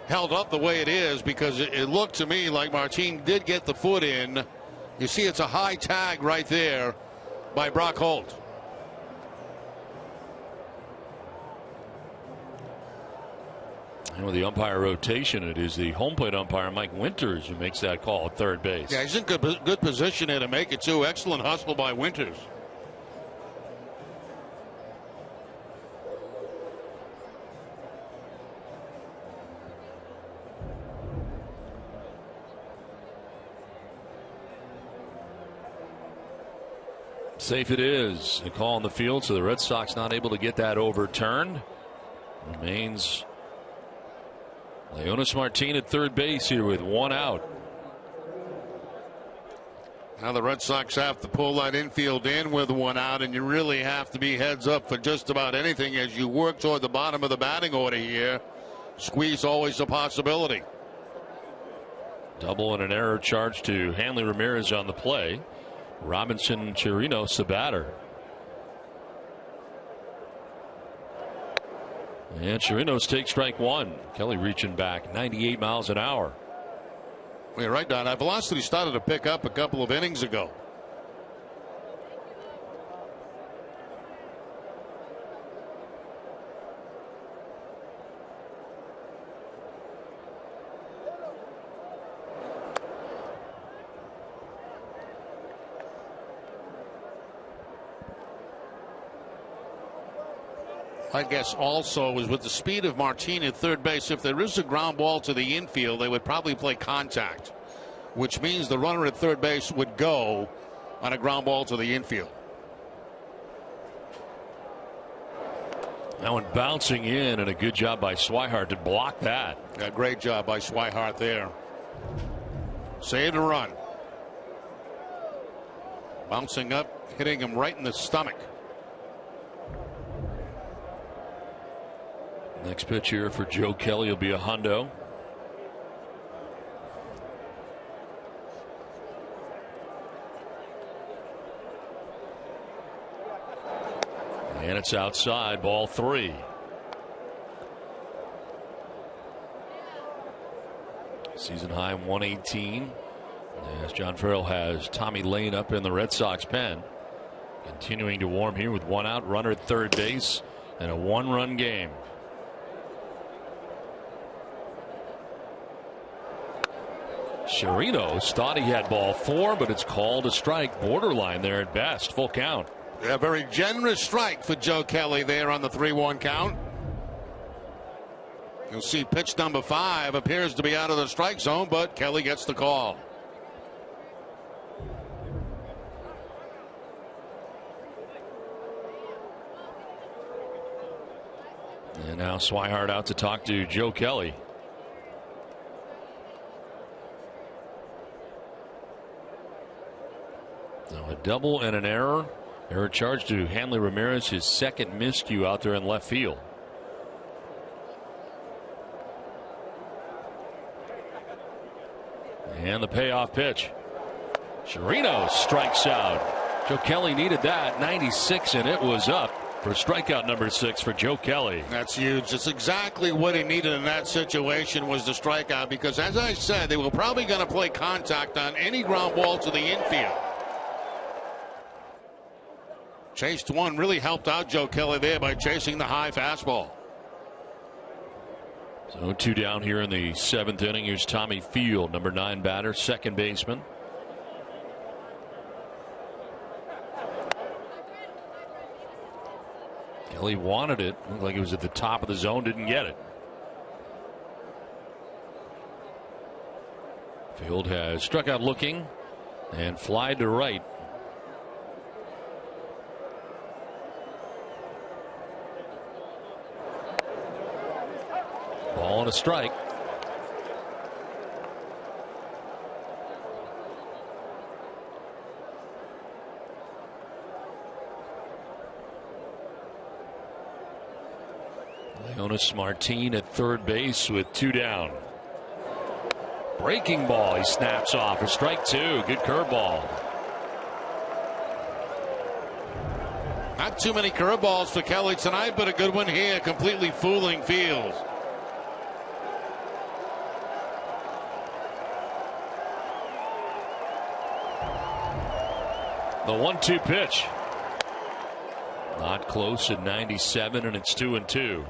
held up the way it is, because it looked to me like Martin did get the foot in. You see it's a high tag right there by Brock Holt. And with the umpire rotation, it is the home plate umpire, Mike Winters, who makes that call at third base. Yeah, he's in good position here to make it, too. Excellent hustle by Winters. Safe it is. A call on the field, so the Red Sox not able to get that overturned. Remains Leonis Martin at third base here with 1 out. Now the Red Sox have to pull that infield in with one out, and you really have to be heads up for just about anything as you work toward the bottom of the batting order here. Squeeze always a possibility. Double and an error charge to Hanley Ramirez on the play. Robinson Chirinos the batter. And Chirinos takes strike one. Kelly reaching back 98 miles an hour. Well, you're right, Don. That velocity started to pick up a couple of innings ago. I guess also is with the speed of Martin at third base, if there is a ground ball to the infield, they would probably play contact, which means the runner at third base would go on a ground ball to the infield. That one bouncing in, and a good job by Swihart to block that. A great job by Swihart there. Saved a run. Bouncing up, hitting him right in the stomach. Next pitch here for Joe Kelly will be a hundo. And it's outside, ball 3. Season high 118. As John Farrell has Tommy Lane up in the Red Sox pen. Continuing to warm here with one out, runner at third base, and a 1-run game. Chirinos thought he had ball 4, but it's called a strike. Borderline there at best. Full count. A very generous strike for Joe Kelly there on the 3-1 count. You'll see pitch number 5 appears to be out of the strike zone, but Kelly gets the call. And now Swihart out to talk to Joe Kelly. Now a double and an error. Error charge to Hanley Ramirez, his second miscue out there in left field. And the payoff pitch. Chirinos strikes out. Joe Kelly needed that. 96, and it was up for strikeout number 6 for Joe Kelly. That's huge. That's exactly what he needed in that situation, was the strikeout, because as I said, they were probably going to play contact on any ground ball to the infield. Chased one, really helped out Joe Kelly there by chasing the high fastball. So 2 down here in the 7th inning. Here's Tommy Field, number 9 batter, second baseman. Kelly wanted it. Looked like it was at the top of the zone, didn't get it. Field has struck out looking and flied to right. Ball and a strike. Leonis Martin at third base with 2 down. Breaking ball, he snaps off for strike 2. Good curveball. Not too many curveballs for Kelly tonight, but a good one here, completely fooling Fields. The 1-2 pitch. Not close at 97, and it's 2-2.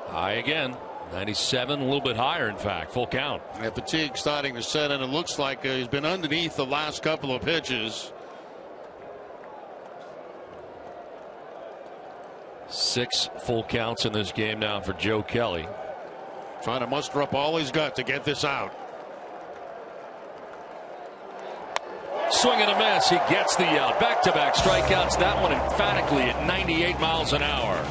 High again. 97, a little bit higher, in fact. Full count. And fatigue starting to set in. It looks like he's been underneath the last couple of pitches. 6 full counts in this game now for Joe Kelly. trying to muster up all he's got to get this out. Swing and a miss. He gets the out. Back-to-back strikeouts. That one emphatically at 98 miles an hour.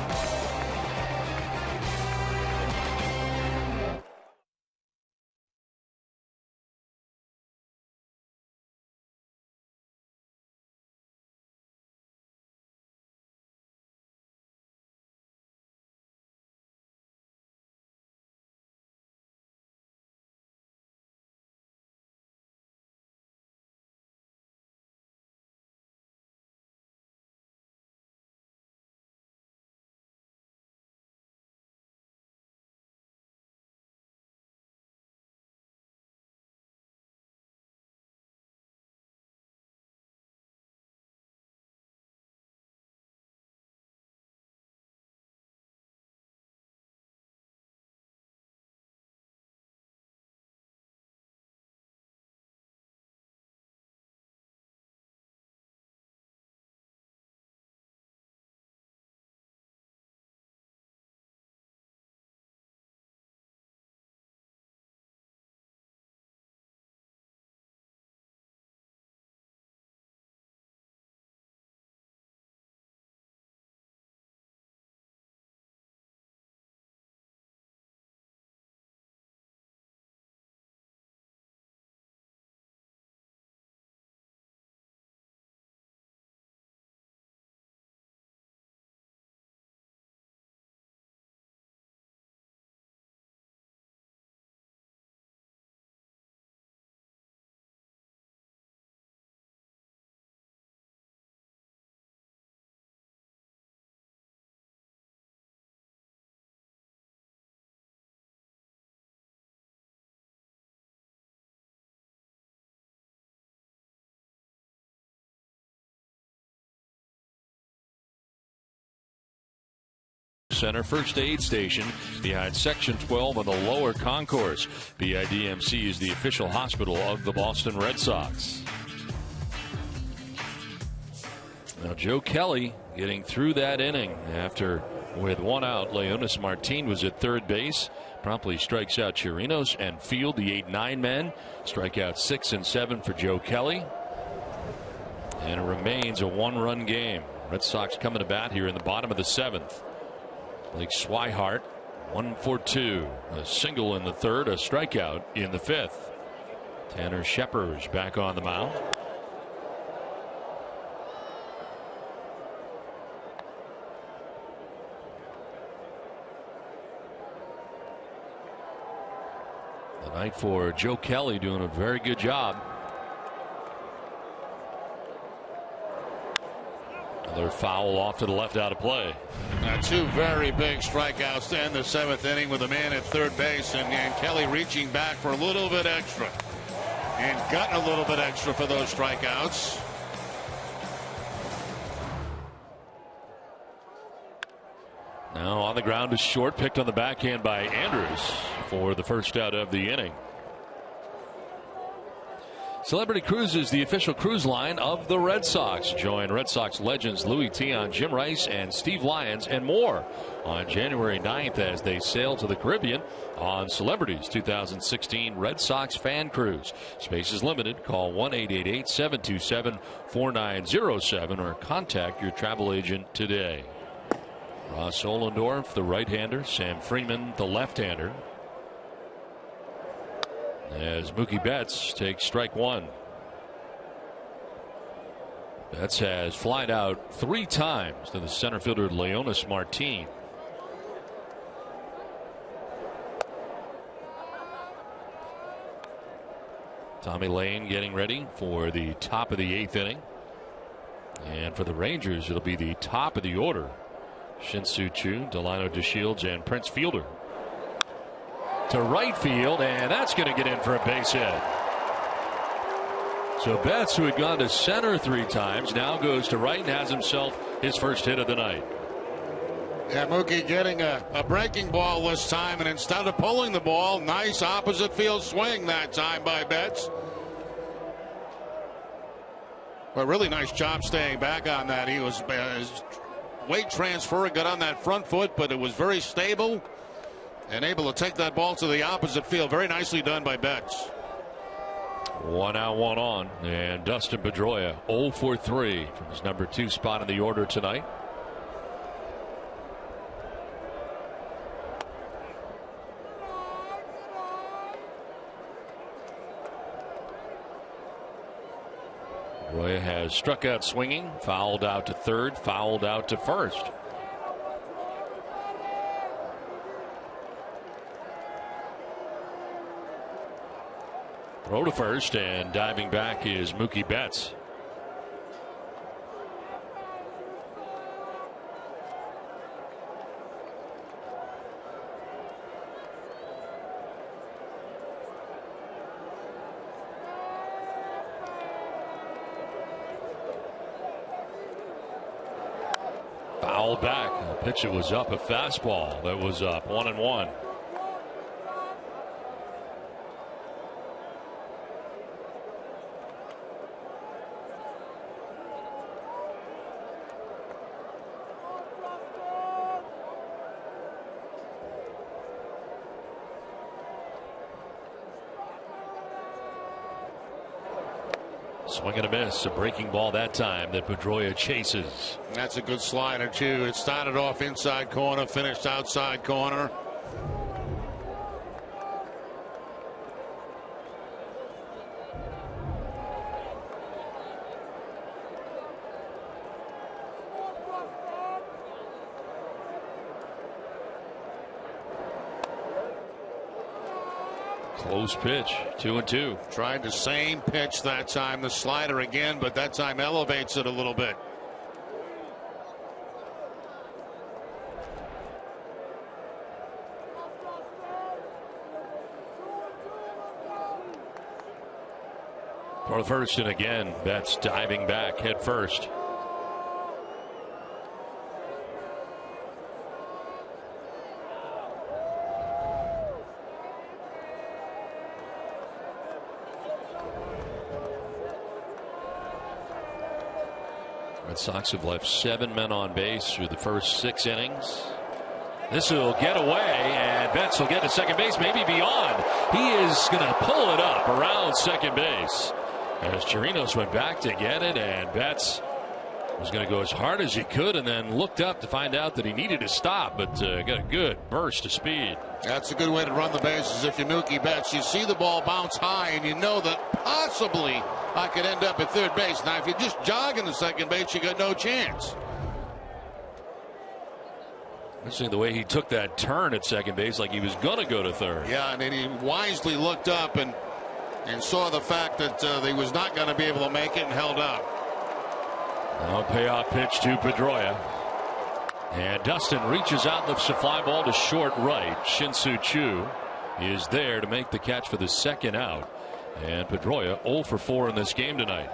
Center first aid station behind section 12 of the lower concourse. BIDMC is the official hospital of the Boston Red Sox. Now Joe Kelly getting through that inning after, with one out, Leonis Martin was at third base. Promptly strikes out Chirinos and Field, the 8-9 men. Strikeout 6 and 7 for Joe Kelly. And it remains a one-run game. Red Sox coming to bat here in the bottom of the 7th. Blake Swihart, 1 for 2. A single in the third, a strikeout in the 5th. Tanner Scheppers back on the mound. The night for Joe Kelly, doing a very good job. Another foul off to the left, out of play. Now, 2 very big strikeouts to end the 7th inning with a man at third base, and Kelly reaching back for a little bit extra and got a little bit extra for those strikeouts. Now on the ground is short, picked on the backhand by Andrews for the first out of the inning. Celebrity Cruises, the official cruise line of the Red Sox. Join Red Sox legends Louis Tion, Jim Rice, and Steve Lyons, and more on January 9th as they sail to the Caribbean on Celebrity's 2016 Red Sox Fan Cruise. Space is limited. Call 1-888-727-4907 or contact your travel agent today. Ross Ohlendorf, the right-hander. Sam Freeman, the left-hander. As Mookie Betts takes strike 1. Betts has flied out 3 times to the center fielder Leonis Martin. Tommy Lane getting ready for the top of the 8th inning. And for the Rangers, it'll be the top of the order. Shin-Soo Choo, Delino DeShields, and Prince Fielder. To right field, and that's going to get in for a base hit. So Betts, who had gone to center 3 times, now goes to right and has himself his first hit of the night. Yeah, Mookie getting a breaking ball this time, and instead of pulling the ball, nice opposite field swing that time by Betts. But really nice job staying back on that. He was weight transfer, got on that front foot, but it was very stable. And able to take that ball to the opposite field. Very nicely done by Betts. 1 out, 1 on. And Dustin Pedroia 0 for 3 from his number 2 spot in the order tonight. Pedroia has struck out swinging, fouled out to third, fouled out to first. Throw to first, and diving back is Mookie Betts. Foul back. The pitch it was up, a fastball that was up, 1-1. Swing and a miss, a breaking ball that time that Pedroia chases. That's a good slider too. It started off inside corner, finished outside corner. Close pitch, 2-2. Tried the same pitch that time, the slider again, but that time elevates it a little bit. For the first, and again, Betts diving back head first. Red Sox have left 7 men on base through the first 6 innings. This will get away, and Betts will get to second base, maybe beyond. He is going to pull it up around second base as Chirinos went back to get it, and Betts was going to go as hard as he could and then looked up to find out that he needed to stop, but got a good burst of speed. That's a good way to run the bases if you're Mookie Betts. You see the ball bounce high and you know that possibly I could end up at third base. Now if you're just jogging to second base, you got no chance. Interesting the way he took that turn at second base, like he was going to go to third. Yeah, and then he wisely looked up and saw the fact that he was not going to be able to make it and held up. Now a payoff pitch to Pedroia. And Dustin reaches out, lifts a fly ball to short right. Shin-Soo Choo is there to make the catch for the second out. And Pedroia 0 for 4 in this game tonight.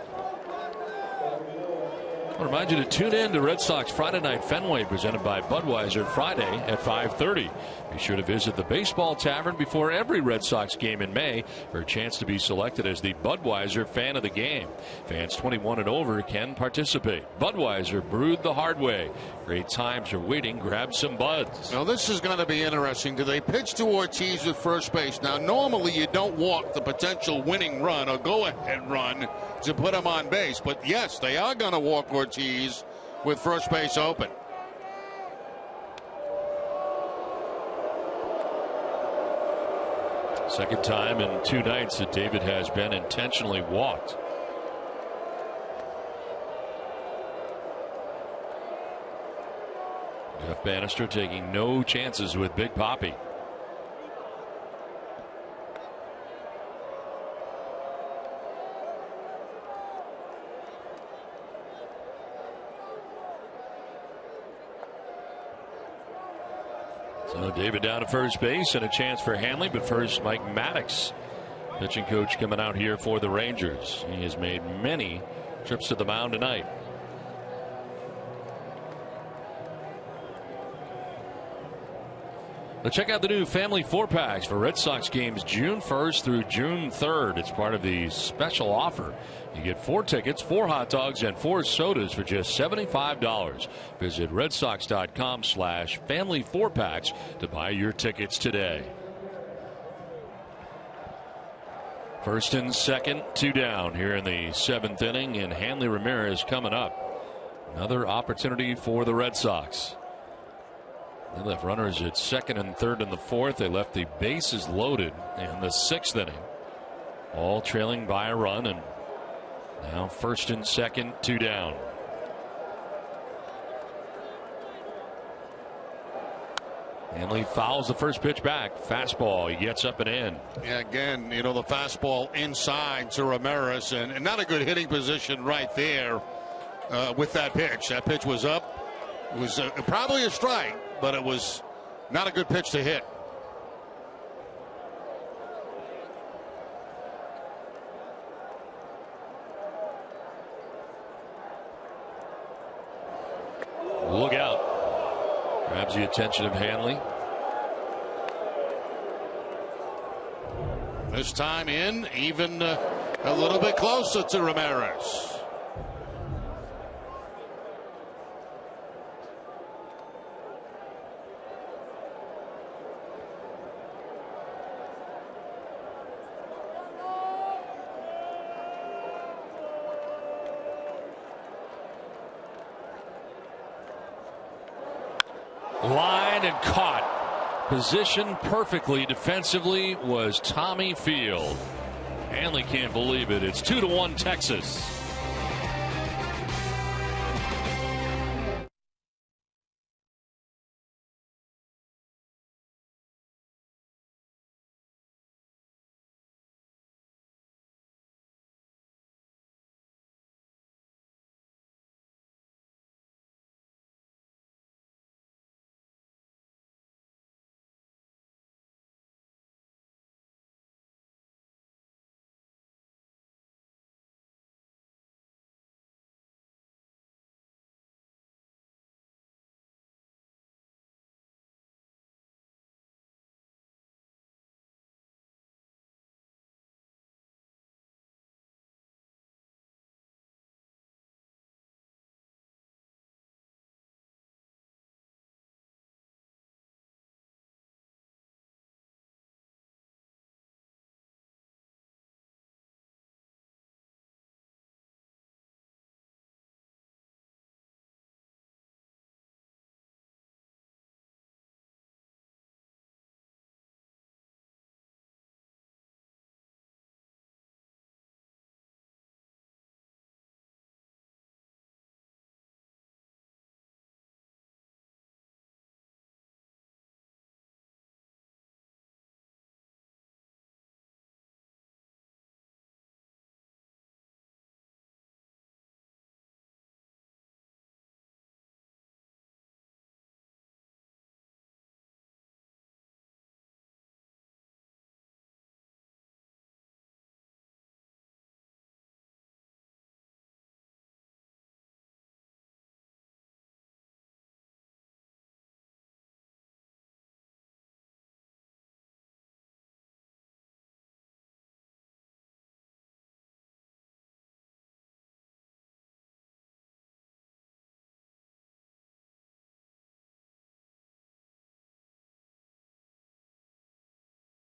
I remind you to tune in to Red Sox Friday Night Fenway, presented by Budweiser, Friday at 5:30. Be sure to visit the Baseball Tavern before every Red Sox game in May for a chance to be selected as the Budweiser Fan of the Game. Fans 21 and over can participate. Budweiser, brewed the hard way. Great times are waiting. Grab some buds. Now this is going to be interesting. Do they pitch to Ortiz at first base? Now normally you don't walk the potential winning run or go-ahead run to put him on base, but yes, they are going to walk Ortiz with first base open. Second time in 2 nights that David has been intentionally walked. Jeff Bannister taking no chances with Big Papi. So David down to first base and a chance for Hanley, but first Mike Maddox, pitching coach, coming out here for the Rangers. He has made many trips to the mound tonight. Now check out the new family 4-packs for Red Sox games June 1st through June 3rd. It's part of the special offer. You get 4 tickets, 4 hot dogs, and 4 sodas for just $75. Visit redsox.com/family 4-packs to buy your tickets today. First and second, 2 down here in the 7th inning, and Hanley Ramirez coming up. Another opportunity for the Red Sox. They left runners at second and third in the 4th. They left the bases loaded in the 6th inning. All trailing by a run, and now first and second, 2 down. Hanley fouls the first pitch back. Fastball. He gets up and in. Yeah, again, you know, the fastball inside to Ramirez, and not a good hitting position right there with that pitch. That pitch was up. It was probably a strike, but it was not a good pitch to hit. Look out. Grabs the attention of Hanley. This time in, even a little bit closer to Ramirez. Line and caught. Positioned perfectly defensively was Tommy Field. Hanley can't believe it. It's 2-1 Texas.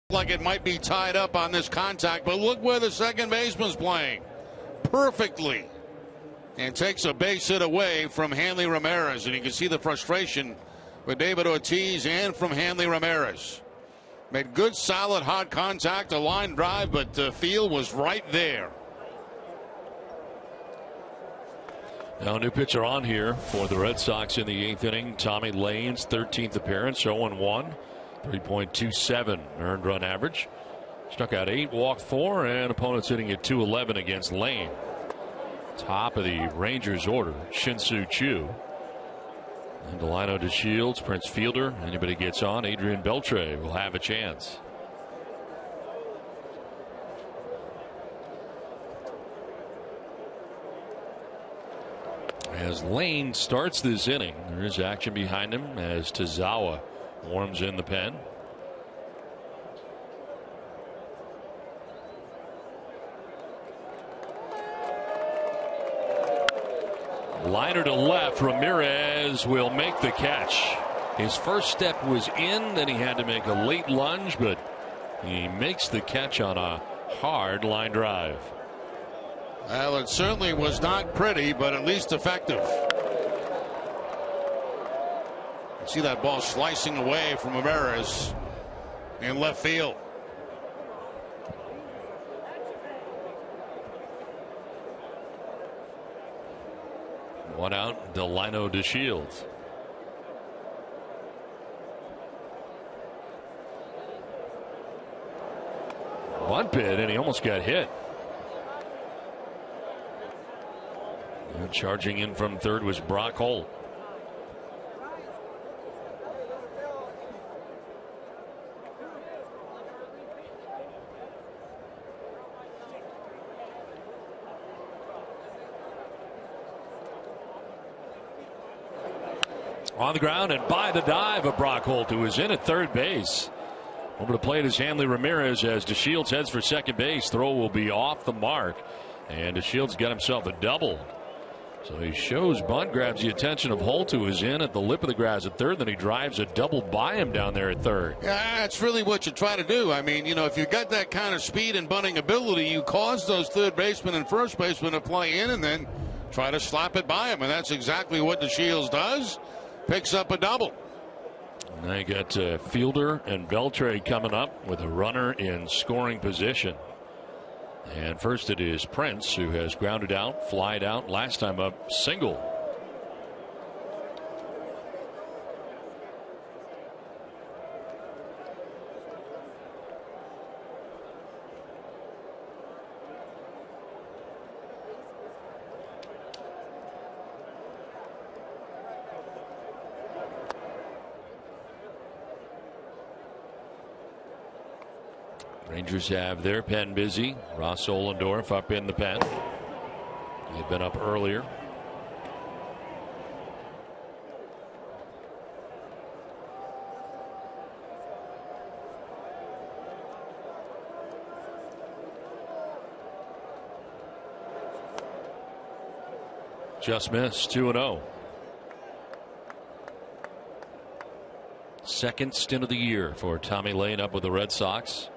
Like it might be tied up on this contact, but look where the second baseman's playing perfectly, and takes a base hit away from Hanley Ramirez, and you can see the frustration with David Ortiz and from Hanley Ramirez. Made good, solid, hot contact, a line drive, but Field was right there. Now a new pitcher on here for the Red Sox in the 8th inning. Tommy Lane's 13th appearance, 0-1. 3.27 earned run average. Struck out 8, walked 4, and opponents hitting at 211 against Lane. Top of the Rangers order, Shin-Soo Choo. And Delino DeShields, Prince Fielder. Anybody gets on, Adrian Beltre will have a chance. As Lane starts this inning, there is action behind him as Tazawa warms in the pen. Liner to left. Ramirez will make the catch. His first step was in, then he had to make a late lunge, but he makes the catch on a hard line drive. Well, it certainly was not pretty, but at least effective. See that ball slicing away from Ramirez in left field. One out, Delino DeShields. Bunt bid, and he almost got hit. And charging in from third was Brock Holt. On the ground and by the dive of Brock Holt, who was in at third base. Over to plate is Hanley Ramirez as DeShields heads for second base. Throw will be off the mark, and DeShields got himself a double. So he shows bunt, grabs the attention of Holt, who is in at the lip of the grass at third. Then he drives a double by him down there at third. Yeah, that's really what you try to do. I mean, if you got that kind of speed and bunting ability, you cause those third basemen and first basemen to play in and then try to slap it by him. And that's exactly what DeShields does. Picks up a double. Now you got Fielder and Beltre coming up with a runner in scoring position. And first it is Prince, who has grounded out, flied out, last time up single. Rangers have their pen busy. Ross Ohlendorf up in the pen. They've been up earlier. Just missed. 2-0. Second stint of the year for Tommy Lane up with the Red Sox.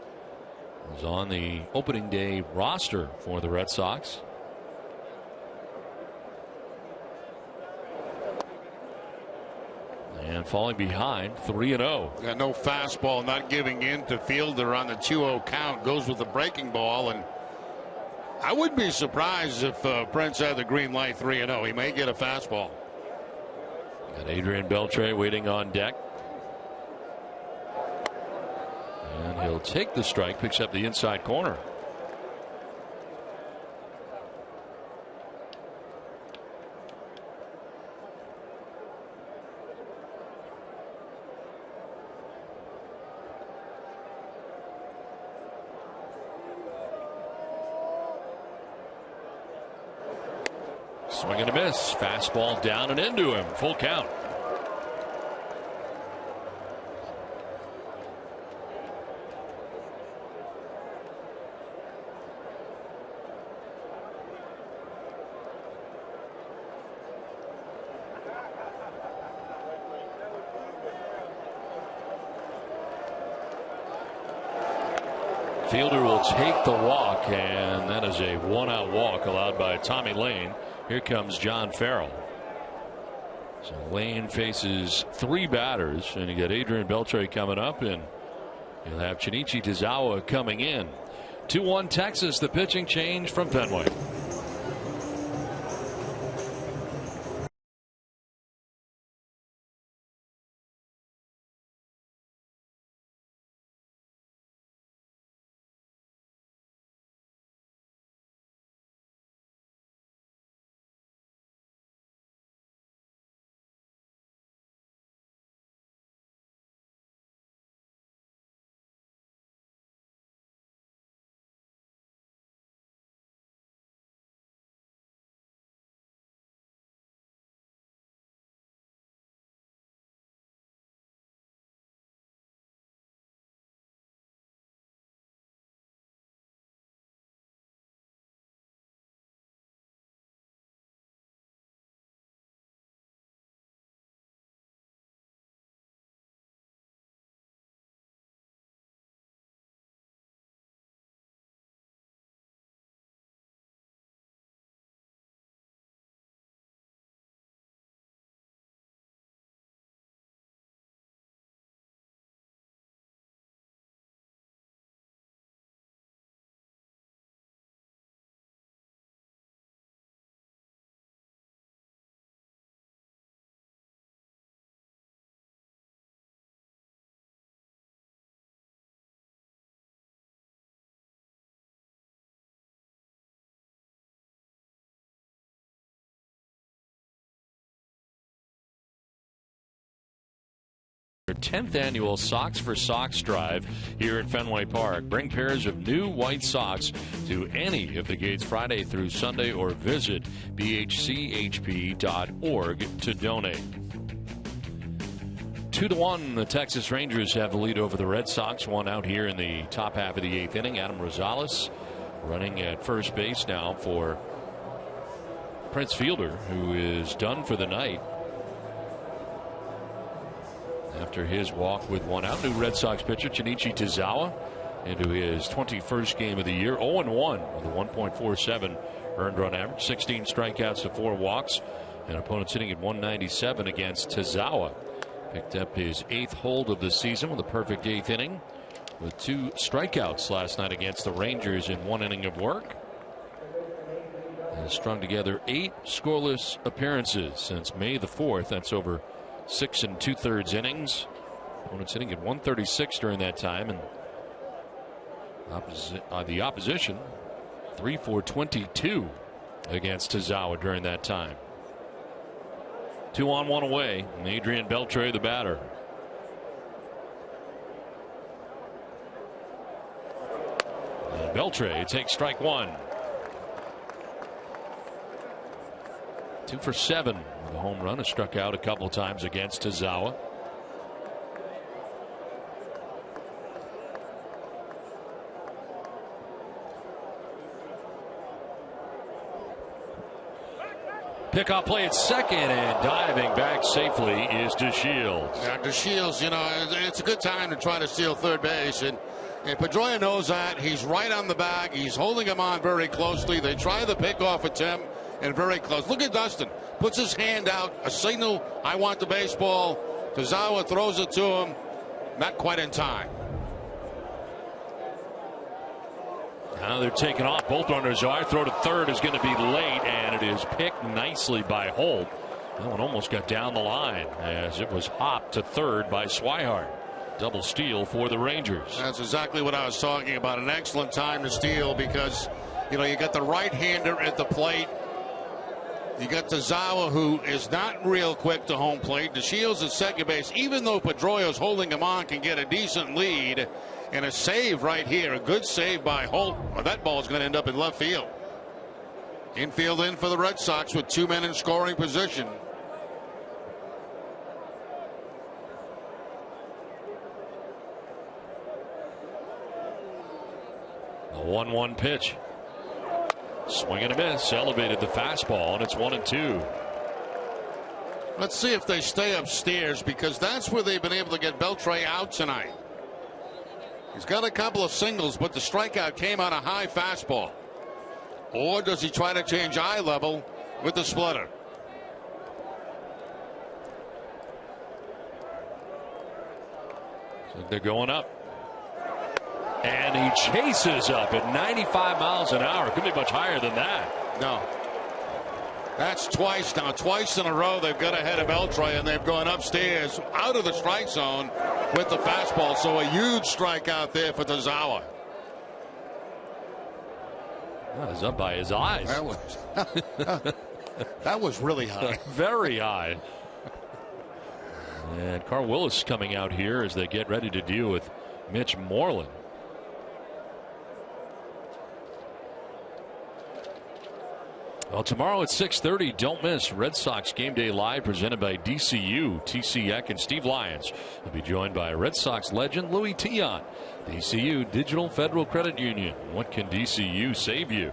Was on the opening day roster for the Red Sox. And falling behind 3-0. Got no fastball, not giving in to Fielder on the 2-0 count. Goes with the breaking ball, and I wouldn't be surprised if Prince had the green light 3-0. He may get a fastball. Got Adrian Beltre waiting on deck. And he'll take the strike, picks up the inside corner. Swing and a miss. Fastball down and into him. Full count. Fielder will take the walk, and that is a one-out walk allowed by Tommy Lane. Here comes John Farrell. So Lane faces three batters, and you got Adrian Beltre coming up, and you'll have Shinichi Tazawa coming in. 2-1 Texas, the pitching change from Fenway. 10th annual Socks for Socks drive here at Fenway Park. Bring pairs of new white socks to any of the gates Friday through Sunday or visit bhchp.org to donate. 2-1, the Texas Rangers have the lead over the Red Sox. One out here in the top half of the 8th inning. Adam Rosales running at first base now for Prince Fielder, who is done for the night after his walk with one out. New Red Sox pitcher Shinichi Tozawa into his 21st game of the year, 0-1 with a 1.47 earned run average, 16 strikeouts to 4 walks, and opponents hitting at 197 against Tozawa. Picked up his 8th hold of the season with a perfect 8th inning with 2 strikeouts last night against the Rangers in 1 inning of work. And strung together 8 scoreless appearances since May the 4th. That's over 6 2/3 innings. Opponents hitting at 136 during that time, and the opposition 3 for 22 against Tozawa during that time. 2 on 1 away, and Adrian Beltre the batter. And Beltre takes strike 1. 2 for 7 with a home run. Has struck out a couple times against Tozawa. Pickoff play at second, and diving back safely is DeShields. Yeah, DeShields, you know, it's a good time to try to steal third base, and Pedroia knows that. He's right on the bag. He's holding him on very closely. They try the pickoff attempt, and very close. Look at Dustin. Puts his hand out, a signal, I want the baseball. Tozawa throws it to him. Not quite in time. Now they're taking off. Both runners are. Throw to third is going to be late, and it is picked nicely by Holt. That one almost got down the line as it was hopped to third by Swihart. Double steal for the Rangers. That's exactly what I was talking about. An excellent time to steal because, you know, you got the right-hander at the plate. You got Tozawa, who is not real quick to home plate. DeShields at second base, even though Pedroia's holding him on, can get a decent lead. And a save right here, a good save by Holt. Well, that ball is going to end up in left field. Infield in for the Red Sox with 2 men in scoring position. The 1-1 pitch. Swing and a miss. Elevated the fastball, and it's 1-2. Let's see if they stay upstairs, because that's where they've been able to get Beltre out tonight. He's got a couple of singles, but the strikeout came on a high fastball. Or does he try to change eye level with the splitter? So they're going up. And he chases up at 95 miles an hour. Could be much higher than that. No. That's twice now. Twice in a row they've got ahead of Beltre, and they've gone upstairs out of the strike zone with the fastball. So a huge strikeout there for Tozawa. That was up by his eyes. That was really high. Very high. And Carl Willis coming out here as they get ready to deal with Mitch Moreland. Well, tomorrow at 6:30, don't miss Red Sox Game Day Live presented by DCU. TC Eck and Steve Lyons will be joined by Red Sox legend Louis Tion. DCU, Digital Federal Credit Union. What can DCU save you?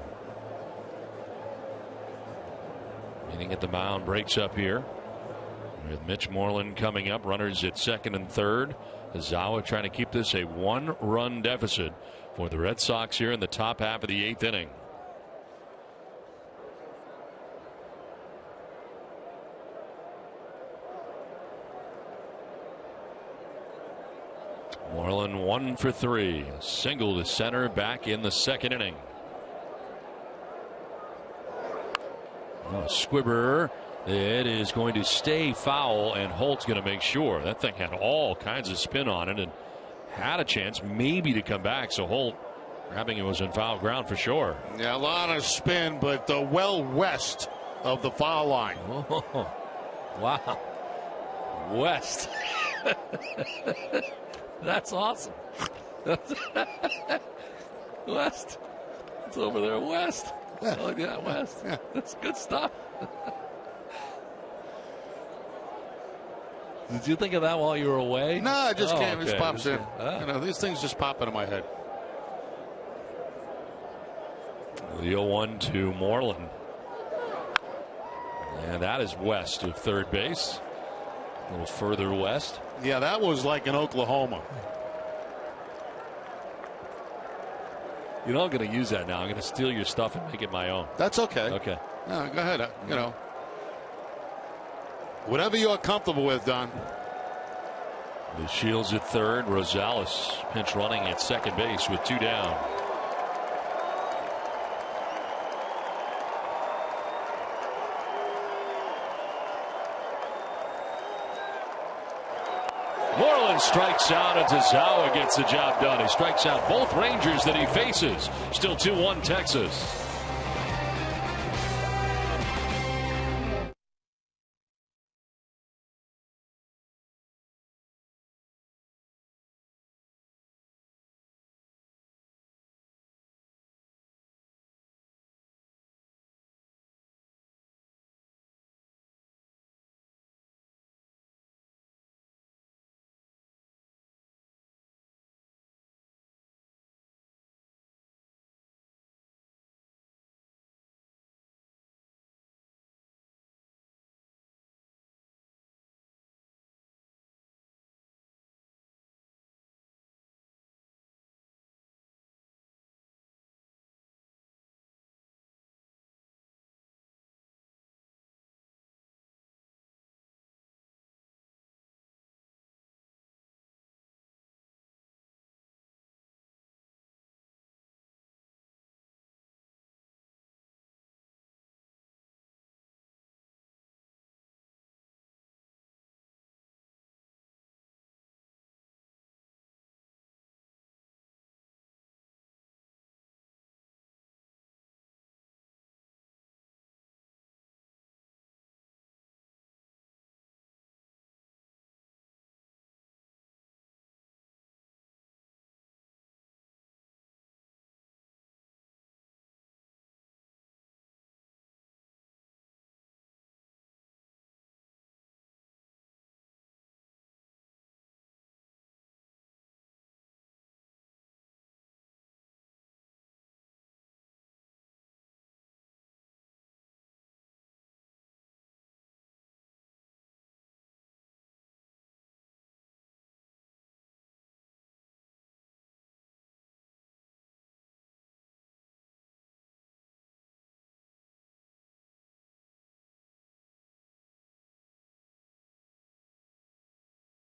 Meeting at the mound breaks up here with Mitch Moreland coming up. Runners at second and third. Tozawa trying to keep this a 1-run deficit for the Red Sox here in the top half of the 8th inning. Moreland 1 for 3. Single to center back in the second inning. Squibber. It is going to stay foul, and Holt's going to make sure. That thing had all kinds of spin on it and had a chance maybe to come back. So Holt grabbing it was in foul ground for sure. Yeah, a lot of spin, but well west of the foul line. Oh, wow. West. That's awesome. West. It's over there, West. Yeah. Look at that, West. Yeah. That's good stuff. Did you think of that while you were away? No, it just came. It okay. just pops in. Oh. You know, these things just pop into my head. The 0-1 to Moreland. And that is west of third base. A little further west. Yeah, that was like in Oklahoma. You know, I'm going to use that now. I'm going to steal your stuff and make it my own. That's okay. Okay. No, go ahead. You know, whatever you're comfortable with, Don. The Shields at third. Rosales pinch running at second base with 2 down. Moreland strikes out, and Tazawa gets the job done. He strikes out both Rangers that he faces. Still 2-1 Texas.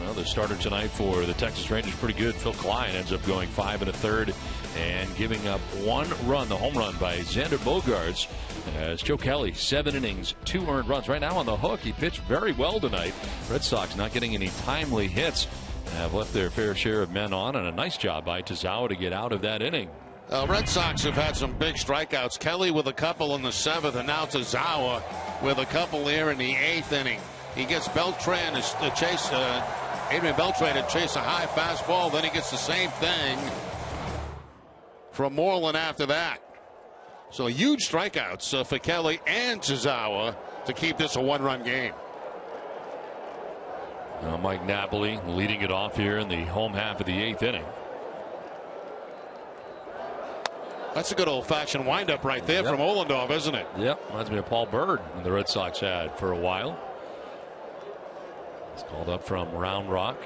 Well, the starter tonight for the Texas Rangers pretty good. Phil Klein ends up going 5 1/3 and giving up 1 run, the home run by Xander Bogaerts. As Joe Kelly, 7 innings, 2 earned runs. Right now on the hook, he pitched very well tonight. Red Sox not getting any timely hits. Have left their fair share of men on, and a nice job by Tazawa to get out of that inning. Red Sox have had some big strikeouts. Kelly with a couple in the 7th, and now Tazawa with a couple here in the 8th inning. He gets Beltran to chase Adrian Beltran to chase a high fastball. Then he gets the same thing from Moreland after that. So huge strikeouts for Kelly and Tazawa to keep this a 1-run game. Mike Napoli leading it off here in the home half of the 8th inning. That's a good old-fashioned windup right there from Ollendorf, isn't it? Yep, reminds me of Paul Bird, who the Red Sox had for a while. He's called up from Round Rock.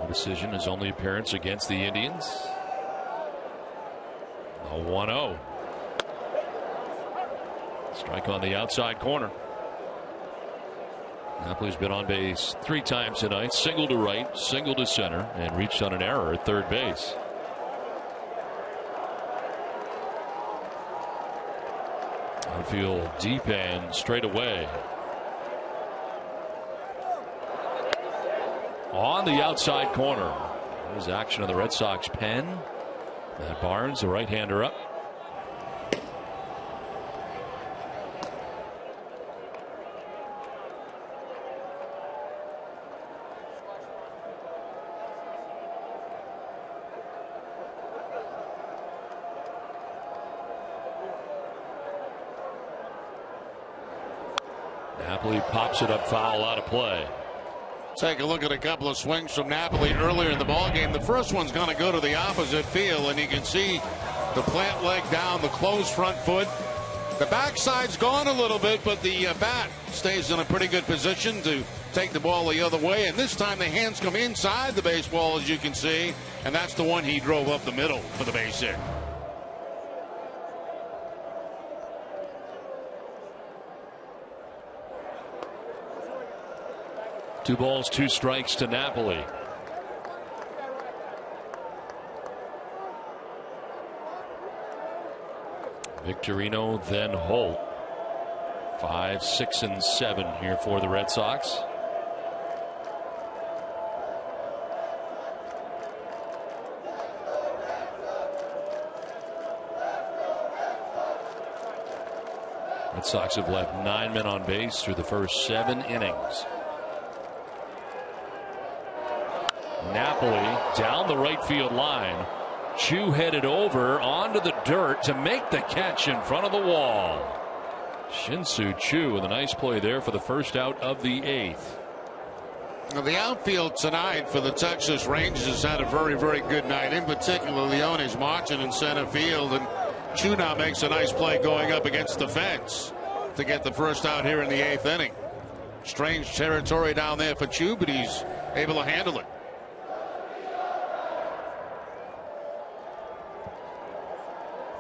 No decision, his only appearance against the Indians. A 1-0. Strike on the outside corner. Napoli's been on base 3 times tonight. Single to right, single to center, and reached on an error at third base. Outfield deep and straight away. On the outside corner. There's action of the Red Sox pen. Matt Barnes, the right-hander, up. Napoli pops it up foul, out of play. Take a look at a couple of swings from Napoli earlier in the ballgame. The first one's going to go to the opposite field, and you can see the plant leg down, the closed front foot. The backside's gone a little bit, but the bat stays in a pretty good position to take the ball the other way. And this time the hands come inside the baseball, as you can see, and that's the one he drove up the middle for the base hit. Two balls, two strikes to Napoli. Victorino, then Holt. 5, 6, and 7 here for the Red Sox. Red Sox have left 9 men on base through the first 7 innings. Napoli down the right field line. Chu headed over onto the dirt to make the catch in front of the wall. Shin-Soo Choo with a nice play there for the first out of the 8th. Now, the outfield tonight for the Texas Rangers has had a very, very good night. In particular, Leone's marching in center field, and Chu now makes a nice play going up against the fence to get the first out here in the 8th inning. Strange territory down there for Chu, but he's able to handle it.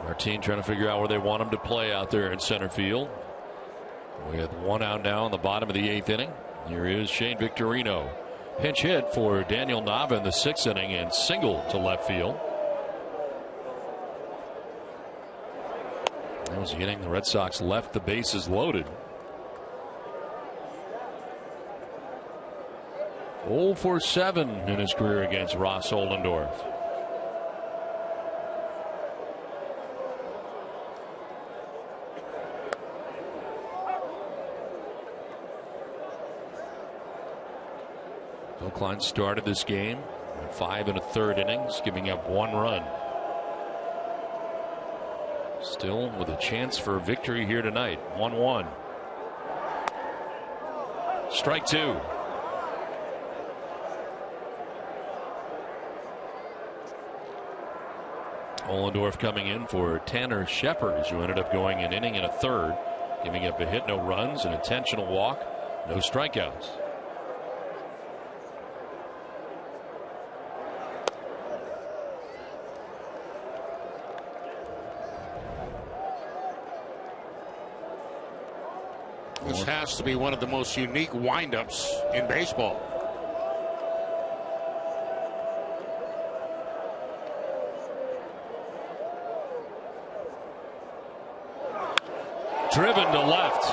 Martin trying to figure out where they want him to play out there in center field. With 1 out now in the bottom of the 8th inning. Here is Shane Victorino. Pinch hit for Daniel Nava in the 6th inning and single to left field. That was the inning the Red Sox left the bases loaded. 0 for 7 in his career against Ross Ollendorf. Phil Klein started this game in 5 1/3 innings, giving up 1 run. Still with a chance for victory here tonight. 1-1. Strike 2. Ollendorf coming in for Tanner Shepard, who ended up going an inning and a third, giving up a hit, no runs, an intentional walk, no strikeouts. This has to be one of the most unique windups in baseball. Driven to left.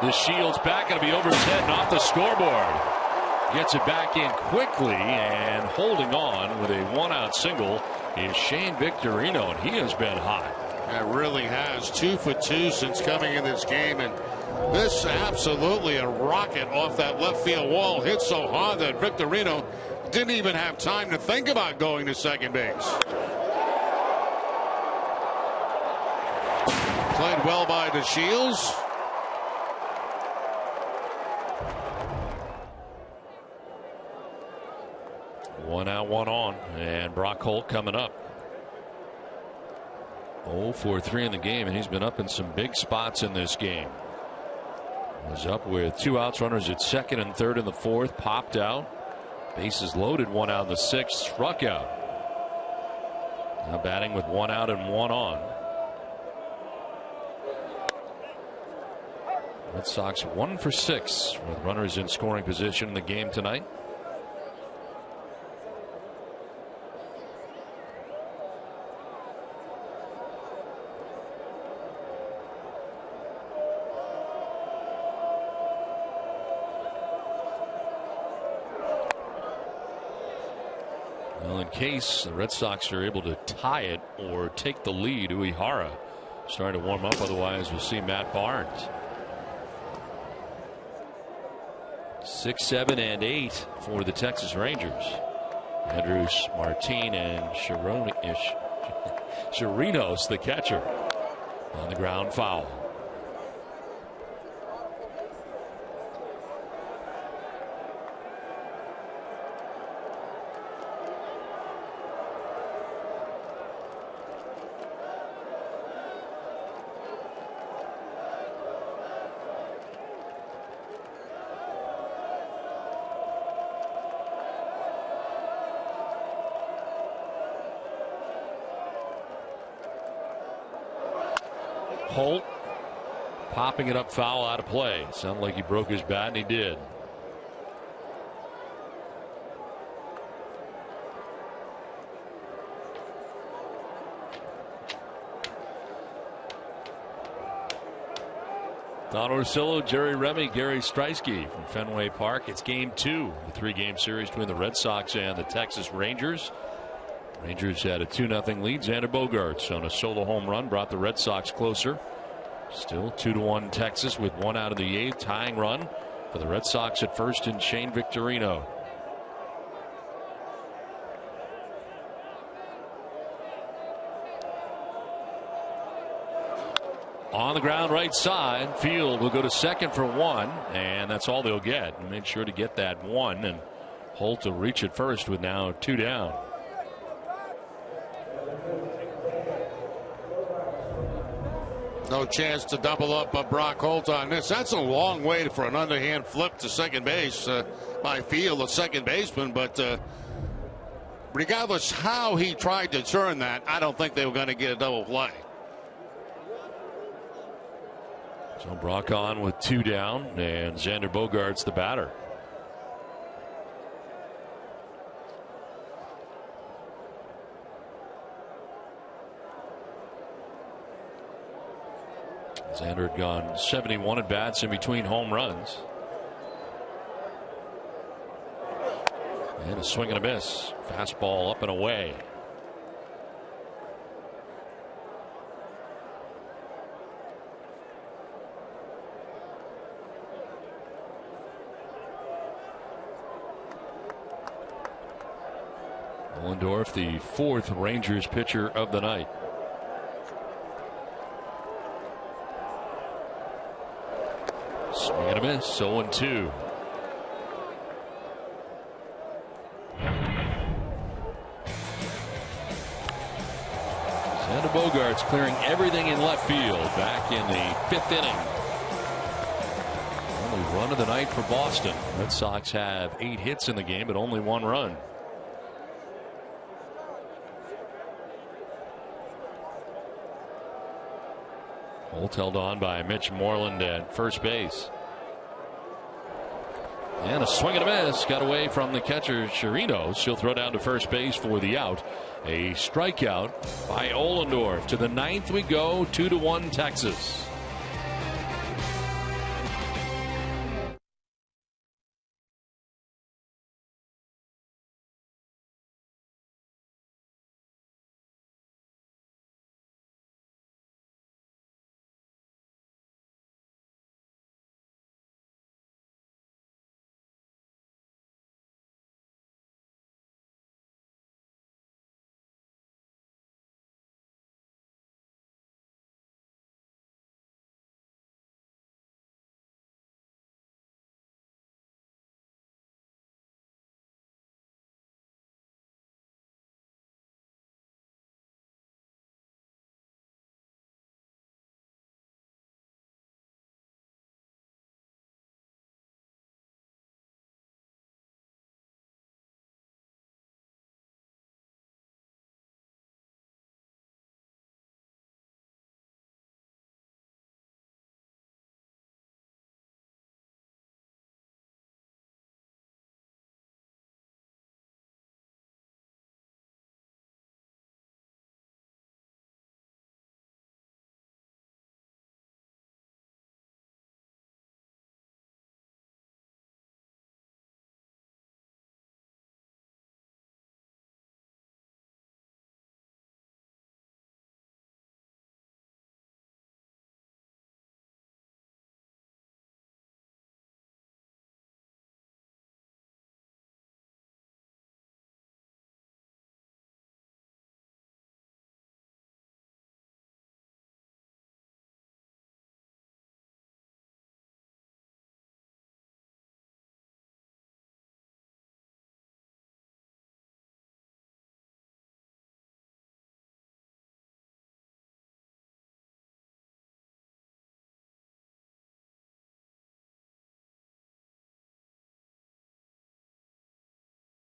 The shield's back, going to be over his head and off the scoreboard. Gets it back in quickly, and holding on with a 1-out single is Shane Victorino, and he has been hot. It really has. 2 for 2 since coming in this game, and this absolutely a rocket off that left field wall. Hit so hard that Victorino didn't even have time to think about going to second base. Played well by DeShields. One out, one on, and Brock Holt coming up. 0 for 3 in the game, and he's been up in some big spots in this game. Was up with 2 outs, runners at second and third in the 4th, popped out. Bases loaded, 1 out in the 6th, struck out. Now batting with 1 out and 1 on. Red Sox 1 for 6 with runners in scoring position in the game tonight. Well, in case the Red Sox are able to tie it or take the lead, Uehara starting to warm up. Otherwise, we'll see Matt Barnes. 6, 7, and 8 for the Texas Rangers. Andrus, Martin, and Chirinos, the catcher, on the ground foul. Holt popping it up foul out of play. Sounded like he broke his bat, and he did. Don Orsillo, Jerry Remy, Gary Streisky from Fenway Park. It's game 2, the 3-game series between the Red Sox and the Texas Rangers. Rangers had a 2-0 lead. Xander Bogaerts on a solo home run brought the Red Sox closer. Still 2-1 Texas with 1 out of the 8th. Tying run for the Red Sox at first and Shane Victorino. On the ground right side, Field will go to second for 1, and that's all they'll get. And made sure to get that 1, and Holt will reach it first with now 2 down. No chance to double up Brock Holt on this. That's a long way for an underhand flip to second base by Field, the second baseman. But regardless how he tried to turn that, I don't think they were going to get a double play. So Brock on with 2 down, and Xander Bogaerts the batter. Xander had gone 71 at bats in between home runs. And a swing and a miss. Fastball up and away. Ohlendorf, the 4th Rangers pitcher of the night. Swing and a miss, 0-2. Xander Bogaerts clearing everything in left field back in the 5th inning. Only run of the night for Boston. Red Sox have 8 hits in the game, but only 1 run. Holt held on by Mitch Moreland at first base. And a swing and a miss. Got away from the catcher Chirinos. She'll throw down to first base for the out. A strikeout by Ohlendorf. To the 9th we go. 2-1 Texas.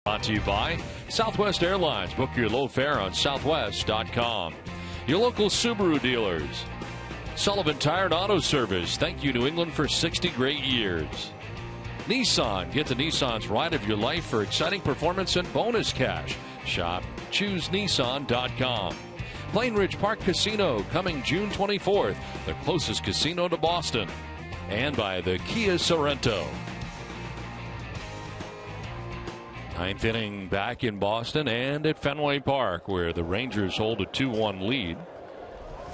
Brought to you by Southwest Airlines. Book your low fare on southwest.com. Your local Subaru dealers. Sullivan Tire and Auto Service. Thank you, New England, for 60 great years. Nissan. Get the Nissan's ride of your life for exciting performance and bonus cash. Shop ChooseNissan.com. Plain Ridge Park Casino coming June 24th, the closest casino to Boston. And by the Kia Sorrento. Ninth inning back in Boston and at Fenway Park, where the Rangers hold a 2-1 lead.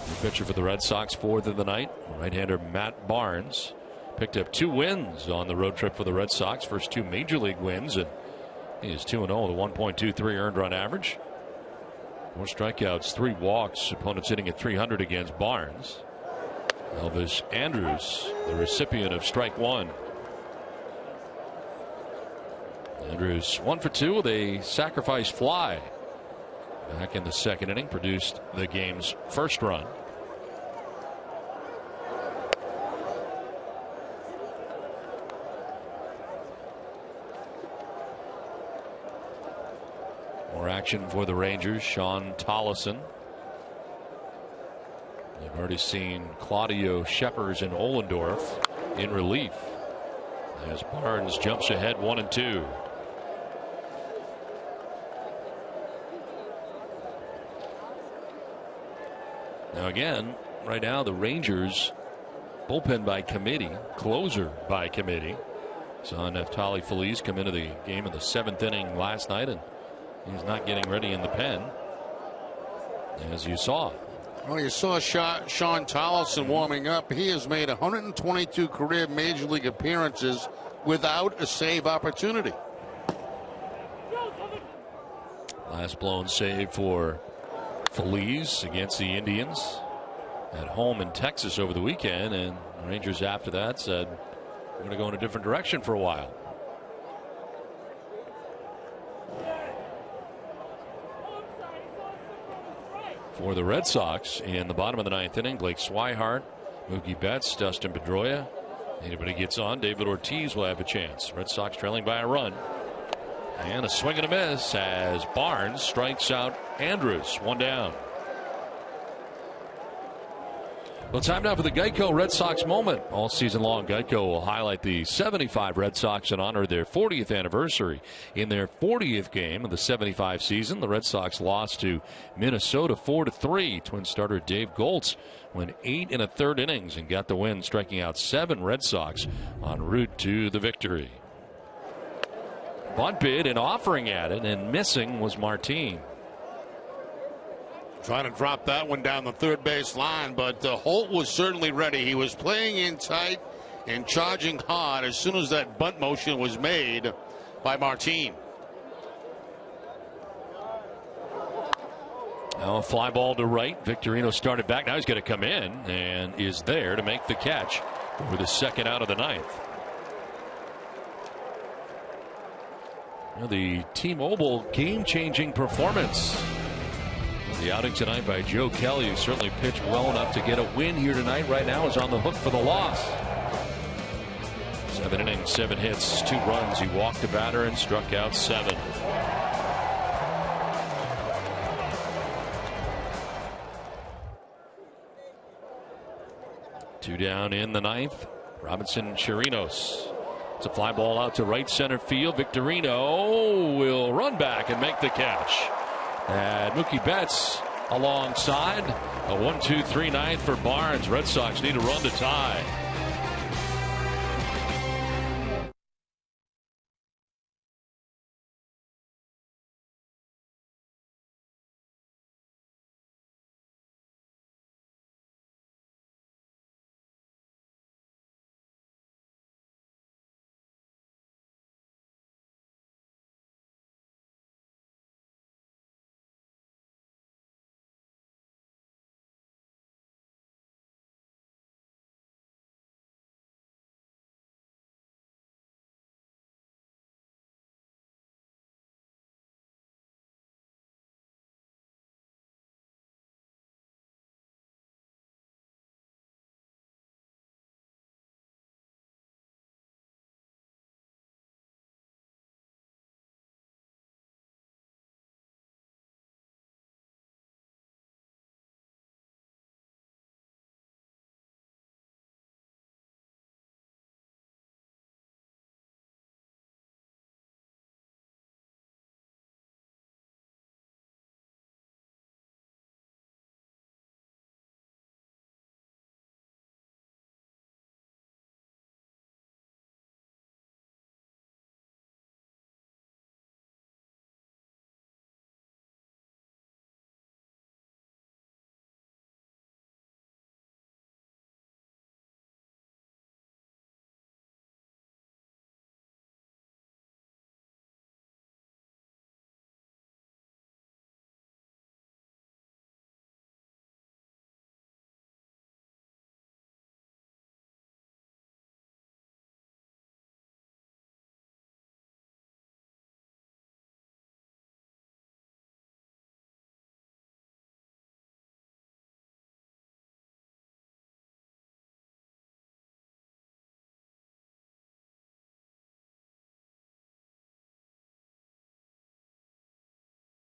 The pitcher for the Red Sox, fourth of the night, right-hander Matt Barnes, picked up 2 wins on the road trip for the Red Sox, first 2 major league wins, and he is 2-0 with a 1.23 earned run average. 4 strikeouts, 3 walks, opponents hitting at 300 against Barnes. Elvis Andrus, the recipient of strike 1. Andrus 1 for 2 with a sacrifice fly. Back in the second inning, produced the game's first run. More action for the Rangers. Sean Tollison. You've already seen Claudio Scheppers and Ohlendorf in relief as Barnes jumps ahead 1-2. Now again, right now the Rangers bullpen by committee, closer by committee. Saw Neftali Feliz come into the game in the 7th inning last night, and he's not getting ready in the pen, as you saw. Well, you saw Sean Tollison warming up. He has made 122 career major league appearances without a save opportunity. Last blown save for Feliz against the Indians at home in Texas over the weekend, and the Rangers after that said we're going to go in a different direction for a while. For the Red Sox in the bottom of the 9th inning, Blake Swihart, Mookie Betts, Dustin Pedroia. Anybody gets on, David Ortiz will have a chance. Red Sox trailing by a run. And a swing and a miss as Barnes strikes out Andrus. 1 down. Well, time now for the Geico Red Sox moment. All season long, Geico will highlight the 75 Red Sox in honor of their 40th anniversary. In their 40th game of the 75 season, the Red Sox lost to Minnesota 4-3. Twin starter Dave Goltz went 8 1/3 innings and got the win, striking out 7 Red Sox en route to the victory. Bunt bid and offering at it, and missing was Martin. Trying to drop that one down the third base line, but Holt was certainly ready. He was playing in tight and charging hard as soon as that bunt motion was made by Martin. Now a fly ball to right. Victorino started back. Now he's going to come in and is there to make the catch for the second out of the 9th. The T-Mobile game-changing performance. The outing tonight by Joe Kelly, who certainly pitched well enough to get a win here tonight, right now is on the hook for the loss. 7 innings, 7 hits, 2 runs. He walked a batter and struck out 7. Two down in the 9th. Robinson Chirinos. It's a fly ball out to right center field. Victorino will run back and make the catch. And Mookie Betts alongside. A 1-2-3 9th for Barnes. Red Sox need a run to tie.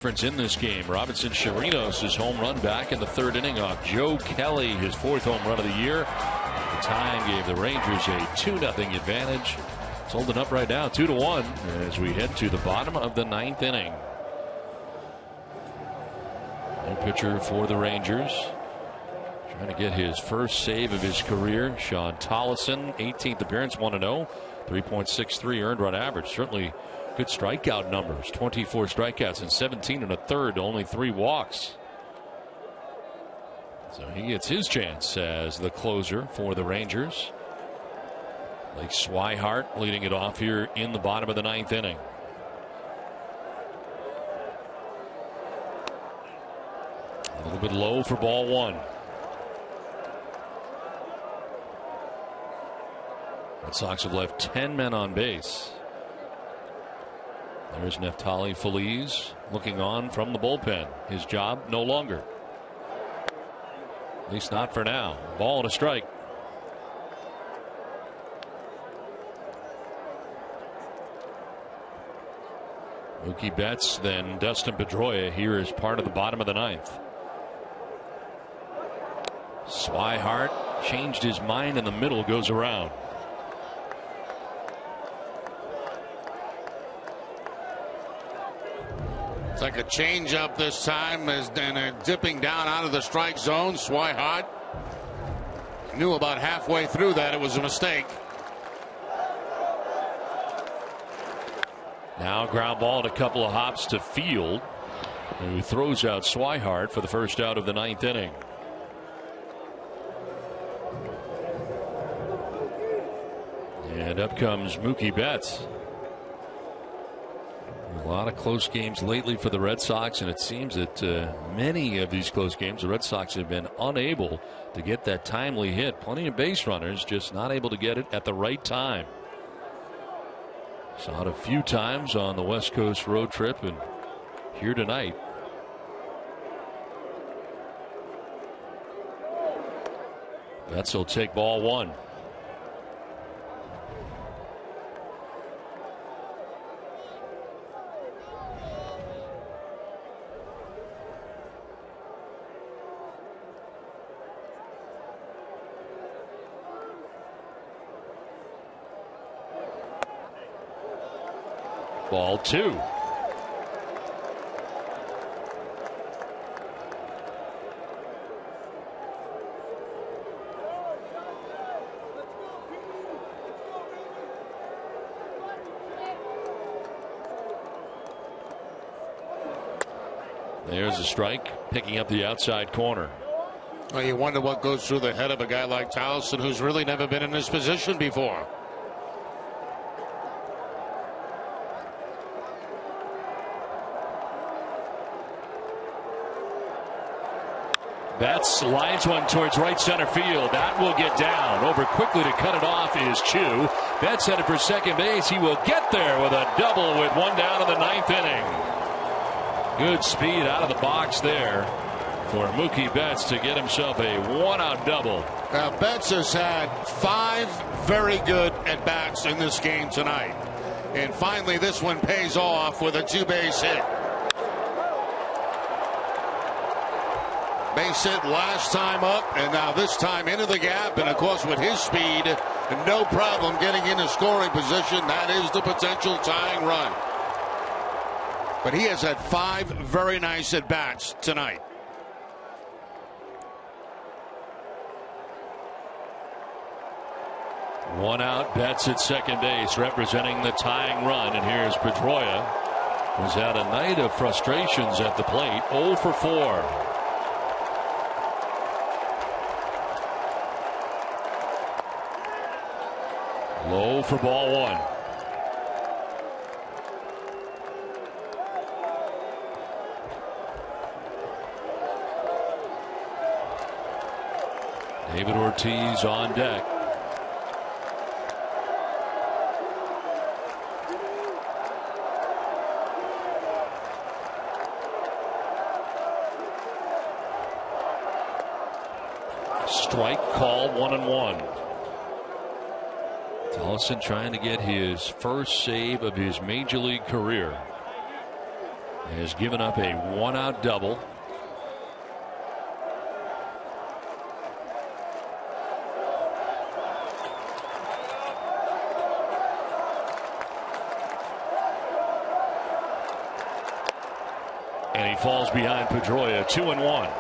In this game, Robinson Chirinos his home run back in the third inning off Joe Kelly, his fourth home run of the year. The time gave the Rangers a 2-0 advantage. It's holding up right now 2-1 as we head to the bottom of the ninth inning. New pitcher for the Rangers, trying to get his first save of his career. Sean Tollison, 18th appearance, 1-0, 3.63 earned run average. Certainly good strikeout numbers. 24 strikeouts and 17 and a third, only 3 walks. So he gets his chance as the closer for the Rangers. Blake Swihart leading it off here in the bottom of the ninth inning. A little bit low for ball one. Red Sox have left 10 men on base. There's Neftali Feliz looking on from the bullpen. His job no longer. At least not for now. Ball and a strike. Mookie Betts, then Dustin Pedroia here as part of the bottom of the ninth. Swihart changed his mind in the middle, goes around. It's like a changeup this time, as then dipping down out of the strike zone. Swihart knew about halfway through that it was a mistake. Now ground ball and a couple of hops to Field, who throws out Swihart for the first out of the ninth inning. And up comes Mookie Betts. A lot of close games lately for the Red Sox, and it seems that many of these close games the Red Sox have been unable to get that timely hit. Plenty of base runners, just not able to get it at the right time. Saw it a few times on the West Coast road trip and here tonight. Betts will take ball one. Ball two. There's a strike, picking up the outside corner. Well, you wonder what goes through the head of a guy like Towson, who's really never been in this position before. Betts lines one towards right center field. That will get down. Over quickly to cut it off is Chu. Betts headed for second base. He will get there with a double with one down in the ninth inning. Good speed out of the box there for Mookie Betts to get himself a one-out double. Now, Betts has had 5 very good at-bats in this game tonight. And finally, this one pays off with a 2-base hit. Base hit last time up, and now this time into the gap, and of course with his speed, no problem getting into scoring position. That is the potential tying run. But he has had 5 very nice at bats tonight. One out, Betts at second base representing the tying run, and here's Pedroia, who's had a night of frustrations at the plate. 0 for 4. Low for ball one. David Ortiz on deck. Strike call, 1-1. Tollison trying to get his first save of his major league career. has given up a 1-out double. And he falls behind Pedroia, 2-1.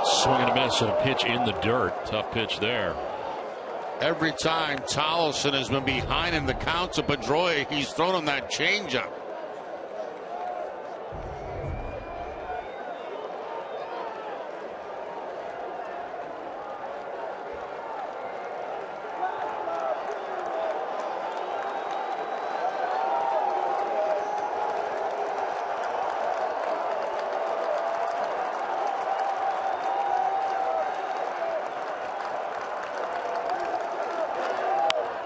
Swing and a miss and a pitch in the dirt. Tough pitch there. Every time Tollefson has been behind in the count to Pedroia, he's thrown him that changeup.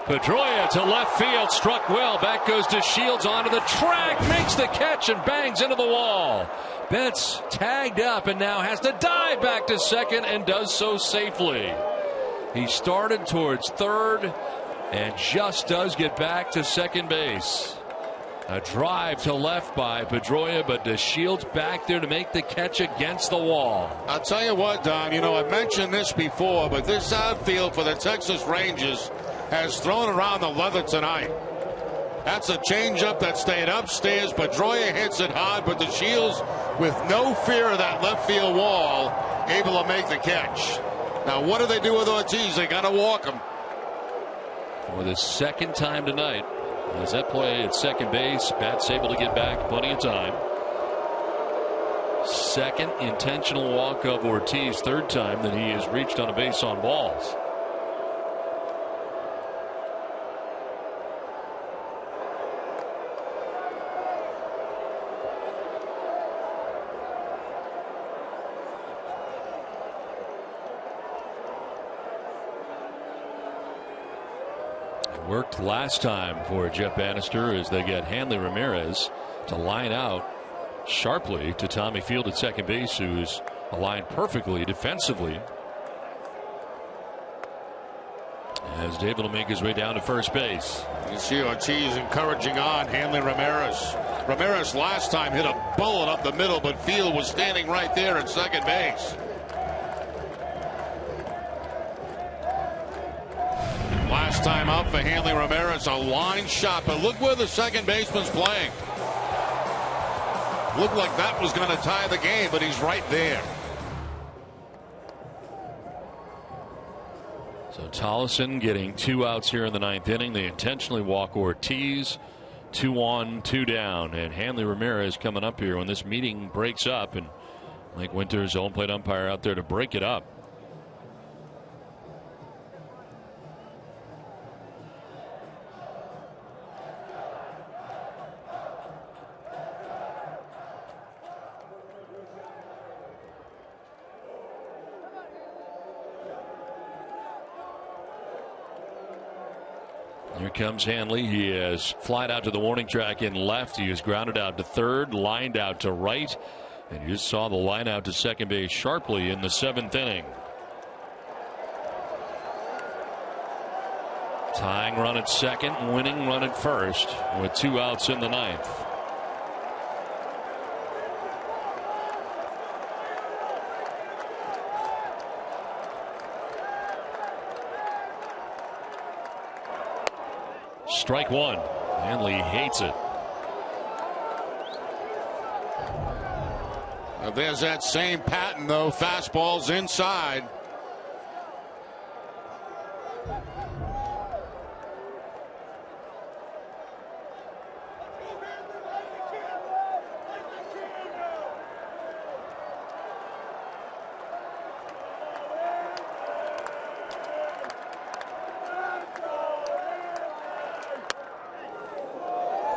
Pedroia to left field, struck well. Back goes to Shields onto the track, makes the catch and bangs into the wall. Betts tagged up and now has to dive back to second and does so safely. He started towards third and just does get back to second base. A drive to left by Pedroia, but DeShields back there to make the catch against the wall. I'll tell you what, Don, you know, I've mentioned this before, but this outfield for the Texas Rangers has thrown around the leather tonight. That's a changeup that stayed upstairs. Pedroia hits it hard, but DeShields, with no fear of that left field wall, able to make the catch. Now, what do they do with Ortiz? They got to walk him. For the second time tonight, as that play at second base, Betts able to get back plenty of time. Second intentional walk of Ortiz, third time that he has reached on a base on balls. Worked last time for Jeff Bannister as they get Hanley Ramirez to line out sharply to Tommy Field at second base, who's aligned perfectly defensively. As David will make his way down to first base. You see Ortiz encouraging on Hanley Ramirez. Ramirez last time hit a bullet up the middle, but Field was standing right there at second base. Last time out for Hanley Ramirez, a line shot, but look where the second baseman's playing. Looked like that was going to tie the game, but he's right there. So Tollefson getting 2 outs here in the ninth inning. They intentionally walk Ortiz. 2 on, 2 down, and Hanley Ramirez coming up here when this meeting breaks up, and Mike Winters, home plate umpire, out there to break it up. Here comes Hanley. He has flied out to the warning track in left. He is grounded out to third, lined out to right, and you just saw the line out to second base sharply in the 7th inning. Tying run at second, winning run at first with 2 outs in the 9th. Strike one. Hanley hates it. Now there's that same pattern, though. Fastballs inside.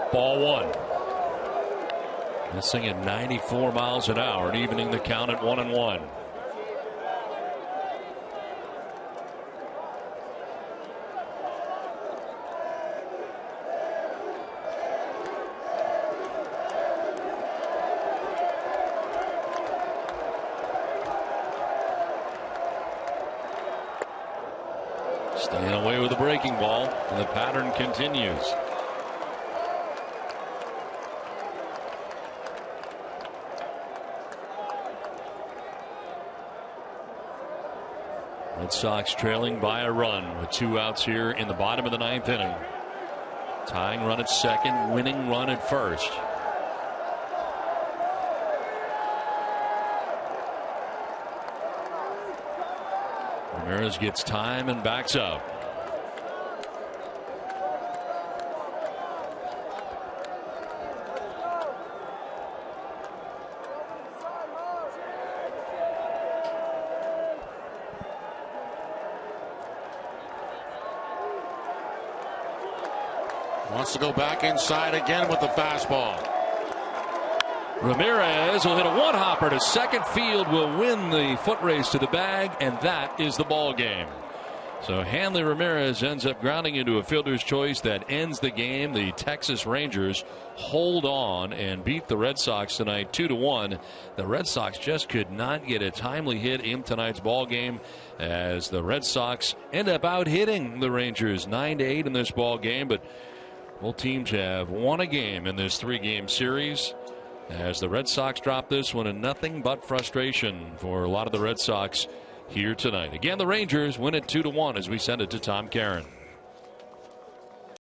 Ball one. This thing at 94 miles an hour and evening the count at 1-1. pattern continues. Red Sox trailing by a run with 2 outs here in the bottom of the 9th inning. Tying run at second, winning run at first. Ramirez gets time and backs up. Wants to go back inside again with the fastball. Ramirez will hit a one-hopper to second. Field will win the foot race to the bag, and that is the ball game. So Hanley Ramirez ends up grounding into a fielder's choice that ends the game. The Texas Rangers hold on and beat the Red Sox tonight 2-1. The Red Sox just could not get a timely hit in tonight's ball game, as the Red Sox end up out hitting the Rangers 9-8 in this ball game. But both teams have won a game in this 3-game series, as the Red Sox drop this one, and nothing but frustration for a lot of the Red Sox here tonight. Again, the Rangers win it 2-1 as we send it to Tom Caron.